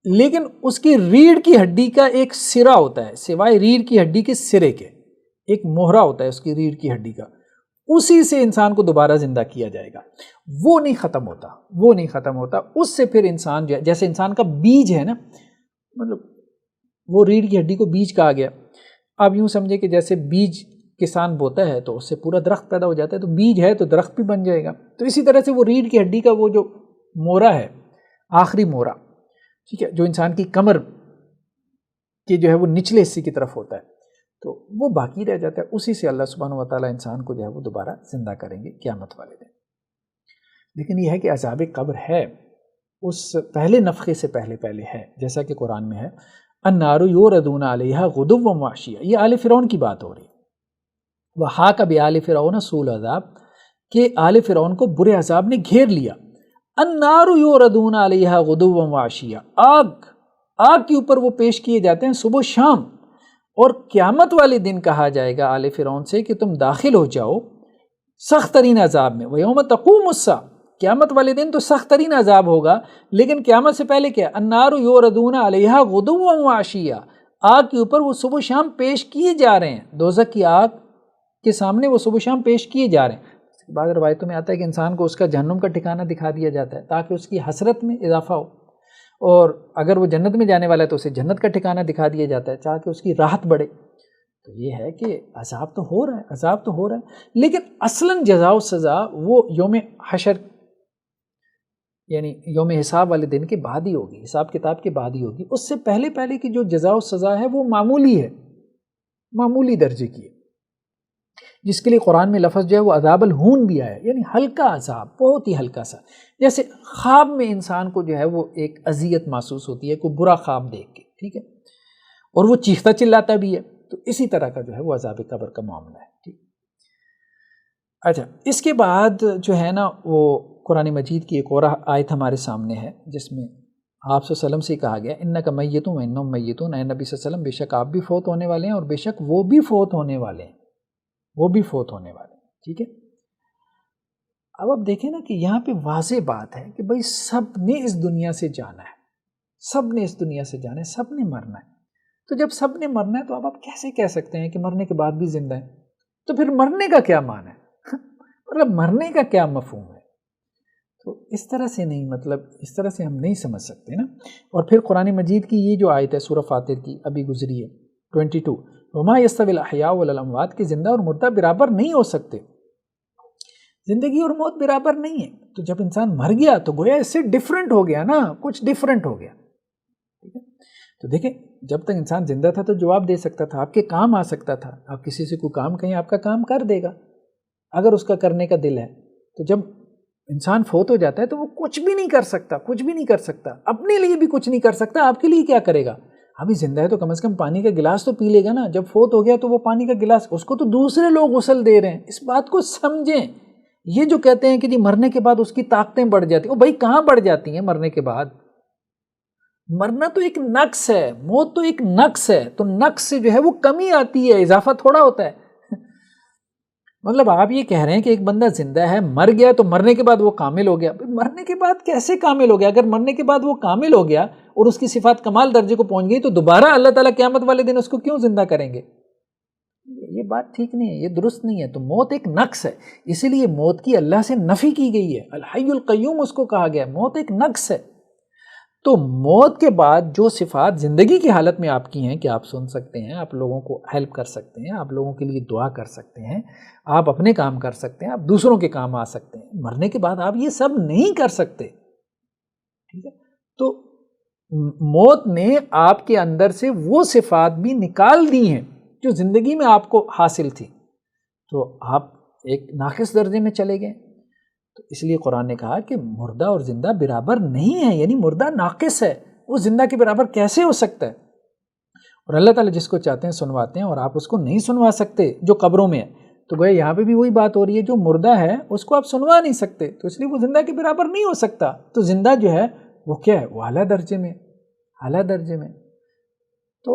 لیکن اس کی ریڑھ کی ہڈی کا ایک سرا ہوتا ہے، سوائے ریڑھ کی ہڈی کے سرے کے ایک موہرا ہوتا ہے اس کی ریڑھ کی ہڈی کا، اسی سے انسان کو دوبارہ زندہ کیا جائے گا۔ وہ نہیں ختم ہوتا، وہ نہیں ختم ہوتا، اس سے پھر انسان جو ہے، جیسے انسان کا بیج ہے نا، مطلب وہ ریڑھ کی ہڈی کو بیج کہا گیا۔ آپ یوں سمجھے کہ جیسے بیج کسان بوتا ہے تو اس سے پورا درخت پیدا ہو جاتا ہے، تو بیج ہے تو درخت بھی بن جائے گا۔ تو اسی طرح سے وہ ریڑھ کی ہڈی کا وہ جو موہرا ہے، آخری موہرا، ٹھیک ہے، جو انسان کی کمر کے جو ہے وہ نچلے حصے کی طرف ہوتا ہے، تو وہ باقی رہ جاتا ہے، اسی سے اللہ سبحانہ وتعالیٰ انسان کو جو ہے وہ دوبارہ زندہ کریں گے قیامت والے دن۔ لیکن یہ ہے کہ عذاب قبر ہے، اس پہلے نفخے سے پہلے ہے، جیسا کہ قرآن میں ہے النار یوردون علیہا غدوا وعشیا، یہ آل فرعون کی بات ہو رہی ہے۔ وحاق بآل فرعون سوء العذاب، کہ آل فرعون کو برے عذاب نے گھیر لیا۔ النار یوردون علیہا غدوا وعشیا، آگ کے اوپر وہ پیش کیے جاتے ہیں صبح و شام، اور قیامت والے دن کہا جائے گا آل فرعون سے کہ تم داخل ہو جاؤ سخت ترین عذاب میں۔ ویوم تقوم الساعہ، قیامت والے دن تو سخت ترین عذاب ہوگا، لیکن قیامت سے پہلے کیا؟ النار یوردون علیہا غدوا وعشیا، آگ کے اوپر وہ صبح و شام پیش کیے جا رہے ہیں، دوزخ کی آگ کے سامنے وہ صبح و شام پیش کیے جا رہے ہیں۔ بعض روایتوں میں آتا ہے کہ انسان کو اس کا جہنم کا ٹھکانہ دکھا دیا جاتا ہے تاکہ اس کی حسرت میں اضافہ ہو، اور اگر وہ جنت میں جانے والا ہے تو اسے جنت کا ٹھکانہ دکھا دیا جاتا ہے تاکہ اس کی راحت بڑھے۔ تو یہ ہے کہ عذاب تو ہو رہا ہے، عذاب تو ہو رہا ہے، لیکن اصلاً جزا و سزا وہ یوم حشر، یعنی یوم حساب والے دن کے بعد ہی ہوگی، حساب کتاب کے بعد ہی ہوگی۔ اس سے پہلے کی جو جزا و سزا ہے وہ معمولی ہے، معمولی درجے کی ہے، جس کے لیے قرآن میں لفظ جو ہے وہ عذاب الہون بھی آیا، یعنی ہلکا عذاب، بہت ہی ہلکا سا۔ جیسے خواب میں انسان کو جو ہے وہ ایک اذیت محسوس ہوتی ہے کوئی برا خواب دیکھ کے، ٹھیک ہے، اور وہ چیختا چلاتا بھی ہے، تو اسی طرح کا جو ہے وہ عذاب قبر کا معاملہ ہے، ٹھیک۔ اچھا، اس کے بعد جو ہے نا وہ قرآن مجید کی ایک اور آیت ہمارے سامنے ہے جس میں آپ صلی اللہ علیہ وسلم سے کہا گیا انک میت و انہم میتون، اے نبی صلی اللہ علیہ وسلم بے شک آپ بھی فوت ہونے والے ہیں اور بے شک وہ بھی فوت ہونے والے ہیں، وہ بھی فوت ہونے والے ہیں، ٹھیک ہے۔ اب آپ دیکھیں نا کہ یہاں پہ واضح بات ہے کہ بھائی سب نے اس دنیا سے جانا ہے، سب نے اس دنیا سے جانا ہے، سب نے مرنا ہے. تو جب سب نے مرنا ہے تو اب آپ کیسے کہہ سکتے ہیں کہ مرنے کے بعد بھی زندہ ہے؟ تو پھر مرنے کا کیا معنی ہے؟ مطلب مرنے کا کیا مفہوم ہے؟ تو اس طرح سے نہیں، مطلب اس طرح سے ہم نہیں سمجھ سکتے نا. اور پھر قرآن مجید کی یہ جو آیت ہے سورہ فاطر کی ابھی گزری ہے 22، وما یستوی الاحیاء والاموات، کہ زندہ اور مردہ برابر نہیں ہو سکتے، زندگی اور موت برابر نہیں ہے. تو جب انسان مر گیا تو گویا اس سے ڈیفرنٹ ہو گیا نا، کچھ ڈیفرنٹ ہو گیا. ٹھیک ہے، تو دیکھیں جب تک انسان زندہ تھا تو جواب دے سکتا تھا، آپ کے کام آ سکتا تھا، آپ کسی سے کوئی کام کہیں آپ کا کام کر دے گا اگر اس کا کرنے کا دل ہے. تو جب انسان فوت ہو جاتا ہے تو وہ کچھ بھی نہیں کر سکتا، کچھ بھی نہیں کر سکتا، اپنے لیے بھی کچھ نہیں کر سکتا، آپ کے لیے کیا کرے گا؟ ابھی زندہ ہے تو کم از کم پانی کا گلاس تو پی لے گا نا. جب فوت ہو گیا تو وہ پانی کا گلاس اس کو تو دوسرے لوگ غسل دے رہے ہیں. اس بات کو سمجھیں. یہ جو کہتے ہیں کہ جی مرنے کے بعد اس کی طاقتیں بڑھ جاتی ہیں، وہ بھائی کہاں بڑھ جاتی ہیں مرنے کے بعد؟ مرنا تو ایک نقص ہے، موت تو ایک نقص ہے، تو نقص سے جو ہے وہ کمی آتی ہے، اضافہ تھوڑا ہوتا ہے. مطلب آپ یہ کہہ رہے ہیں کہ ایک بندہ زندہ ہے، مر گیا تو مرنے کے بعد وہ کامل ہو گیا. مرنے کے بعد کیسے کامل ہو گیا؟ اگر مرنے کے بعد وہ کامل ہو گیا اور اس کی صفات کمال درجے کو پہنچ گئی تو دوبارہ اللہ تعالیٰ قیامت والے دن اس کو کیوں زندہ کریں گے؟ یہ بات ٹھیک نہیں ہے، یہ درست نہیں ہے. تو موت ایک نقص ہے، اسی لیے موت کی اللہ سے نفی کی گئی ہے. الحی القیوم اس کو کہا گیا ہے، موت ایک نقص ہے. تو موت کے بعد جو صفات زندگی کی حالت میں آپ کی ہیں کہ آپ سن سکتے ہیں، آپ لوگوں کو ہیلپ کر سکتے ہیں، آپ لوگوں کے لیے دعا کر سکتے ہیں، آپ اپنے کام کر سکتے ہیں، آپ دوسروں کے کام آ سکتے ہیں، مرنے کے بعد آپ یہ سب نہیں کر سکتے. ٹھیک ہے، تو موت نے آپ کے اندر سے وہ صفات بھی نکال دی ہیں جو زندگی میں آپ کو حاصل تھی، تو آپ ایک ناقص درجے میں چلے گئے. تو اس لیے قرآن نے کہا کہ مردہ اور زندہ برابر نہیں ہے، یعنی مردہ ناقص ہے، وہ زندہ کے برابر کیسے ہو سکتا ہے؟ اور اللہ تعالیٰ جس کو چاہتے ہیں سنواتے ہیں اور آپ اس کو نہیں سنوا سکتے جو قبروں میں ہے. تو گویا یہاں پہ بھی وہی بات ہو رہی ہے، جو مردہ ہے اس کو آپ سنوا نہیں سکتے، تو اس لیے وہ زندہ کے برابر نہیں ہو سکتا. تو زندہ جو ہے وہ کیا ہے؟ وہ اعلیٰ درجے میں، اعلیٰ درجے میں. تو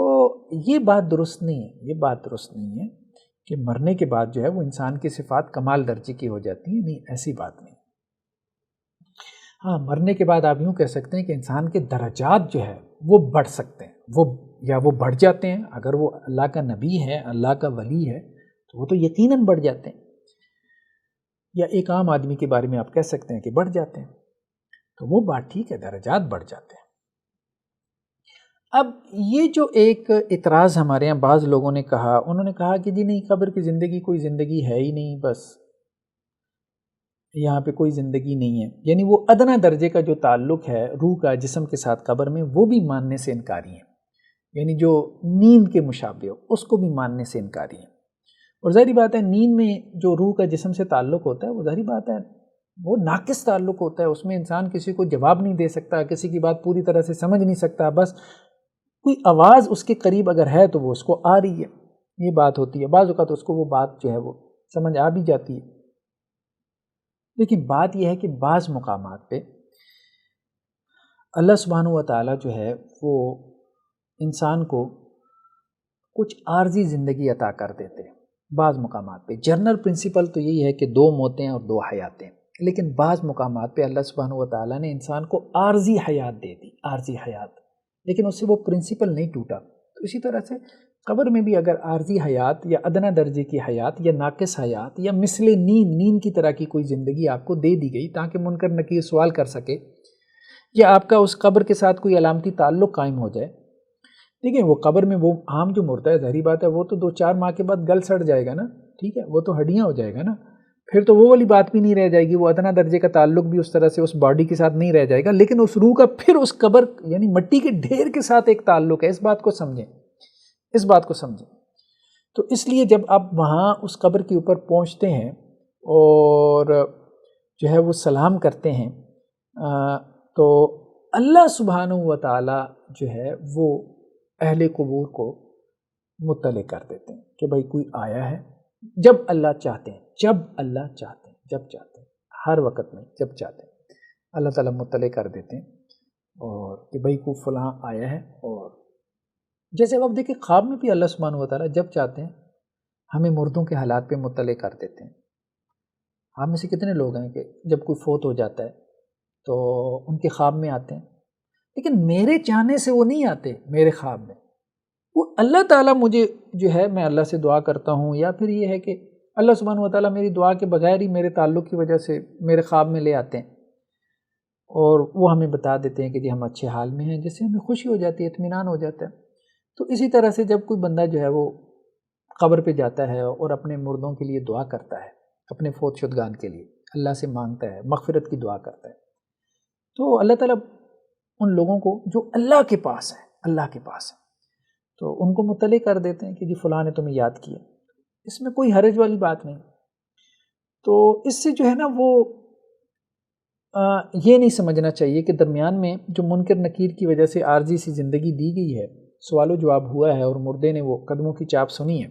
یہ بات درست نہیں ہے، یہ بات درست نہیں ہے کہ مرنے کے بعد جو ہے وہ انسان کی صفات کمال درجے کی ہو جاتی ہیں. نہیں، ایسی بات نہیں. ہاں، مرنے کے بعد آپ یوں کہہ سکتے ہیں کہ انسان کے درجات جو ہے وہ بڑھ سکتے ہیں، وہ بڑھ جاتے ہیں. اگر وہ اللہ کا نبی ہے، اللہ کا ولی ہے تو وہ تو یقیناً بڑھ جاتے ہیں، یا ایک عام آدمی کے بارے میں آپ کہہ سکتے ہیں کہ بڑھ جاتے ہیں. تو وہ بات ٹھیک ہے، درجات بڑھ جاتے ہیں. اب یہ جو ایک اعتراض ہمارے یہاں بعض لوگوں نے کہا، انہوں نے کہا کہ جی نہیں، قبر کی زندگی کوئی زندگی ہے ہی نہیں، بس یہاں پہ کوئی زندگی نہیں ہے. یعنی وہ ادنا درجے کا جو تعلق ہے روح کا جسم کے ساتھ قبر میں، وہ بھی ماننے سے انکاری ہیں. یعنی جو نیند کے مشابہ ہو اس کو بھی ماننے سے انکاری ہیں. اور ظاہری بات ہے نیند میں جو روح کا جسم سے تعلق ہوتا ہے وہ ظاہری بات ہے وہ ناقص تعلق ہوتا ہے، اس میں انسان کسی کو جواب نہیں دے سکتا، کسی کی بات پوری طرح سے سمجھ نہیں سکتا، بس کوئی آواز اس کے قریب اگر ہے تو وہ اس کو آ رہی ہے، یہ بات ہوتی ہے. بعض اوقات اس کو وہ بات جو ہے وہ سمجھ آ بھی جاتی ہے. لیکن بات یہ ہے کہ بعض مقامات پہ اللہ سبحانہ و تعالیٰ جو ہے وہ انسان کو کچھ عارضی زندگی عطا کر دیتے ہیں. بعض مقامات پہ جنرل پرنسپل تو یہی ہے کہ 2 موتیں اور 2 حیاتیں، لیکن بعض مقامات پہ اللہ سبحانہ و تعالیٰ نے انسان کو عارضی حیات دے دی، عارضی حیات، لیکن اس سے وہ پرنسپل نہیں ٹوٹا. تو اسی طرح سے قبر میں بھی اگر عارضی حیات یا ادنا درجے کی حیات یا ناقص حیات یا مثل نیند کی طرح کی کوئی زندگی آپ کو دے دی گئی تاکہ منکر نکیر سوال کر سکے، یا آپ کا اس قبر کے ساتھ کوئی علامتی تعلق قائم ہو جائے. دیکھیں وہ قبر میں وہ عام جو مردہ ہے، ظاہری بات ہے وہ تو 2-4 ماہ کے بعد گل سڑ جائے گا نا، ٹھیک ہے، وہ تو ہڈیاں ہو جائے گا نا، پھر تو وہ والی بات بھی نہیں رہ جائے گی، وہ ادنا درجے کا تعلق بھی اس طرح سے اس باڈی کے ساتھ نہیں رہ جائے گا، لیکن اس روح کا پھر اس قبر یعنی مٹی کے ڈھیر کے ساتھ ایک تعلق ہے. اس بات کو سمجھیں، اس بات کو سمجھیں. تو اس لیے جب آپ وہاں اس قبر کے اوپر پہنچتے ہیں اور جو ہے وہ سلام کرتے ہیں تو اللہ سبحانہ و تعالیٰ جو ہے وہ اہل قبور کو مطلع کر دیتے ہیں کہ بھائی کوئی آیا ہے، جب اللہ چاہتے ہیں، جب اللہ چاہتے ہیں، جب چاہتے ہیں، ہر وقت میں جب چاہتے ہیں اللہ تعالیٰ مطلع کر دیتے ہیں اور کہ بھائی کوئی فلاں آیا ہے. اور جیسے اب دیکھیں خواب میں بھی اللہ سبحانہ و تعالیٰ جب چاہتے ہیں ہمیں مردوں کے حالات پہ مطلع کر دیتے ہیں. آپ میں سے کتنے لوگ ہیں کہ جب کوئی فوت ہو جاتا ہے تو ان کے خواب میں آتے ہیں؟ لیکن میرے چاہنے سے وہ نہیں آتے میرے خواب میں، وہ اللہ تعالیٰ مجھے جو ہے، میں اللہ سے دعا کرتا ہوں، یا پھر یہ ہے کہ اللہ سبحانہ و تعالیٰ میری دعا کے بغیر ہی میرے تعلق کی وجہ سے میرے خواب میں لے آتے ہیں اور وہ ہمیں بتا دیتے ہیں کہ جی ہم اچھے حال میں ہیں، جس سے ہمیں خوشی ہو جاتی ہے، اطمینان ہو جاتا ہے۔ تو اسی طرح سے جب کوئی بندہ جو ہے وہ قبر پہ جاتا ہے اور اپنے مردوں کے لیے دعا کرتا ہے، اپنے فوت شدگان کے لیے اللہ سے مانگتا ہے، مغفرت کی دعا کرتا ہے، تو اللہ تعالیٰ ان لوگوں کو جو اللہ کے پاس ہے، اللہ کے پاس ہے، تو ان کو مطلع کر دیتے ہیں کہ جی فلاں نے تمہیں یاد کیا۔ اس میں کوئی حرج والی بات نہیں۔ تو اس سے جو ہے نا وہ یہ نہیں سمجھنا چاہیے کہ درمیان میں جو منکر نکیر کی وجہ سے عارضی سی زندگی دی گئی ہے، سوال و جواب ہوا ہے اور مردے نے وہ قدموں کی چاپ سنی ہے،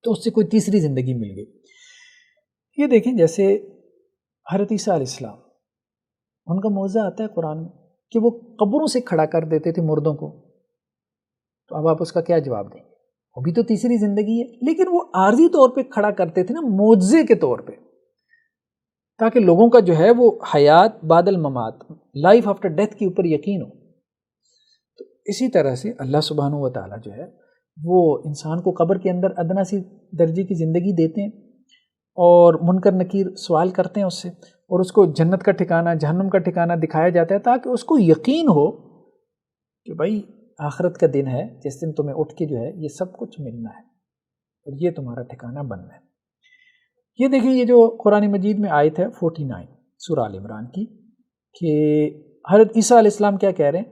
تو اس سے کوئی تیسری زندگی مل گئی۔ یہ دیکھیں جیسے حضرت عیسیٰ علیہ السلام، ان کا معجزہ آتا ہے قرآن میں کہ وہ قبروں سے کھڑا کر دیتے تھے مردوں کو، تو اب آپ اس کا کیا جواب دیں گے؟ وہ بھی تو تیسری زندگی ہے، لیکن وہ عارضی طور پہ کھڑا کرتے تھے نا، معجزے کے طور پہ، تاکہ لوگوں کا جو ہے وہ حیات بعد الممات، لائف آفٹر ڈیتھ کے اوپر یقین ہو۔ تو اسی طرح سے اللہ سبحانہ و تعالیٰ جو ہے وہ انسان کو قبر کے اندر ادنا سی درجے کی زندگی دیتے ہیں اور منکر نکیر سوال کرتے ہیں اس سے، اور اس کو جنت کا ٹھکانہ، جہنم کا ٹھکانہ دکھایا جاتا ہے تاکہ اس کو یقین ہو کہ بھائی آخرت کا دن ہے جس دن تمہیں اٹھ کے جو ہے یہ سب کچھ ملنا ہے اور یہ تمہارا ٹھکانہ بننا ہے۔ یہ دیکھیں یہ جو قرآن مجید میں آیت ہے 49 سورہ آل عمران کی، کہ حضرت عیسیٰ علیہ السلام کیا کہہ رہے ہیں؟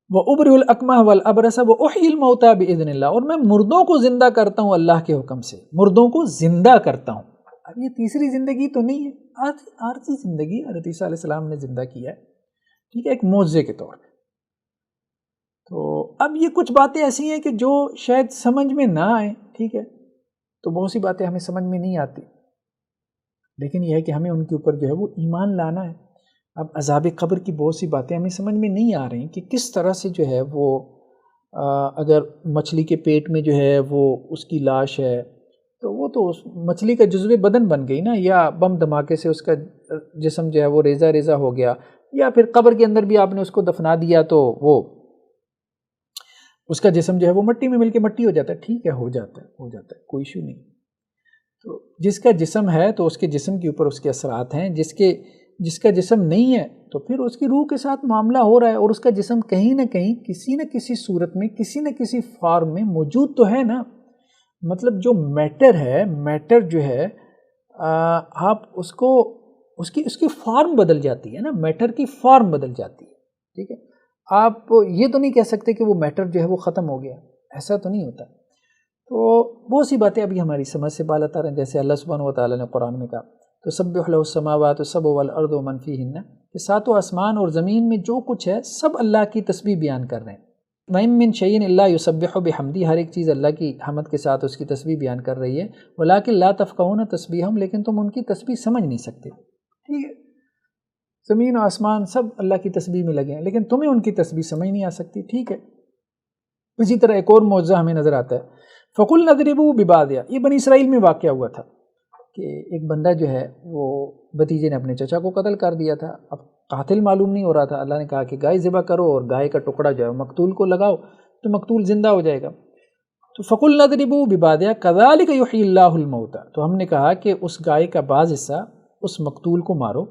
وَأُبْرِئُ الْأَكْمَحَ وَالْأَبْرَصَ وَأُحْيِي الْمَوْتَىٰ بِإِذْنِ اللَّهِ، اور میں مردوں کو زندہ کرتا ہوں اللہ کے حکم سے، مردوں کو زندہ کرتا ہوں۔ اب یہ تیسری زندگی تو نہیں ہے، عارضی زندگی حضرت عیسیٰ علیہ السلام نے زندہ کیا ہے، ٹھیک ہے، ایک معجزے کے طور پہ۔ تو اب یہ کچھ باتیں ایسی ہیں کہ جو شاید سمجھ میں نہ آئیں، ٹھیک ہے، تو بہت سی باتیں ہمیں سمجھ میں نہیں آتی، لیکن یہ ہے کہ ہمیں ان کے اوپر جو ہے وہ ایمان لانا ہے۔ اب عذاب قبر کی بہت سی باتیں ہمیں سمجھ میں نہیں آ رہی کہ کس طرح سے جو ہے وہ اگر مچھلی کے پیٹ میں جو ہے وہ اس کی لاش ہے تو وہ تو اس مچھلی کا جزو بدن بن گئی نا، یا بم دھماکے سے اس کا جسم جو ہے وہ ریزہ ریزہ ہو گیا، یا پھر قبر کے اندر بھی آپ نے اس کو دفنا دیا تو وہ اس کا جسم جو ہے وہ مٹی میں مل کے مٹی ہو جاتا ہے، ٹھیک ہے، ہو جاتا ہے، کوئی ایشو نہیں۔ تو جس کا جسم ہے تو اس کے جسم کے اوپر اس کے اثرات ہیں، جس کا جسم نہیں ہے تو پھر اس کی روح کے ساتھ معاملہ ہو رہا ہے، اور اس کا جسم کہیں نہ کہیں کسی نہ کسی صورت میں کسی نہ کسی فارم میں موجود تو ہے نا۔ مطلب جو میٹر ہے، میٹر جو ہے آپ اس کو اس کی فارم بدل جاتی ہے نا، میٹر کی فارم بدل جاتی ہے، ٹھیک ہے۔ آپ یہ تو نہیں کہہ سکتے کہ وہ میٹر جو ہے وہ ختم ہو گیا، ایسا تو نہیں ہوتا۔ تو بہت سی باتیں ابھی ہماری سمجھ سے بالاتر ہیں، جیسے اللہ سبحانہ و تعالیٰ نے قرآن میں کہا تسبح له السماوات السبع والارض ومن فیہن، کہ ساتوں آسمان اور زمین میں جو کچھ ہے سب اللہ کی تسبیح بیان کر رہے ہیں۔ وَإِن مِّن شَيْءٍ إِلَّا يُسَبِّحُ بِحَمْدِهِ، ہر ایک چیز اللہ کی حمد کے ساتھ اس کی تسبیح بیان کر رہی ہے، وَلَٰكِن لَا تَفْقَهُونَ تَسْبِيحَهُمْ، لیکن تم ان کی تسبیح سمجھ نہیں سکتے، ٹھیک ہے۔ زمین و آسمان سب اللہ کی تسبیح میں لگے ہیں، لیکن تمہیں ان کی تسبیح سمجھ نہیں آ سکتی، ٹھیک ہے۔ اسی طرح ایک اور معجزہ ہمیں نظر آتا ہے، فَقُلْنَا اضْرِبُوهُ بِبَعْضِهَا، یہ بنی اسرائیل میں واقعہ ہوا تھا کہ ایک بندہ جو ہے وہ بھتیجے نے اپنے چچا کو قتل کر دیا تھا، اب قاتل معلوم نہیں ہو رہا تھا، اللہ نے کہا کہ گائے ذبح کرو اور گائے کا ٹکڑا جو ہے مقتول کو لگاؤ تو مقتول زندہ ہو جائے گا۔ تو فَقُلْنَا اضْرِبُوهُ بِبَعْضِهَا كَذَٰلِكَ يُحْيِي اللَّهُ الْمَوْتَىٰ، تو ہم نے کہا کہ اس گائے کا بعض حصہ اس مقتول کو مارو،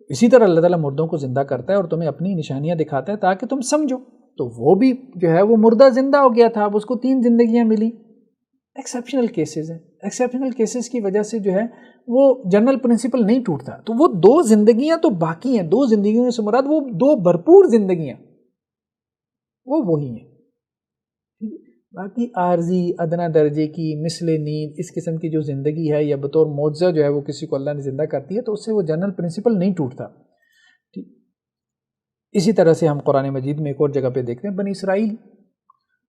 اسی طرح اللہ تعالیٰ مردوں کو زندہ کرتا ہے اور تمہیں اپنی نشانیاں دکھاتا ہے تاکہ تم سمجھو۔ تو وہ بھی جو ہے وہ مردہ زندہ ہو گیا تھا، اب اس کو 3 زندگیاں ملی۔ ایکسیپشنل کیسز ہیں، ایکسیپشنل کیسز کی وجہ سے جو ہے وہ جنرل پرنسپل نہیں ٹوٹتا، تو وہ 2 زندگیاں تو باقی ہیں، 2 زندگیوں سے مراد وہ 2 بھرپور زندگیاں وہ وہی ہیں، باقی عارضی ادنا درجے کی مثل نیند اس قسم کی جو زندگی ہے یا بطور معجزہ جو ہے وہ کسی کو اللہ نے زندہ کرتی ہے تو اس سے وہ جنرل پرنسپل نہیں ٹوٹتا۔ اسی طرح سے ہم قرآن مجید میں ایک اور جگہ پہ دیکھتے ہیں، بنی اسرائیل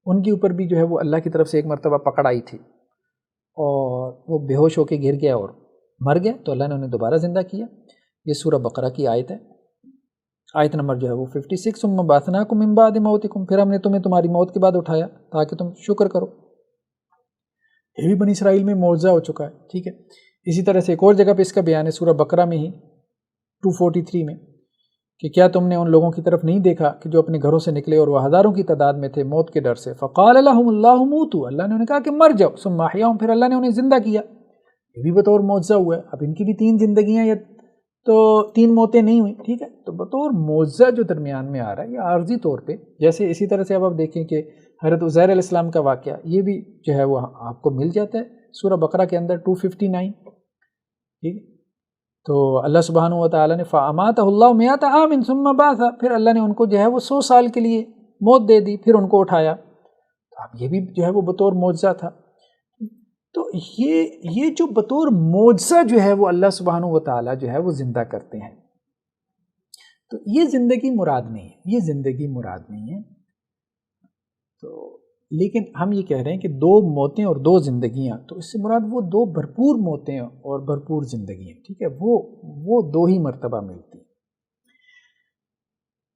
ان کے اوپر بھی جو ہے وہ اللہ کی طرف سے ایک مرتبہ پکڑ آئی تھی اور وہ بے ہوش ہو کے گر گیا اور مر گیا، تو اللہ نے انہیں دوبارہ زندہ کیا۔ یہ سورہ بقرہ کی آیت ہے، آیت نمبر جو ہے وہ 56، ثم بعثناکم من بعد موتکم، پھر ہم نے تمہیں تمہاری موت کے بعد اٹھایا تاکہ تم شکر کرو، یہ بھی بنی اسرائیل میں معجزہ ہو چکا ہے، ٹھیک ہے۔ اسی طرح سے ایک اور جگہ پہ اس کا بیان ہے سورہ بقرہ میں ہی 243 میں، کہ کیا تم نے ان لوگوں کی طرف نہیں دیکھا کہ جو اپنے گھروں سے نکلے اور وہ ہزاروں کی تعداد میں تھے موت کے ڈر سے، فقال لهم اللہ موتوا، اللہ نے انہیں کہا کہ مر جاؤ، ثم احیاهم، پھر اللہ نے انہیں زندہ کیا۔ یہ بھی بطور معجزہ ہوا ہے۔ اب ان کی بھی 3 زندگیاں یا تو 3 موتیں نہیں ہوئی، ٹھیک ہے، تو بطور معجزہ جو درمیان میں آ رہا ہے یہ عارضی طور پہ، جیسے اسی طرح سے اب آپ دیکھیں کہ حضرت عزیر علیہ السلام کا واقعہ یہ بھی جو ہے وہ آپ کو مل جاتا ہے سورہ بقرہ کے اندر 259، ٹھیک ہے۔ تو اللہ سبحانہ و تعالیٰ نے فَأَمَاتَهُ اللَّهُ مِئَةَ عَامٍ ثُمَّ بَعَثَ، پھر اللہ نے ان کو جو ہے وہ 100 سال کے لیے موت دے دی، پھر ان کو اٹھایا۔ اب یہ بھی جو ہے وہ بطور معجزہ تھا۔ تو یہ جو بطور معجزہ جو ہے وہ اللہ سبحانہ و تعالیٰ جو ہے وہ زندہ کرتے ہیں، تو یہ زندگی مراد نہیں ہے، یہ زندگی مراد نہیں ہے۔ تو لیکن ہم یہ کہہ رہے ہیں کہ 2 موتیں اور 2 زندگیاں، تو اس سے مراد وہ 2 بھرپور موتیں اور بھرپور زندگیاں، ٹھیک ہے، وہ 2 ہی مرتبہ ملتی ہیں۔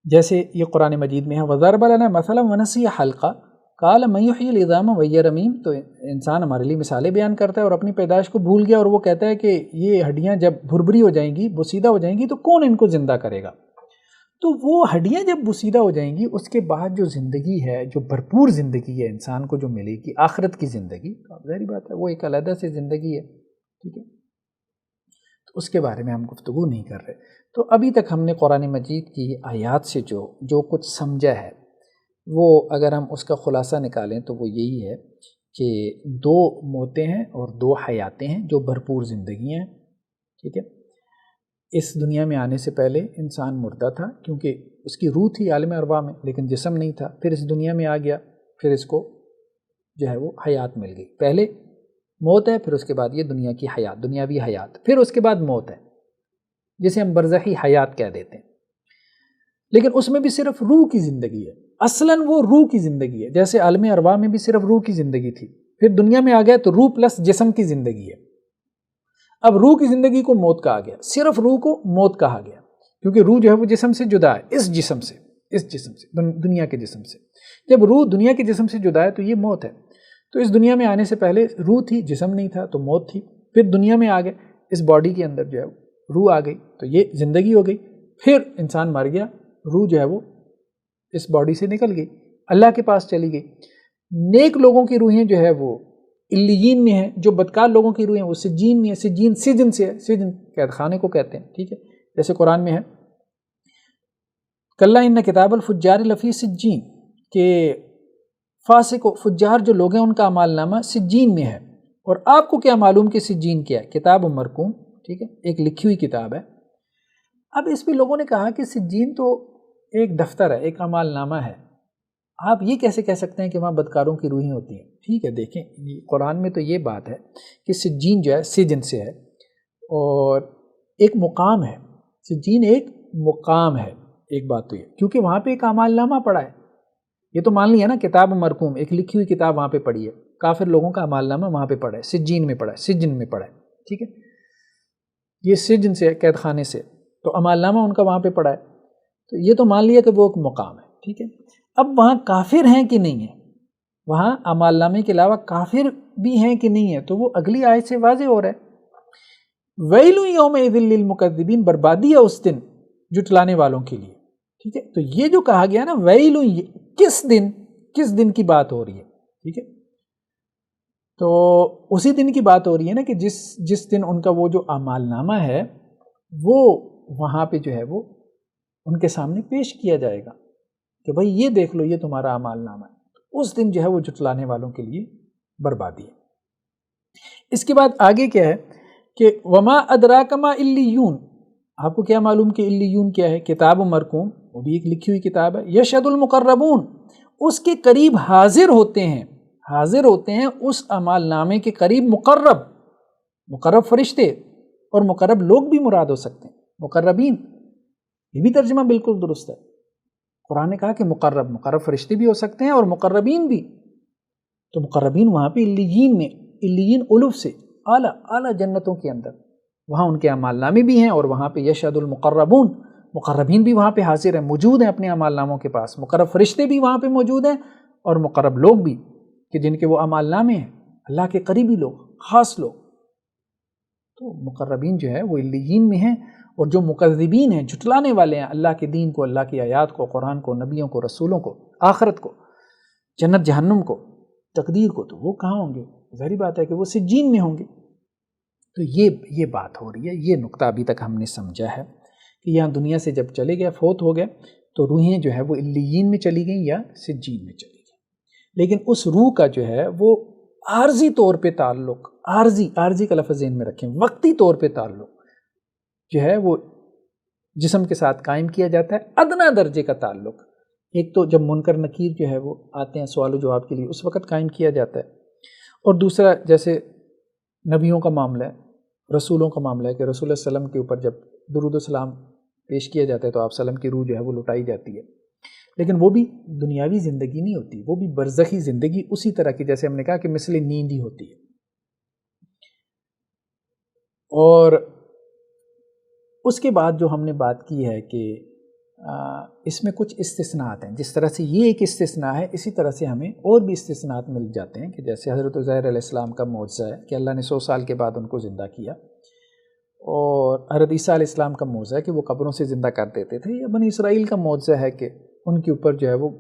جیسے یہ قرآن مجید میں ہے وَضَرَبَ لَنَا مَثَلًا وَنَسِيَ خَلْقًا قَالَ مَن يُحْيِي الْعِظَامَ وَهِيَ رَمِيمٌ، تو انسان ہمارے لیے مثالیں بیان کرتا ہے اور اپنی پیدائش کو بھول گیا، اور وہ کہتا ہے کہ یہ ہڈیاں جب بھربری ہو جائیں گی، بوسیدہ ہو جائیں گی، تو کون ان کو زندہ کرے گا؟ تو وہ ہڈیاں جب بوسیدہ ہو جائیں گی، اس کے بعد جو زندگی ہے، جو بھرپور زندگی ہے انسان کو جو ملے گی، آخرت کی زندگی، تو اب ظاہری بات ہے وہ ایک علیحدہ سے زندگی ہے، ٹھیک ہے، تو اس کے بارے میں ہم گفتگو نہیں کر رہے۔ تو ابھی تک ہم نے قرآن مجید کی آیات سے جو کچھ سمجھا ہے، وہ اگر ہم اس کا خلاصہ نکالیں تو وہ یہی ہے کہ 2 موتیں ہیں اور 2 حیاتیں ہیں جو بھرپور زندگیاں ہیں، ٹھیک ہے۔ اس دنیا میں آنے سے پہلے انسان مردہ تھا، کیونکہ اس کی روح تھی عالم ارواح میں، لیکن جسم نہیں تھا۔ پھر اس دنیا میں آ گیا، پھر اس کو جو ہے وہ حیات مل گئی۔ پہلے موت ہے، پھر اس کے بعد یہ دنیا کی حیات، دنیاوی حیات، پھر اس کے بعد موت ہے، جسے ہم برزخی حیات کہہ دیتے ہیں۔ لیکن اس میں بھی صرف روح کی زندگی ہے، اصلاً وہ روح کی زندگی ہے، جیسے عالم ارواح میں بھی صرف روح کی زندگی تھی، پھر دنیا میں آ گیا تو روح پلس جسم کی زندگی ہے۔ اب روح کی زندگی کو موت کہا گیا، صرف روح کو موت کہا گیا، کیونکہ روح جو ہے وہ جسم سے جدا ہے، اس جسم سے دنیا کے جسم سے۔ جب روح دنیا کے جسم سے جدا ہے تو یہ موت ہے۔ تو اس دنیا میں آنے سے پہلے روح تھی، جسم نہیں تھا، تو موت تھی۔ پھر دنیا میں آ گئے، اس باڈی کے اندر جو ہے روح آ گئی، تو یہ زندگی ہو گئی۔ پھر انسان مر گیا، روح جو ہے وہ اس باڈی سے نکل گئی، اللہ کے پاس چلی گئی۔ نیک لوگوں کی روحیں جو ہے وہ علیین میں ہیں، جو بدکار لوگوں کی روحیں وہ سجین میں ہیں۔ سجین سجن سے ہے، سجن قید خانے کو کہتے ہیں، ٹھیک ہے۔ جیسے قرآن میں ہے کلا ان کتاب الفجار لفی سجین، کہ فاسق و فجار جو لوگ ہیں ان کا اعمال نامہ سجین میں ہے۔ اور آپ کو کیا معلوم کہ سجین کیا ہے؟ کتاب مرقوم، ٹھیک ہے، ایک لکھی ہوئی کتاب ہے۔ اب اس پہ لوگوں نے کہا کہ سجین تو ایک دفتر ہے، ایک اعمال نامہ ہے، آپ یہ کیسے کہہ سکتے ہیں کہ وہاں بدکاروں کی روحیں ہوتی ہیں؟ ٹھیک ہے، دیکھیں قرآن میں تو یہ بات ہے کہ سجین جو ہے سجن سے ہے، اور ایک مقام ہے، سجین ایک مقام ہے۔ ایک بات تو یہ کیونکہ وہاں پہ ایک اعمال نامہ پڑا ہے، یہ تو مان لیا نا، کتاب مرقوم ایک لکھی ہوئی کتاب وہاں پہ پڑی ہے، کافر لوگوں کا اعمال نامہ وہاں پہ پڑا ہے، سجین میں پڑا ہے، سجن میں پڑا ہے، ٹھیک ہے، یہ سجن سے قید خانے سے، تو اعمال نامہ ان کا وہاں پہ پڑا ہے، تو یہ تو مان لیا کہ وہ ایک مقام ہے، ٹھیک ہے۔ اب وہاں کافر ہیں کہ نہیں ہیں، وہاں اعمال نامے کے علاوہ کافر بھی ہیں کہ نہیں ہیں، تو وہ اگلی آیت سے واضح ہو رہا ہے، ویل یومئذ للمکذبین، بربادی ہے اس دن جھٹلانے والوں کے لیے، ٹھیک ہے۔ تو یہ جو کہا گیا نا ویل، کس دن کی بات ہو رہی ہے، ٹھیک ہے، تو اسی دن کی بات ہو رہی ہے نا کہ جس دن ان کا وہ جو اعمال نامہ ہے وہ وہاں پہ جو ہے وہ ان کے سامنے پیش کیا جائے گا کہ بھائی یہ دیکھ لو، یہ تمہارا اعمال نامہ ہے۔ اس دن جو ہے وہ جھٹلانے والوں کے لیے بربادی ہے۔ اس کے بعد آگے کیا ہے کہ وما ادراک ما علیون، آپ کو کیا معلوم کہ علیون کیا ہے؟ کتاب مرقوم، وہ بھی ایک لکھی ہوئی کتاب ہے، یشہد المقربون، اس کے قریب حاضر ہوتے ہیں اس اعمال نامے کے قریب مقرب فرشتے، اور مقرب لوگ بھی مراد ہو سکتے ہیں، مقربین، یہ بھی ترجمہ بالکل درست ہے۔ قرآن نے کہا کہ مقرب فرشتے بھی ہو سکتے ہیں اور مقربین بھی، تو مقربین وہاں پہ علیین میں، علیین الف سے اعلیٰ جنتوں کے اندر، وہاں ان کے اعمال نامے بھی ہیں، اور وہاں پہ یشہد المقربون، مقربین بھی وہاں پہ حاضر ہیں، موجود ہیں اپنے اعمال ناموں کے پاس، مقرب فرشتے بھی وہاں پہ موجود ہیں اور مقرب لوگ بھی کہ جن کے وہ اعمال نامے ہیں۔ اللہ کے قریبی لوگ، خاص لوگ. تو مقربین جو ہے وہ علیین میں ہیں، اور جو مکذبین ہیں، جھٹلانے والے ہیں اللہ کے دین کو، اللہ کی آیات کو، قرآن کو، نبیوں کو، رسولوں کو، آخرت کو، جنت جہنم کو، تقدیر کو، تو وہ کہاں ہوں گے؟ ظاہری بات ہے کہ وہ سجین میں ہوں گے. تو یہ بات ہو رہی ہے. یہ نقطہ ابھی تک ہم نے سمجھا ہے کہ یہاں دنیا سے جب چلے گئے، فوت ہو گئے، تو روحیں جو ہے وہ علیین میں چلی گئیں یا سجین میں چلی گئیں. لیکن اس روح کا جو ہے وہ عارضی طور پہ تعلق، عارضی کا لفظ ذہن میں رکھیں، وقتی طور پہ تعلق جو ہے وہ جسم کے ساتھ قائم کیا جاتا ہے، ادنا درجے کا تعلق. ایک تو جب منکر نکیر جو ہے وہ آتے ہیں سوال و جواب کے لیے، اس وقت قائم کیا جاتا ہے. اور دوسرا جیسے نبیوں کا معاملہ ہے، رسولوں کا معاملہ ہے کہ رسول اللہ علیہ وسلم کے اوپر جب درود و سلام پیش کیا جاتا ہے تو آپ وسلم کی روح جو ہے وہ لٹائی جاتی ہے. لیکن وہ بھی دنیاوی زندگی نہیں ہوتی، وہ بھی برزخی زندگی اسی طرح کی جیسے ہم نے کہا کہ مثل نیند ہی ہوتی ہے. اور اس کے بعد جو ہم نے بات کی ہے کہ اس میں کچھ استثناءات ہیں. جس طرح سے یہ ایک استثناء ہے، اسی طرح سے ہمیں اور بھی استثناءات مل جاتے ہیں کہ جیسے حضرت عزیر علیہ السلام کا معجزہ ہے کہ اللہ نے 100 سال کے بعد ان کو زندہ کیا، اور حضرت عیسیٰ علیہ السلام کا معجزہ ہے کہ وہ قبروں سے زندہ کر دیتے تھے، یا بنی اسرائیل کا معجزہ ہے کہ ان کے اوپر جو ہے وہ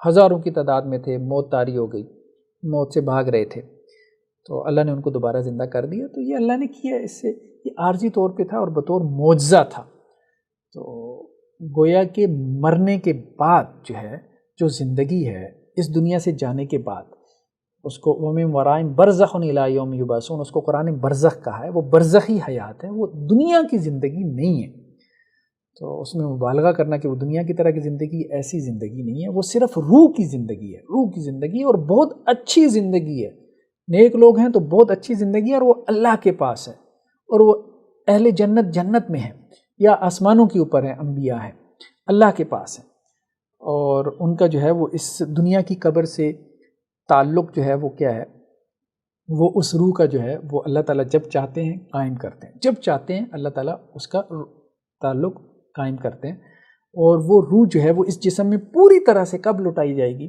ہزاروں کی تعداد میں تھے، موت طاری ہو گئی، موت سے بھاگ رہے تھے تو اللہ نے ان کو دوبارہ زندہ کر دیا. تو یہ اللہ نے کیا، اس سے یہ عارضی طور پہ تھا اور بطور معجزہ تھا. تو گویا کہ مرنے کے بعد جو ہے جو زندگی ہے اس دنیا سے جانے کے بعد، اس کو وَمِن وَرَائِهِمْ بَرْزَخٌ إِلَىٰ يَوْمِ يُبْعَثُونَ، اس کو قرآن برزخ کہا ہے. وہ برزخی حیات ہے، وہ دنیا کی زندگی نہیں ہے. تو اس میں مبالغہ کرنا کہ وہ دنیا کی طرح کی زندگی، ایسی زندگی نہیں ہے. وہ صرف روح کی زندگی ہے، روح کی زندگی، اور بہت اچھی زندگی ہے. نیک لوگ ہیں تو بہت اچھی زندگی ہے، اور وہ اللہ کے پاس ہے، اور وہ اہل جنت جنت میں ہیں، یا آسمانوں کے اوپر ہیں، انبیاء ہیں، اللہ کے پاس ہیں. اور ان کا جو ہے وہ اس دنیا کی قبر سے تعلق جو ہے وہ کیا ہے، وہ اس روح کا جو ہے وہ اللہ تعالیٰ جب چاہتے ہیں قائم کرتے ہیں، جب چاہتے ہیں اللہ تعالیٰ اس کا تعلق قائم کرتے ہیں. اور وہ روح جو ہے وہ اس جسم میں پوری طرح سے کب لٹائی جائے گی؟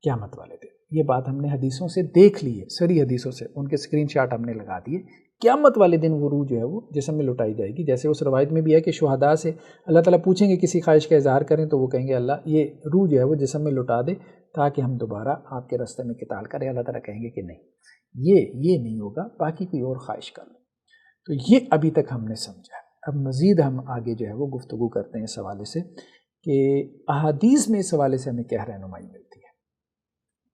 قیامت والے دن. یہ بات ہم نے حدیثوں سے دیکھ لی ہے، سری حدیثوں سے، ان کے اسکرین شاٹ ہم نے لگا دیے. قیامت والے دن وہ روح جو ہے وہ جسم میں لٹائی جائے گی. جیسے اس روایت میں بھی ہے کہ شہداء سے اللہ تعالیٰ پوچھیں گے کسی خواہش کا اظہار کریں تو وہ کہیں گے اللہ یہ روح جو ہے وہ جسم میں لٹا دے تاکہ ہم دوبارہ آپ کے راستے میں قتال کریں. اللہ تعالیٰ کہیں گے کہ نہیں، یہ نہیں ہوگا، باقی کوئی اور خواہش کر لو. تو یہ ابھی تک ہم نے سمجھا ہے. اب مزید ہم آگے جو ہے وہ گفتگو کرتے ہیں اس حوالے سے کہ احادیث میں اس حوالے سے ہمیں کیا رہنمائی ملتی ہے.